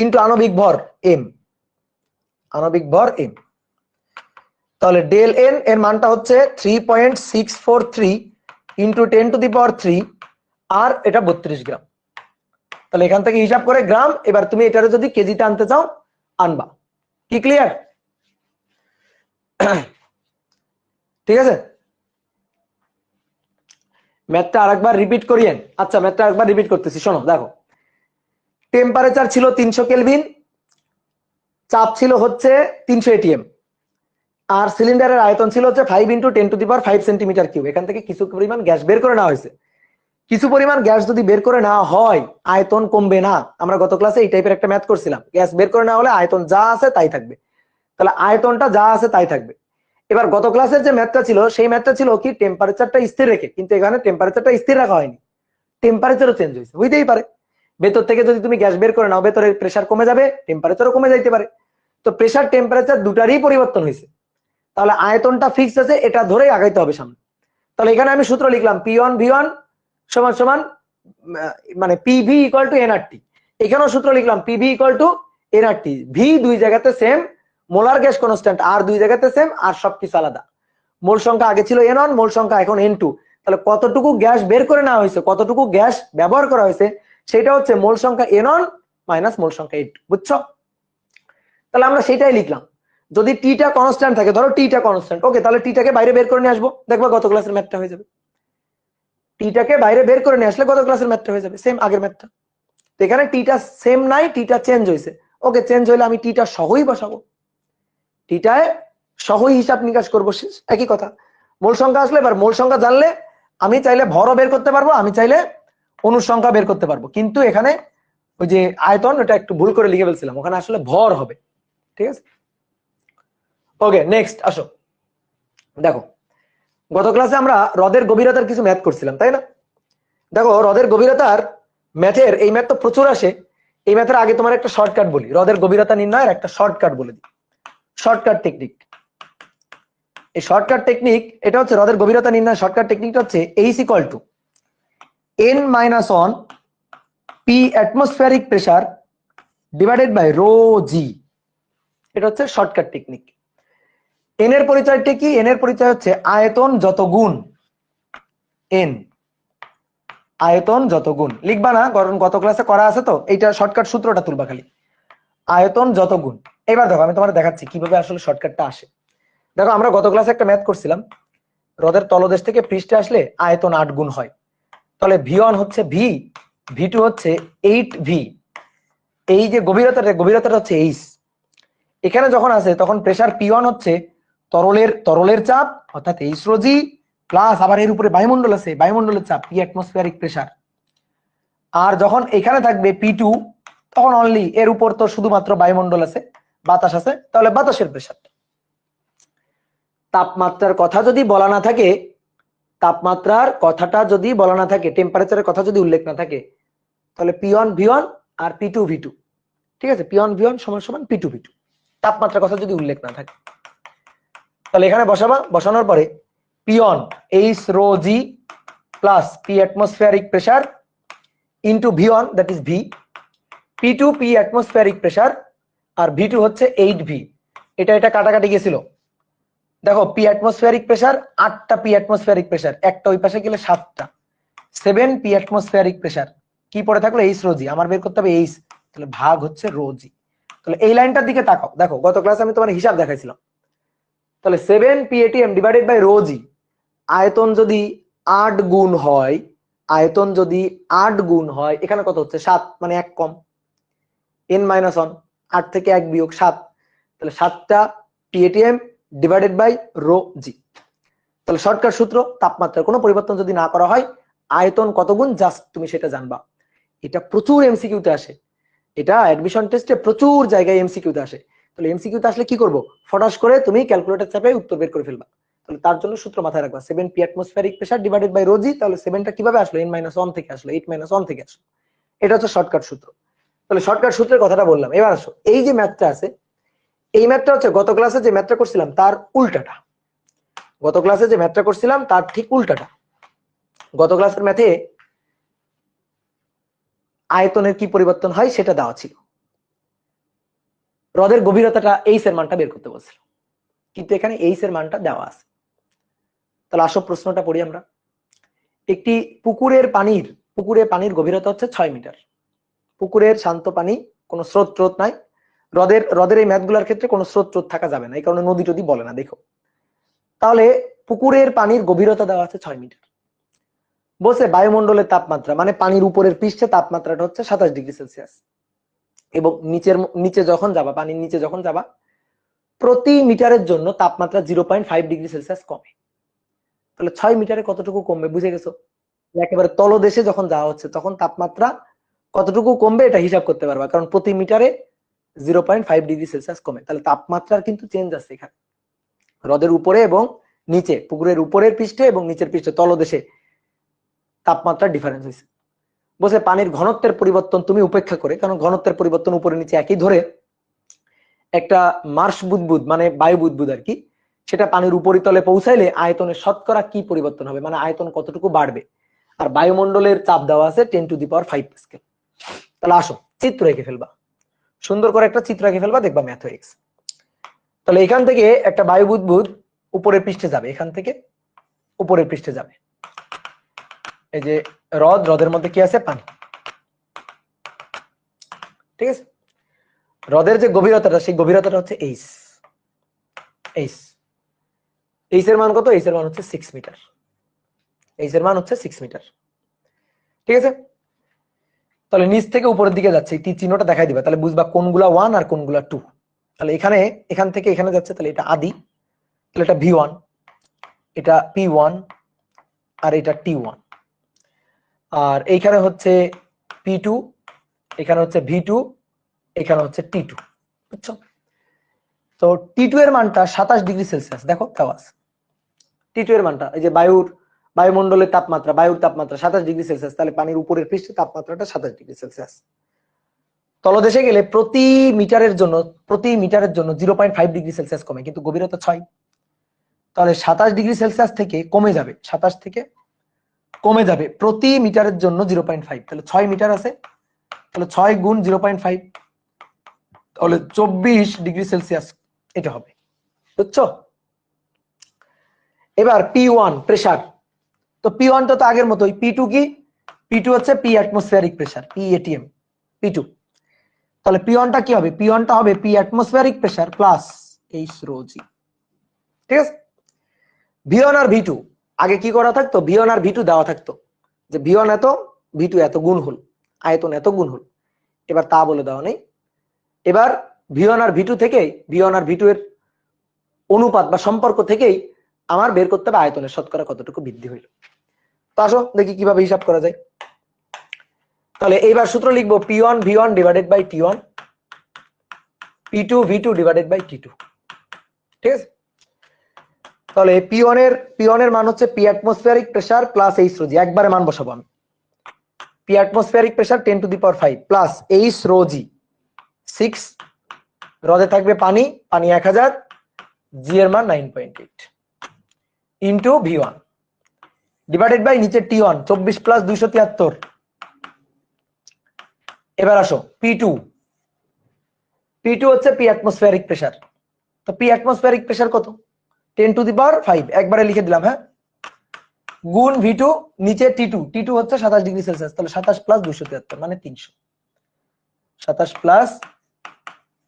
ইন্টু আণবিক ভর এম, তাহলে ডেল এন এর মানটা হচ্ছে 3.643 ইন্টু 10⁻³ আর এটা 32 গ্রাম। তাহলে এখান থেকে হিসাব করে গ্রাম, এবার তুমি এটারে যদি কেজিতে আনতে চাও আনবা। কি ক্লিয়ার? ঠিক আছে, ম্যাথটা আরেকবার রিপিট করিয়েন। আচ্ছা ম্যাথটা আরেকবার রিপিট করতেছি, শোনো দেখো, টেম্পারেচার ছিল 300 কেলভিন, চাপ ছিল হচ্ছে 300 এটিএম, আর সিলিন্ডারের আয়তন ছিল হচ্ছে 5 ইন্টু 10⁵ সেন্টিমিটার কিউব। এখান থেকে কিছু পরিমাণ গ্যাস বের করে নেওয়া হয়েছে। কিছু পরিমাণ গ্যাস যদি বের করে নেওয়া হয় আয়তন কমবে না। আমরা গত ক্লাসে এই টাইপের একটা ম্যাথ করছিলাম, গ্যাস বের করে নেওয়া হলে আয়তন যা আছে তাই থাকবে, তাহলে আয়তনটা যা আছে তাই থাকবে। এবার গত ক্লাসের যে ম্যাথটা ছিল সেই ম্যাথটা ছিল কি টেম্পারেচারটা স্থির রেখে, কিন্তু এখানে টেম্পারেচারটা স্থির রাখা হয়নি, টেম্পারেচারও চেঞ্জ হয়েছে, হইতেই পারে ভেতর থেকে যদি তুমি গ্যাস বের করে নাও ভেতরের প্রেসার কমে যাবে, টেম্পারেচারও কমে যাইতে পারে। তো প্রেসার টেম্পারেচার দুটারই পরিবর্তন হয়েছে, তাহলে আয়তনটা ফিক্স আছে, এটা ধরেই আগাইতে হবে সামনে। তাহলে এখানে আমি সূত্র লিখলাম P1V1 সমান সমান মানে পিভি ইকুয়াল টু এনআরটি, এখানেও সূত্র লিখলাম PV equal to nRT. V দুই জায়গাতে সেম, মোলার গ্যাস কনস্ট্যান্ট আর দুই জায়গাতে সেম, আর সবকিছু আলাদা। মোল সংখ্যা আগে ছিল N1, মোল সংখ্যা এখন N2। তাহলে কতটুকু গ্যাস বের করে নেওয়া হয়েছে, কতটুকু গ্যাস ব্যবহার করা হয়েছে, সেটা হচ্ছে মোল সংখ্যা N1 মাইনাস মোল সংখ্যা N2, বুঝছো? তাহলে আমরা সেটাই লিখলাম। যদি টিটা কনস্ট্যান্ট থাকে, ধরো টিটা কনস্ট্যান্ট, ওকে, তাহলে টিটাকে বাইরে বের করে নিয়ে আসবো, দেখবা গত ক্লাসের ম্যাথটা হয়ে যাবে। টিটাকে বাইরে বের করে নিয়ে আসলে গত ক্লাসের ম্যাথটা হয়ে যাবে, সেম আগের ম্যাথটা। তো এখানে টিটা সেম নাই, টিটা চেঞ্জ হয়েছে, ওকে, চেঞ্জ হইলে আমি টিটা সহই বসাবো, টিটায় সহই হিসাব নিকাশ করবো, একই কথা। মূল সংখ্যা আসলে, এবার মূল সংখ্যা জানলে আমি চাইলে ভরও বের করতে পারবো, আমি চাইলে অনুসংখ্যা বের করতে পারবো। কিন্তু এখানে ওই যে আয়তন, ওটা একটু ভুল করে লিখে ফেলছিলাম, ওখানে আসলে ভর হবে, ঠিক আছে। ওকে, নেক্সট আসো, দেখো গত ক্লাসে আমরা হ্রদের গভীরতার কিছু ম্যাথ করছিলাম, তাই না? দেখো হ্রদের গভীরতার ম্যাথের, এই ম্যাথ তো প্রচুর আসে, এই ম্যাথের আগে তোমার একটা শর্টকাট বলি, হ্রদের গভীরতা নির্ণয়ের একটা শর্টকাট বলে দিই, শর্টকাট টেকনিক। এই শর্টকাট টেকনিক, এটা হচ্ছে হ্রদের গভীরতা নির্ণয়ের শর্টকাট টেকনিকটা হচ্ছে H equal to N-1 P atmospheric pressure divided by rho g. এটা হচ্ছে শর্টকাট টেকনিক। এন এর পরিচয়টা কি? এন এর পরিচয় হচ্ছে আয়তন যত গুণ এন, আয়তন যত গুণ, লিখবা না কারণ গত ক্লাসে করা আছে, তো এইটা শর্টকাট সূত্রটা তুলবা খালি, আয়তন যত গুণ। এবার দেখো আমি তোমাদের দেখাচ্ছি কিভাবে আসলে শর্টকাটটা আসে। দেখো আমরা গত ক্লাসে একটা ম্যাথ করছিলাম, হ্রদের তলদেশ থেকে পৃষ্ঠে আসলে আয়তন 8 গুণ হয়, তাহলে V1 হচ্ছে V, V2 হচ্ছে 8V, এই যে গভীরতাটা হচ্ছে এইচ, এখানে যখন আছে তখন প্রেসার P1 হচ্ছে তরলের চাপ অর্থাৎ এইচ রো জি, প্লাস আবার এর উপরে বায়ুমণ্ডল আছে, বায়ুমণ্ডলের চাপ পি অ্যাটমসফিয়ারিক প্রেসার। আর যখন এখানে থাকবে P2 তখন অনলি এর উপর তো শুধুমাত্র বায়ুমণ্ডল আছে, বাতাস আছে, তাহলে বাতাসের প্রেসার। তাপমাত্রার কথা যদি বলা না থাকে, তাপমাত্রার কথাটা যদি বলা না থাকে, টেম্পারেচারের কথা যদি উল্লেখ না থাকে, তাহলে P1 V1 আর P2 V2, ঠিক আছে, P1 V1 সমান সমান P2 V2, তাপমাত্রার কথা যদি উল্লেখ না থাকে। তাহলে এখানে বসানোর পরে P1 H rho G plus P atmospheric pressure into V1 that is V, P2 P atmospheric pressure R V2 হচ্ছে 8V। এটা কাটাকাটি গেছিল, দেখো P atmospheric pressure 8টা P atmospheric pressure, একটা ওই পাশে গেলে 7টা, 7 P atmospheric pressure, কি পড়ে থাকলো H rho G, আমার বের করতে হবে H, তাহলে ভাগ হচ্ছে rho G। তাহলে এই লাইনটার দিকে তাকাও, দেখো গত ক্লাসে আমি তোমার হিসাব দেখাইছিলাম। তাহলে 7 PATM divided by rho G, আয়তন যদি 8 গুণ হয়, আয়তন যদি 8 গুণ হয়, এখানে কত হচ্ছে 7, মানে 1 কম, n-1, 8 থেকে 1 বিয়োগ 7, তাহলে 7টা PATM divided by rho G। তাহলে শর্টকাট সূত্র, তাপমাত্রার কোনো পরিবর্তন যদি না করা হয় আয়তন কত গুণ, জাস্ট তুমি সেটা জানবা। এটা প্রচুর এমসিকিউতে আসে, এটা অ্যাডমিশন টেস্টে প্রচুর জায়গায় এমসিকিউতে আসে। তাহলে এমসিকিউতে আসলে কি করব, ফটাস করে তুমি ক্যালকুলেটর চাপে উত্তর বের করে ফেলবা। তাহলে তার জন্য সূত্র মাথায় রাখবা, 7 P atmospheric pressure divided by rho G। তাহলে 7টা কিভাবে আসলো, n-1 থেকে আসলো, 8-1 থেকে আসলো, এটা হচ্ছে শর্টকাট সূত্র। তাহলে শর্টকাট সূত্রের কথাটা বললাম। এবার আসো, এই যে ম্যাথটা আছে, এই ম্যাথটা হচ্ছে গত ক্লাসে যে ম্যাথটা করছিলাম তার উল্টাটা, গত ক্লাসে যে ম্যাথটা করছিলাম তার ঠিক উল্টাটা। গত ক্লাসের ম্যাথে আয়তনের কি পরিবর্তন হয় সেটা দেওয়া ছিল, হ্রদের গভীরতাটা এইচ এর মানটা বের করতে বলছিল, কিন্তু এখানে এইচ এর মানটা দেওয়া আছে। তাহলে আসো প্রশ্নটা পড়ি আমরা। একটি পুকুরে পানির গভীরতা হচ্ছে 6 মিটার। পুকুরের শান্ত পানি, কোনো স্রোত নাই, হ্রদের এই ম্যাথগুলোর ক্ষেত্রে কোনো স্রোত থাকা যাবে না, এই কারণে নদী টদী বলে না। দেখো তাহলে পুকুরের পানির গভীরতা দেওয়া আছে 6 মিটার, বলছে বায়ুমণ্ডলের তাপমাত্রা মানে পানির উপরের পৃষ্ঠে তাপমাত্রাটা হচ্ছে 27 ডিগ্রি সেলসিয়াস, এবং নিচে যখন যাবা, পানির নিচে যখন যাবা, প্রতি মিটারের জন্য তাপমাত্রা 0.5 ডিগ্রি সেলসিয়াস কমে। তাহলে 6 মিটারে কতটুকু কমবে, বুঝে গেছো? একেবারে তলদেশে যখন যাওয়া হচ্ছে তখন তাপমাত্রা কতটুকু কমবে এটা হিসাব করতে পারবা, কারণ প্রতি মিটারে 0.5 ডিগ্রি সেলসিয়াস কমে। তাহলে তাপমাত্রার কিন্তু চেঞ্জ আছে এখানে, হ্রদের উপরে এবং নিচে, পুকুরের উপরের পৃষ্ঠে এবং নিচের পৃষ্ঠে, তলদেশে তাপমাত্রার ডিফারেন্স হয়েছে। বলছে পানির ঘনত্বের পরিবর্তন তুমি উপেক্ষা করে, কারণ ঘনত্বের পরিবর্তন উপরে নিচে একই ধরে, একটা মার্শ বুদবুদ মানে বায়ু বুদবুদ আর কি, সেটা পানির উপরিতলে পৌঁছাইলে আয়তনের শতকরা কি পরিবর্তন হবে, মানে আয়তন কতটুকু বাড়বে। আর বায়ুমণ্ডলের চাপ দেওয়া আছে 10⁵ পাস্কেল। তাহলে আসো চিত্র এঁকে ফেলবা, সুন্দর করে একটা চিত্র এঁকে ফেলবা, দেখবা ম্যাথ হয়ে গেছে। তাহলে এখান থেকে একটা বায়ু বুদবুদ উপরের পৃষ্ঠে যাবে, এখান থেকে উপরের পৃষ্ঠে যাবে, এই যে হ্রদের মধ্যে কি আছে, পানি, ঠিক আছে। হ্রদের যে গভীরতাটা, সেই গভীরতাটা হচ্ছে এইচ এর মান কত, এইচ এর মান হচ্ছে 6 মিটার, এইচ এর মান হচ্ছে 6 মিটার, ঠিক আছে। তাহলে নিচ থেকে উপরের দিকে যাচ্ছে, এই চিহ্নটা দেখাই দিবা, তাহলে বুঝবা কোনগুলা 1 আর কোনগুলা 2। তাহলে এখান থেকে এখানে যাচ্ছে, তাহলে এটা আদি, তাহলে এটা V1, এটা P1 আর এটা T1, আর এইখানে হচ্ছে P2, এখানে হচ্ছে V2, এখানে হচ্ছে T2, বুঝছো? তো T2 এর মানটা 27 ডিগ্রি সেলসিয়াস, দেখো দেওয়া আছে T2 এর মানটা, এই যে বায়ুমণ্ডলের তাপমাত্রা, বায়ুর তাপমাত্রা 27 ডিগ্রি সেলসিয়াস, তাহলে পানির উপরের পৃষ্ঠে তাপমাত্রাটা 27 ডিগ্রি সেলসিয়াস। তলদেশে গেলে প্রতি মিটারের জন্য 0.5 ডিগ্রি সেলসিয়াস কমে, কিন্তু গভীরতা 6, তাহলে 27 ডিগ্রি সেলসিয়াস থেকে কমে যাবে, 27 থেকে কমে যাবে প্রতি মিটারের জন্য 0.5, তাহলে 6 মিটার আছে, তাহলে 6 গুণ 0.5, তাহলে 24 ডিগ্রি সেলসিয়াস এটা হবে, বুঝছো? এবার P1 প্রেসার, তো P1 তো আগের মতোই, P2 কি, P2 হচ্ছে P atmospheric pressure, PATM, P2। তাহলে P1 টা কি হবে, P1 টা হবে P atmospheric pressure plus H rho G, ঠিক আছে। V1 আর V2 আগে কি করা থাকতো, V1 আর V2 দেওয়া থাকতো, যে V1 এত, V2 এত গুণ হল, আয়তন এত গুণ হল। এবার তা বলে দেওয়া নেই। এবার V1 আর V2 থেকে V1 আর V2 এর অনুপাত বা সম্পর্ক থেকেই আমার বের করতে হবে আয়তনের শতকরা কতটুকু বৃদ্ধি হইল। তো আসো দেখি কিভাবে হিসাব করা যায়। তাহলে এইবার সূত্র লিখবো P1 V1 divided by T1, P2 V2 divided by T2। ঠিক আছে, তাহলে P1 এর মান হচ্ছে P atmospheric pressure plus H rho g, একবারে মান বসাবো আমি। P atmospheric pressure 10 to the power 5 plus H rho g 6, রদে থাকবে পানি 1000, জি এর মান 9.8 ইন্টু V1 ডিভাইডেড বাই নিচে T1 24 প্লাস 273। এবার আসো P2 হচ্ছে P অ্যাটমসফিয়ারিক প্রেসার। তো P অ্যাটমসফিয়ারিক প্রেসার কত? 10 টু দি পাওয়ার 5, একবারে লিখে দিলাম, হ্যাঁ, গুণ V2 নিচে T2 হচ্ছে 27 ডিগ্রি সেলসিয়াস, তাহলে 27 প্লাস 273 মানে 300, 27 প্লাস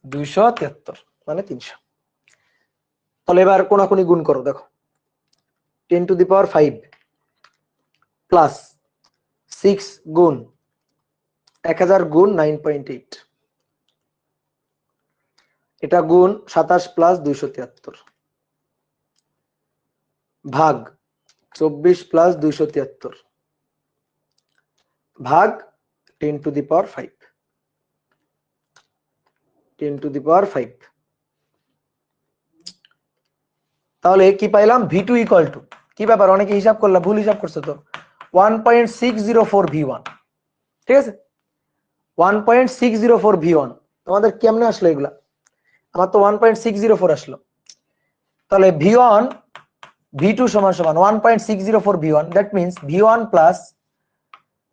273 মানে 300। তাহলে এবার কোনাকুনি গুণ করো, দেখো 10 টু দি পাওয়ার 5 প্লাস 6 গুণ 1000 গুণ 9.8, এটা গুণ 27 প্লাস 273 ভাগ 24 প্লাস 273 ভাগ 10 to the power 5, 10 to the power 5। তাহলে কি পাইলাম? V2 ইকুয়াল টু, কি ব্যাপার অনেকে হিসাব করলা, ভুল হিসাব করছো তো, 1.604 V1। ঠিক আছে, 1.604 V1 তোমাদের কেমনে আসলো এগুলা? আমার তো 1.604 আসলো। তাহলে V1 V2 সমান সমান 1.604 V1, that means V1 plus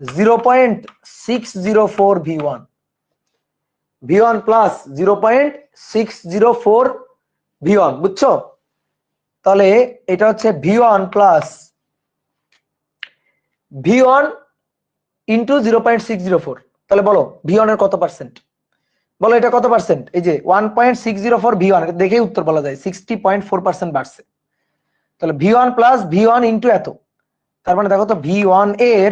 0.604 V1, V1 plus 0.604 V1, বুঝছো? তাহলে এটা হচ্ছে V1 প্লাস V1 ইন্টু 0.604। তাহলে বলো V1 এর কত পার্সেন্ট? বলো এটা কত পার্সেন্ট? এই যে 1.604 V1, এটা দেখেই উত্তর বলা যায়, 60.4% বাড়ছে। তাহলে V1 প্লাস V1 ইন্টু এত, তার মানে দেখো তো V1 এর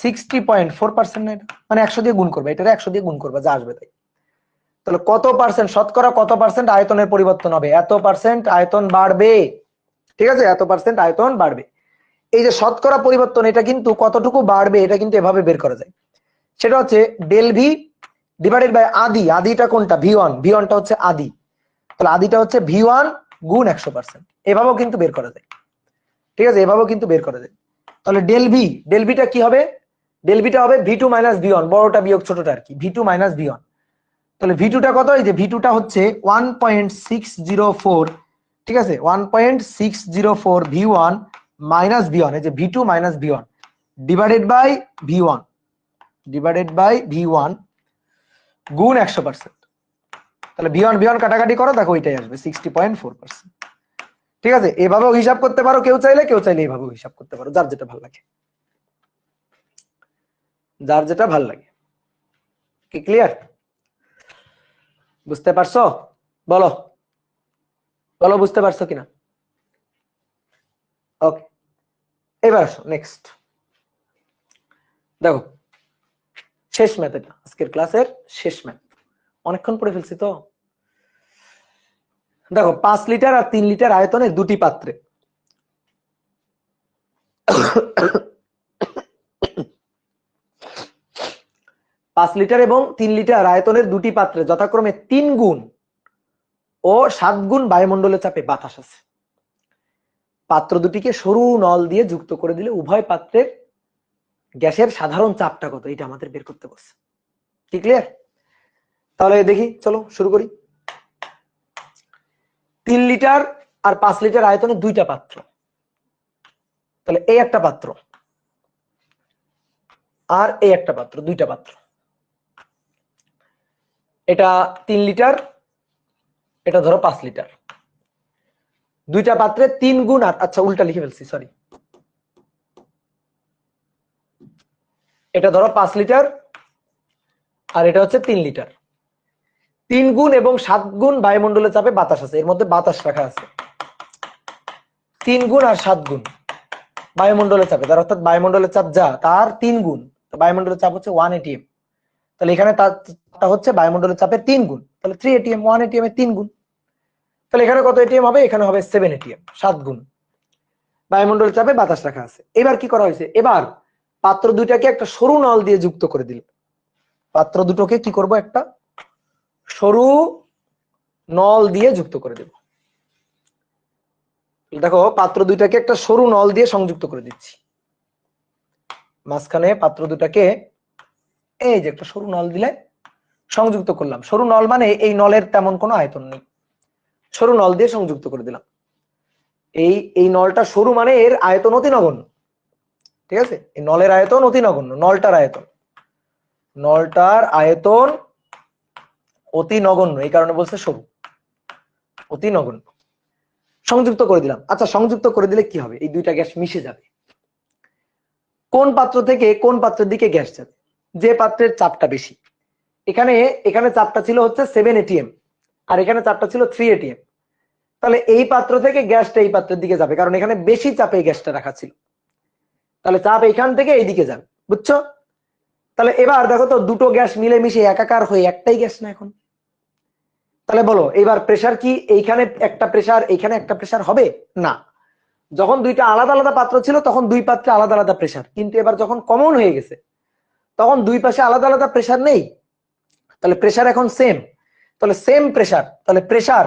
60.4% না, এটা মানে 100 দিয়ে গুণ করবে, এটা 100 দিয়ে গুণ করবে, যা আসবে তাই। তাহলে কত পার্সেন্ট, শতকরা কত পার্সেন্ট আয়তনের পরিবর্তন হবে? এত পার্সেন্ট আয়তন বাড়বে। ঠিক আছে, এত পার্সেন্ট আয়তন বাড়বে। এই যে শতকরা পরিবর্তন, এটা কিন্তু কতটুকু বাড়বে এটা কিন্তু এভাবে বের করা যায়। সেটা হচ্ছে ডেল ভি ডিভাইডেড বাই আদি। আদিটা কোনটা? V1টা হচ্ছে আদি, তাহলে আদিটা হচ্ছে V1 গুণ 100%, এভাবেও কিন্তু বের করা যায়। ঠিক আছে, এভাবেও কিন্তু বের করা যায়। তাহলে ডেল ভিটা কি হবে? ডেল ভিটা হবে V2 মাইনাস V1, বড়টা বিয়োগ ছোটটা আর কি, V2 মাইনাস V1। তাহলে V2টা কত? এই যে V2টা হচ্ছে 1.604, ঠিক আছে, 1.604 V1 মাইনাস V1, এই যে V2 minus V1 divided by V1 গুণ 100%। তাহলে V1 কাটাকাটি করো, দেখো ওইটাই আসবে 60.4%। ঠিক আছে, এভাবেও হিসাব করতে পারো কেউ চাইলে এভাবেও হিসাব করতে পারো, যার যেটা ভালো লাগে, যার যেটা ভালো লাগে। কি ক্লিয়ার? বুঝতে পারছো? বলো বলো বুঝতে পারছো কিনা? ওকে, এবার আসো নেক্সট। দেখো শেষ ম্যাথ, এটা আজকের ক্লাসের শেষ ম্যাথ, অনেকক্ষণ পড়ে ফেলছি তো। দেখো 5 লিটার আর 3 লিটার আয়তনের দুটি পাত্রে 5 লিটার এবং 3 লিটার আয়তনের দুটি পাত্রে যথাক্রমে 3 গুণ ও 7 গুণ বায়ুমণ্ডলের চাপে বাতাস আছে। পাত্র দুটিকে সরু নল দিয়ে যুক্ত করে দিলে উভয় পাত্রের গ্যাসের সাধারণ চাপটা কত, এটা আমাদের বের করতে বলছে। কি ক্লিয়ার? তাহলে দেখি, চলো শুরু করি। 3 লিটার আর 5 লিটার আয়তনের দুইটা পাত্র, তাহলে এই একটা পাত্র আর এই একটা পাত্র, দুইটা পাত্র। এটা 3 লিটার, এটা ধরো 5 লিটার। দুইটা পাত্রে 3 গুণ, আর আচ্ছা উল্টা লিখে ফেলছি, সরি। এটা ধরো 5 লিটার আর এটা হচ্ছে 3 লিটার। 3 গুণ এবং 7 গুণ বায়ুমণ্ডলের চাপে বাতাস আছে, এর মধ্যে বাতাস রাখা আছে। 3 গুণ আর 7 গুণ বায়ুমণ্ডলের চাপে, তার অর্থাৎ বায়ুমণ্ডলের চাপ যা তার 3 গুণ, তো বায়ুমণ্ডলের চাপ হচ্ছে 1 atm। তাহলে এখানে তাপটা হচ্ছে বায়ুমণ্ডলের চাপের 3 গুণ, তাহলে 3 atm 1 atm এর 3 গুণ। তাহলে এখানে কত এটিএম হবে? এখানে হবে 7 atm, 7 গুণ বায়ুমণ্ডলের চাপে বাতাস রাখা আছে। এবার কি করা হয়েছে? এবার পাত্র দুইটাকে একটা সরু নল দিয়ে যুক্ত করে দিল। পাত্র দুটোকে কি করব? একটা সরু নল দিয়ে যুক্ত করে দেব। দেখো পাত্র দুইটাকে একটা সরু নল দিয়ে সংযুক্ত করে দিচ্ছি। মাঝখানে পাত্র দুটাকে এই যে একটা সরু নল দিলে সংযুক্ত করলাম। সরু নল মানে এই নলের তেমন কোনো আয়তন নেই, সরু নল দিয়ে সংযুক্ত করে দিলাম। এই নলটা সরু মানে এর আয়তন অতি নগণ্য, ঠিক আছে? এই নলের আয়তন অতি নগণ্য, নলটার আয়তন অতি নগণ্য, এই কারণে বলছে সরু, অতি নগণ্য। সংযুক্ত করে দিলাম। আচ্ছা, সংযুক্ত করে দিলে কি হবে? এই দুইটা গ্যাস মিশে যাবে। কোন পাত্র থেকে কোন পাত্রের দিকে গ্যাস যাবে? যে পাত্রের চাপটা বেশি। এখানে চাপটা ছিল হচ্ছে 7 atm আর এখানে চাপটা ছিল 3 atm। তাহলে এই পাত্র থেকে গ্যাসটা এই পাত্রের দিকে যাবে, কারণ এখানে বেশি চাপে এই গ্যাসটা রাখা ছিল। তাহলে চাপ এখান থেকে এইদিকে যাবে, বুঝছো? তাহলে এবার দেখো তো, দুটো গ্যাস মিলেমিশে একাকার হয়ে একটাই গ্যাস না এখন। তাহলে বলো এবার প্রেসার কি এইখানে একটা প্রেসার এইখানে একটা প্রেসার হবে? না। যখন দুইটা আলাদা আলাদা পাত্র ছিল তখন দুই পাত্রে আলাদা আলাদা প্রেসার, কিন্তু এবার যখন কমন হয়ে গেছে তখন দুই পাশে আলাদা আলাদা প্রেসার নেই, তাহলে প্রেসার এখন সেম। তাহলে সেম প্রেসার, তাহলে প্রেসার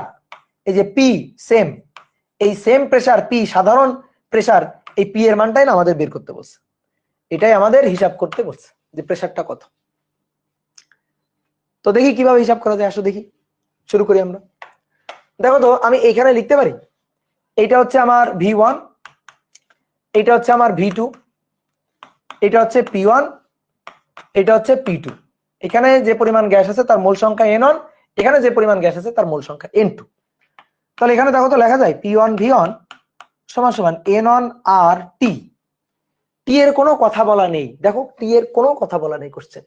এই যে পি সেম, এই সেম প্রেসার পি সাধারণ প্রেসার, এই পি এর মানটাই না আমাদের বের করতে বলছে, এটাই আমাদের হিসাব করতে বলছে যে প্রেসারটা কত। তো দেখি কিভাবে হিসাব করা যায়, আসো দেখি, শুরু করি আমরা। দেখো তো আমি এখানে লিখতে পারি, এইটা হচ্ছে আমার V1, এটা হচ্ছে আমার V2, এটা হচ্ছে P1, এটা হচ্ছে P2। এখানে যে পরিমাণ গ্যাস আছে তার মোল সংখ্যা N1, এখানে যে পরিমাণ গ্যাস আছে তার মোল সংখ্যা N2। তাহলে এখানে দেখো তো লেখা যায় P1 V1 সমান সমান N1 আর T। টি এর কোনো কথা বলা নেই, দেখো টি এর কোনো কথা বলা নেই কোশ্চেন।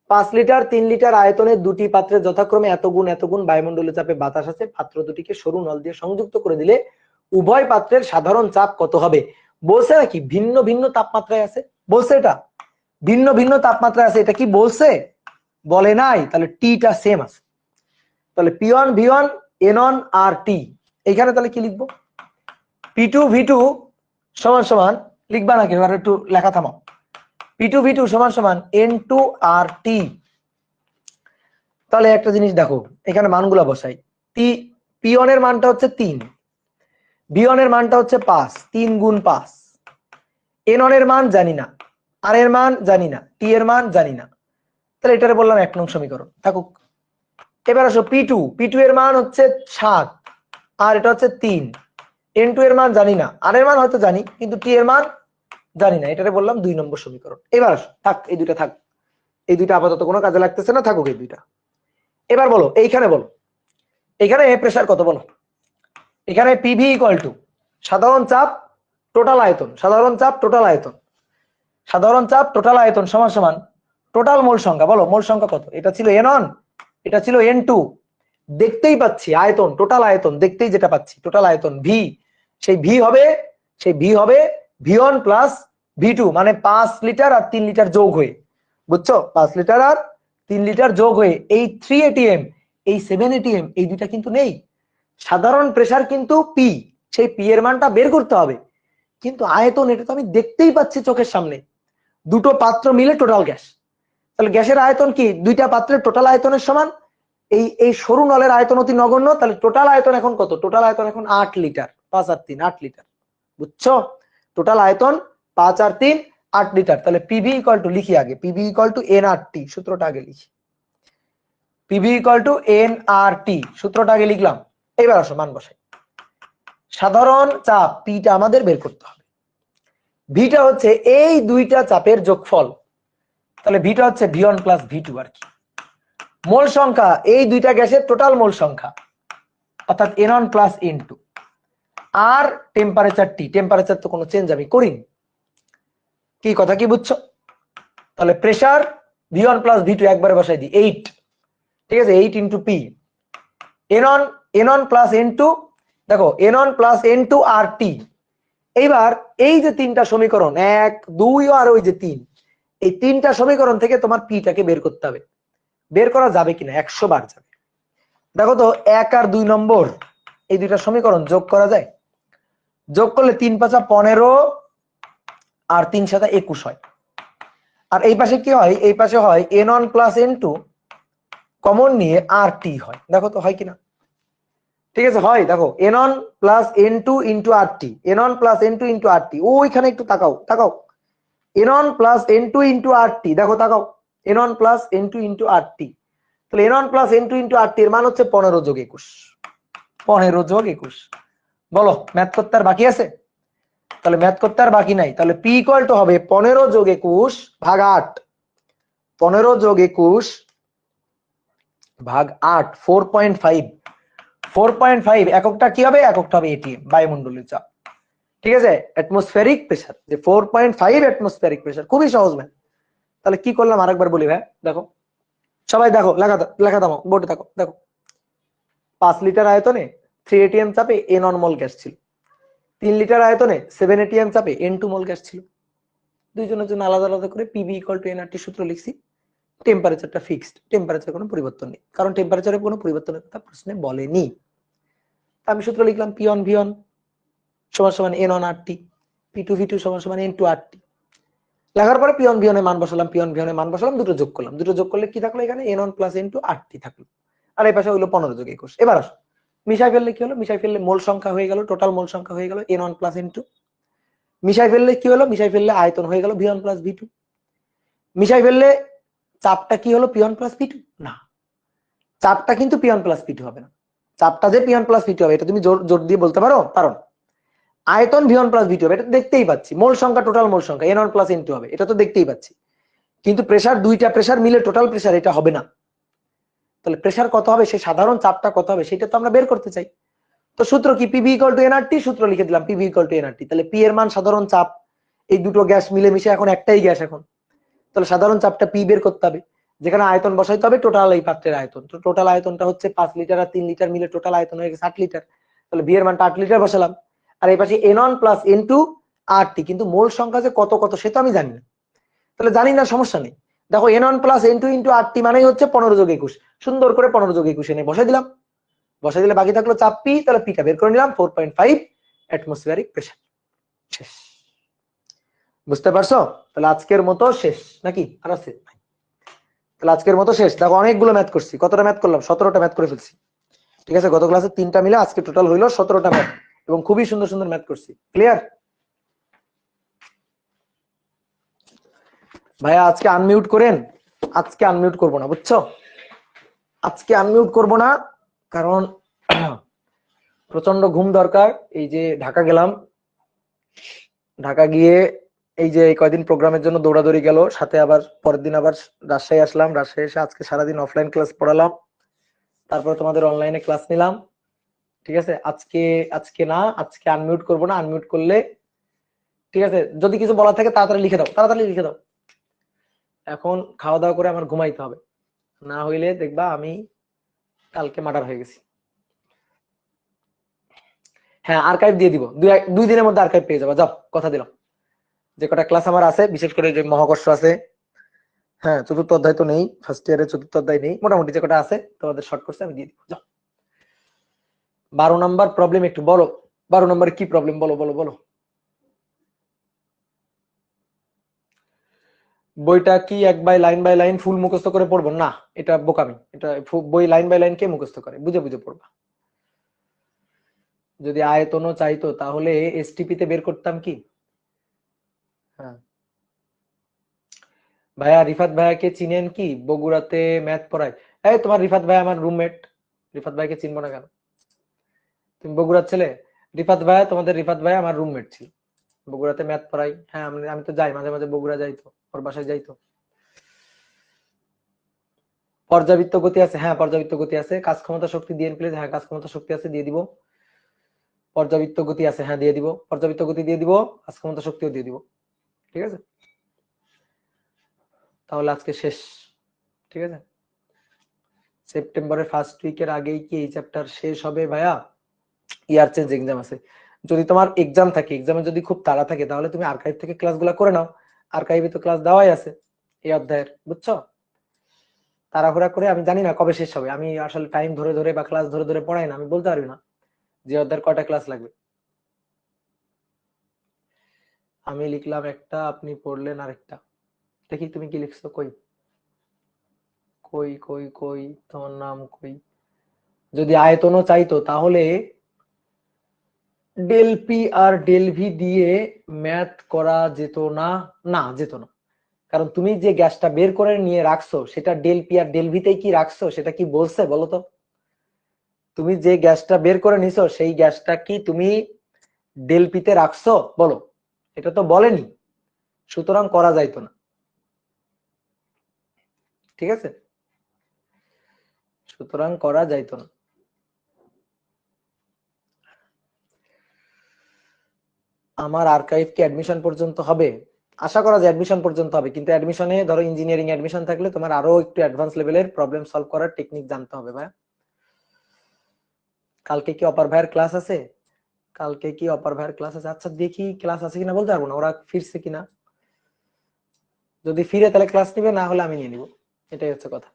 5 লিটার 3 লিটার আয়তনের দুটি পাত্রে যথাক্রমে এত গুণ বায়ুমণ্ডলীয় চাপে বাতাস আছে, পাত্র দুটিকে সরু নল দিয়ে সংযুক্ত করে দিলে উভয় পাত্রের সাধারণ চাপ কত হবে? বলছে নাকি ভিন্ন ভিন্ন তাপমাত্রায় আছে? বলছে এটা ভিন্ন ভিন্ন তাপমাত্রায় আছে, এটা কি বলছে? বলে নাই। তাহলে টিটা সেম আছে। তাহলে P1 V1 N1 আর টি। এইখানে তাহলে কি লিখবো? P2 V2 সমান সমান, লিখবা নাকি এবার একটু লেখা থামাও। P2 V2 সমান সমান N2 আর টি। তাহলে একটা জিনিস দেখো, এখানে মানগুলা বসাই। P1 এর মানটা হচ্ছে 3, V1 এর মানটা হচ্ছে 5, 3 গুণ 5। N1 এর মান জানি না, আর এর মান জানি না, টি এর মান জানি না। তাহলে এটারে বললাম 1 নং সমীকরণ, থাকুক। এবার আসো P2 এর মান হচ্ছে 7 আর এটা হচ্ছে 3। N2 এর মান জানি না, আর এর মান হয়তো জানি, কিন্তু টি এর মান জানি না, এটারে বললাম 2 নম্বর সমীকরণ। এবার আসো, থাক এই দুইটা থাক, এই দুইটা আপাতত কোনো কাজে লাগতেছে না, থাকুক এই দুইটা। এবার বলো এইখানে, বলো এখানে প্রেসার কত বলো? এখানে PV ইকুয়াল টু সাধারণ চাপ টোটাল আয়তন, সাধারণ চাপ টোটাল আয়তন, সাধারণ চাপ টোটাল আয়তন সমান সমান টোটাল মোল সংখ্যা। বলো মোল সংখ্যা কত? এটা ছিল N1, এটা ছিল N2। দেখতেই পাচ্ছি আয়তন, টোটাল আয়তন দেখতেই যেটা পাচ্ছি টোটাল আয়তন V, সেই V হবে V1 প্লাস V2, মানে 5 লিটার আর 3 লিটার যোগ হয়ে, বুঝছো? 5 লিটার আর 3 লিটার যোগ হয়ে এই 3 atm এই 7 atm এই দুইটা কিন্তু নেই। সাধারণ প্রেসার কিন্তু P, সেই P এর মানটা বের করতে হবে, কিন্তু আয়তন এটা তো আমি দেখতেই পাচ্ছি চোখের সামনে, দুটো পাত্র মিলে টোটাল গ্যাস। তাহলে গ্যাসের আয়তন কি দুইটা পাত্রের টোটাল আয়তনের সমান। এই সরু নলের আয়তন অতি নগণ্য, তাহলে টোটাল আয়তন এখন কত? টোটাল আয়তন এখন 8 লিটার, 5 আর 3 8 লিটার, বুঝছো? টোটাল আয়তন 5 আর 3 8 লিটার। তাহলে PV ইকুয়াল টু, লিখি আগে, PV ইকুয়াল টু NRT, সূত্রটা আগে লিখি। PV ইকুয়াল টু NRT, সূত্রটা আগে লিখলাম। এবার আসো মান বসাই। সাধারণ চাপ পিটা আমাদের বের করতে হবে, ভিটা হচ্ছে এই দুইটা চাপের যোগফল, তাহলে ভিটা হচ্ছে V1 প্লাস V2 আর কি। মোল সংখ্যা এই দুইটা গ্যাসের টোটাল মোল সংখ্যা, অর্থাৎ N1 প্লাস N2, আর টেম্পারেচার T, টেম্পারেচার তো কোনো চেঞ্জ আমি করিনি। কি কথা কি বুঝছো? তাহলে প্রেসার V1 প্লাস V2 একবারে বসাই দিই 8, ঠিক আছে? 8 into P। N1 plus N2, দেখো N1 প্লাস N2 আর T। এইবার এই যে তিনটা সমীকরণ 1 2 আর ওই যে 3, এই তিনটা সমীকরণ থেকে তোমার পিটাকে বের করতে হবে। বের করা যাবে কিনা? 100 বার যাবে। দেখো তো 1 আর 2 নম্বর এই দুইটা সমীকরণ যোগ করা যায়? যোগ করলে 3 × 5 = 15 আর 3 × 7 = 21 হয়। আর এই পাশে কি হয়? এই পাশে হয় n1 + n2 কমন নিয়ে rt হয়। দেখো তো হয় কিনা? ঠিক আছে, হয়। দেখো n1 + n2 * rt, n1 + n2 * rt। ওইখানে একটু তাকাও, তাকাও। n1 + n2 * rt, দেখো তাকাও, n1 + n2 * rt। তাহলে n1 + n2 * rt এর মান হচ্ছে 15 + 21। 15 + 21। বলো, ম্যাথ করতে আর বাকি আছে? তাহলে ম্যাথ করতে আর বাকি নাই। তাহলে p = হবে 15 + 21 ভাগ 8। 15 + 21 ভাগ 8, 4.5। 4.5 এককটা কি হবে? এককটা হবে এটিএম, বায়ুমণ্ডলীয় চাপ। ঠিক আছে, অ্যাটমসফেরিক প্রেসার। যে 4.5 অ্যাটমসফেরিক প্রেসার। খুবই সহজ ম্যাথ। তাহলে কি করলাম আরেকবার বলি ভাই, দেখো সবাই দেখো, লেখা দাও বোর্ডে, দেখো দেখো 5 লিটার আয়তনে 3 এটিএম চাপে n1 মোল গ্যাস ছিল। 3 লিটার আয়তনে 7 এটিএম চাপে n2 মোল গ্যাস ছিল। দুইজনের জন্য আলাদা আলাদা করে PV = nRT সূত্র লিখছি। টেম্পারেচারটা ফিক্সড, টেম্পারেচার কোনো পরিবর্তন নেই, কারণ টেম্পারেচারে কোনো পরিবর্তনের কথা প্রশ্নে বলেনি। আমি সূত্র লিখলাম P1 V1 = n1 RT, P2 V2 = n2 RT। লেখার পরে P1 V1 এর মান বসালাম, P1 V1 এর মান বসালাম, দুটো যোগ করলাম। দুটো যোগ করলে কি থাকলো? এখানে n1 + n2 RT থাকলো। আর এই পাশে হলো 15 + 21। এবার আসো, মিশাই ফেললে কি হলো? মিশাই ফেললে মোল সংখ্যা হয়ে গেল, টোটাল মোল সংখ্যা হয়ে গেল n1 + n2। মিশাই ফেললে কি হলো? মিশাই ফেললে আয়তন হয়ে গেল V1 + V2। মিশাই ফেললে চাপটা কি হলো? P1 + P2। না, চাপটা কিন্তু P1 + P2 হবে না। চাপটা যে P1 + P2 হবে এটা তুমি জোর দিয়ে বলতে পারো? পারো না। আয়তন V1 + V2 হবে, এটা দেখতেই পাচ্ছি। মোল সংখ্যা, টোটাল মোল সংখ্যা n1 + n2 হবে, এটা তো দেখতেই পাচ্ছি। কিন্তু প্রেসার, দুইটা প্রেসার মিলে টোটাল প্রেসার এটা হবে না। তাহলে প্রেসার কত হবে? সেই সাধারণ চাপটা কত হবে সেটা তো আমরা বের করতে চাই। তো সূত্র কি? PV = nRT। সূত্র লিখে দিলাম PV = nRT। তাহলে P এর মান সাধারণ চাপ, এই দুটো গ্যাস মিলে মিশে এখন একটাই গ্যাস এখন। তাহলে সাধারণ চাপটা P বের করতে হবে, যেখানে আয়তন বসাইতে হবে টোটাল এই পাত্রের আয়তন। তো টোটাল আয়তনটা হচ্ছে 5 লিটার আর 3 লিটার মিলে টোটাল আয়তন হয়ে গেছে 8 লিটার। তাহলে V এর মানটা 8 লিটার বসালাম। আর এই পাশে n1 + n2 RT, কিন্তু মোল সংখ্যা যে কত কত সে তো আমি জানি না। তাহলে জানি না, সমস্যা নেই। দেখো n1 + n2 * RT মানেই হচ্ছে 15 + 21। সুন্দর করে 15 + 21 এনে বসাই দিলাম। বসাই দিলে বাকি থাকলো চাপ P। তাহলে পিটা বের করে নিলাম 4.5 অ্যাটমসফিয়ারিক প্রেসার। শেষ। বুঝতে পারছো? তাহলে আজকের মতো শেষ নাকি আর আছে? তাহলে আজকের মতো শেষ। দেখো অনেকগুলো ম্যাথ করছি। কতটা ম্যাথ করলাম? 17টা ম্যাথ করে ফেলছি। ঠিক আছে, গত ক্লাসে 3টা মিলে আজকে টোটাল হইলো 17টা ম্যাথ, এবং খুবই সুন্দর সুন্দর ম্যাথ করছি। ক্লিয়ার? ভাইয়া আজকে আনমিউট করেন। আজকে আনমিউট করব না, বুঝছো? আজকে আনমিউট করব না, কারণ প্রচন্ড ঘুম দরকার। এই যে ঢাকা গেলাম, ঢাকা গিয়ে এই যে কয়দিন প্রোগ্রামের জন্য দৌড়াদৌড়ি গেল, সাথে আবার পরের দিন আবার রাজশাহী আসলাম। রাজশাহী এসে আজকে সারাদিন অফলাইন ক্লাস পড়ালাম, তারপর তোমাদের অনলাইনে ক্লাস নিলাম। ঠিক আছে, আজকে আজকে না, আজকে আনমিউট করব না। আনমিউট করলে, ঠিক আছে, যদি কিছু বলা থাকে তাড়াতাড়ি লিখে দাও, তাড়াতাড়ি লিখে দাও। এখন খাওয়া দাওয়া করে আমার ঘুমাইতে হবে, না হইলে দেখবা আমি কালকে মার্ডার হয়ে গেছি। হ্যাঁ, আর্কাইভ দিয়ে দিব, 2 দিনের মধ্যে আর্কাইভ পেয়ে যাবা। যাও, কথা দিলাম। যে কটা ক্লাস আমার আছে, বিশেষ করে যে মহাকর্ষ আছে, হ্যাঁ চতুর্থ অধ্যায় তো নেই, ফার্স্ট ইয়ারের চতুর্থ অধ্যায় নেই, মোটামুটি যে কটা আছে তোমাদের শর্ট কোর্সে আমি দিয়ে দিব। যাও। 12 নাম্বার প্রবলেম একটু বলো। 12 নম্বরে কি প্রবলেম? বলো বলো বলো। বইটা কি এক বাই লাইন ফুল মুখস্থ করে পড়বো? না, এটা বোকামি। এটা বই লাইন বাই লাইন কে মুখস্থ করে? বুঝে বুঝে পড়বা। যদি আয়তনও চাইতো তাহলে এসটিপি তে বের করতাম কি? হ্যাঁ ভাইয়া, রিফাত ভাইয়াকে চিনেন কি? বগুড়াতে ম্যাথ পড়ায়। এই তোমার রিফাত ভাই আমার রুমমেট, রিফাত ভাইকে চিনবো না কেন? তুমি বগুড়ার ছেলে। রিফাত ভাইয়া, তোমাদের রিফাত ভাইয়া আমার রুমমেট ছিল, বগুড়াতে ম্যাথ পড়াই। হ্যাঁ, আমি তো যাই মাঝে মাঝে, বগুড়া যাই তো, ওর বাসায় যাই তো। পর্যাবৃত্ত গতি আছে? হ্যাঁ পর্যাবৃত্ত গতি আছে। কাজ ক্ষমতা শক্তি দিয়ে প্লিজ। হ্যাঁ কাজ ক্ষমতা শক্তি আছে, দিয়ে দিব। পর্যাবৃত্ত গতি আছে, হ্যাঁ দিয়ে দিব। পর্যাবৃত্ত গতি দিয়ে দিব, কাজ ক্ষমতা শক্তিও দিয়ে দিব। ঠিক আছে, তাহলে আজকে শেষ। ঠিক আছে, সেপ্টেম্বরের ফার্স্ট উইকের আগেই কি এই চ্যাপ্টার শেষ হবে ভাইয়া? ইয়ার চেঞ্জ এক্সাম আছে। যদি তোমার এক্সাম থাকে, এক্সামে যদি খুব তাড়া থাকে, তাহলে তুমি আর্কাইভ থেকে ক্লাসগুলো করে নাও। আর্কাইভে তো ক্লাস দেওয়াই আছে। এই অধ্যায়ের, বুঝছো? তাড়াহুড়া করে, আমি জানি না কবে শেষ হবে, আমি আসলে টাইম ধরে ধরে বা ক্লাস ধরে ধরে পড়াই না, আমি বলতে পারবি না যে অধ্যায়ের কয়টা ক্লাস লাগবে। আমি লিখলাম একটা, আপনি পড়লেন আরেকটা। দেখি তুমি কি লিখছো, কই কই কই কই তোমার নাম কই? যদি আয়তনও চাইতো তাহলে del P R del V দিয়ে ম্যাথ করা যেত না? না, যেত না। কারণ তুমি যে গ্যাসটা বের করে নিয়ে রাখছো সেটা ডেল পি আর ডেল ভিতেই কি রাখছো, সেটা কি বলছে বলো তো? তুমি যে গ্যাসটা বের করে নিছো সেই গ্যাসটা কি তুমি ডেল পিতে রাখছো বলো? এটা তো বলেনি, সুতরাং করা যাইতো না। ঠিক আছে, সুতরাং করা যাইতো না। আমার আর্কাইভ কি অ্যাডমিশন পর্যন্ত হবে? আশা করা যায় অ্যাডমিশন পর্যন্ত হবে, কিন্তু অ্যাডমিশনে ধরো ইঞ্জিনিয়ারিং অ্যাডমিশন থাকলে তোমার আরো একটু অ্যাডভান্স লেভেলের প্রবলেম সলভ করার টেকনিক জানতে হবে ভাই। কালকে কি অপার ভাইয়ের ক্লাস আছে? কালকে কি অপার ভাইয়ের ক্লাস আছে? আচ্ছা দেখি ক্লাস আছে কিনা, বলতে পারবো না ওরা ফিরছে কিনা। যদি ফিরে তাহলে ক্লাস নিবে, না হলে আমি নিয়ে নিবো। এটাই হচ্ছে কথা।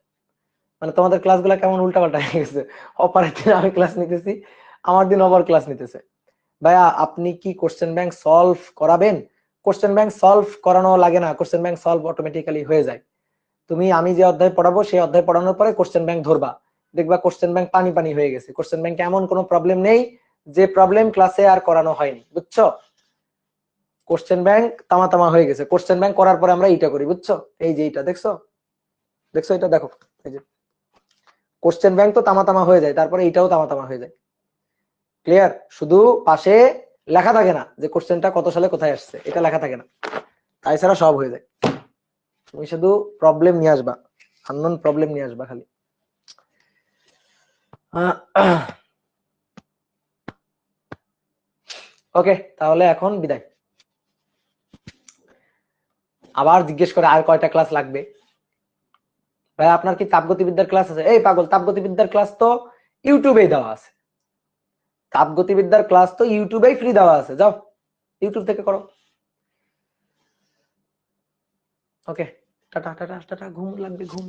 মানে তোমাদের ক্লাসগুলো কেমন উল্টাপাল্টা হয়ে গেছে, অপারের দিন আমি ক্লাস নিতেছি, আমার দিন অপার ক্লাস নিতেছে। ভাইয়া আপনি কি কোশ্চেন ব্যাংক সলভ করাবেন? কোশ্চেন ব্যাংক সলভ করানো লাগে না, কোশ্চেন ব্যাংক সলভ অটোমেটিক্যালি হয়ে যায়। তুমি আমি যে অধ্যায় পড়াবো সেই অধ্যায় পড়ানোর পরে কোশ্চেন ব্যাংক ধরবা, দেখবা কোশ্চেন ব্যাংক পানি পানি হয়ে গেছে। কোশ্চেন ব্যাংকে এমন কোনো প্রবলেম নেই যে প্রবলেম ক্লাসে আর করানো হয়নি, বুঝছো? কোশ্চেন ব্যাংক তামা তামা হয়ে গেছে। কোশ্চেন ব্যাংক করার পরে আমরা এইটা করি, বুঝছো? এই যে এইটা দেখছো, দেখছো এটা দেখো, এই যে কোশ্চেন ব্যাংক তো তামা তামা হয়ে যায়, তারপরে এইটাও তামা তামা হয়ে যায়। ক্লিয়ার? শুধু পাশে লেখা থাকে না যে কোশ্চেনটা কত সালে কোথায় আসছে, এটা লেখা থাকে না, তাই ছাড়া সব হয়ে যায়। তুমি শুধু প্রবলেম নিয়ে আসবা, আননোন প্রবলেম নিয়ে আসবা খালি। ওকে, তাহলে এখন বিদায়। আবার জিজ্ঞেস করে আর কয়টা ক্লাস লাগবে। ভাই আপনার কি তাপগতিবিদ্যার ক্লাস আছে? এই পাগল, তাপগতিবিদ্যার ক্লাস তো ইউটিউবেই দেওয়া আছে। তাপগতিবিদ্যার ক্লাস তো ইউটিউবেই ফ্রি দেওয়া আছে, যাও ইউটিউব থেকে করো। ওকে, টাটা টাটা টাটা, ঘুম লাগবে, ঘুম।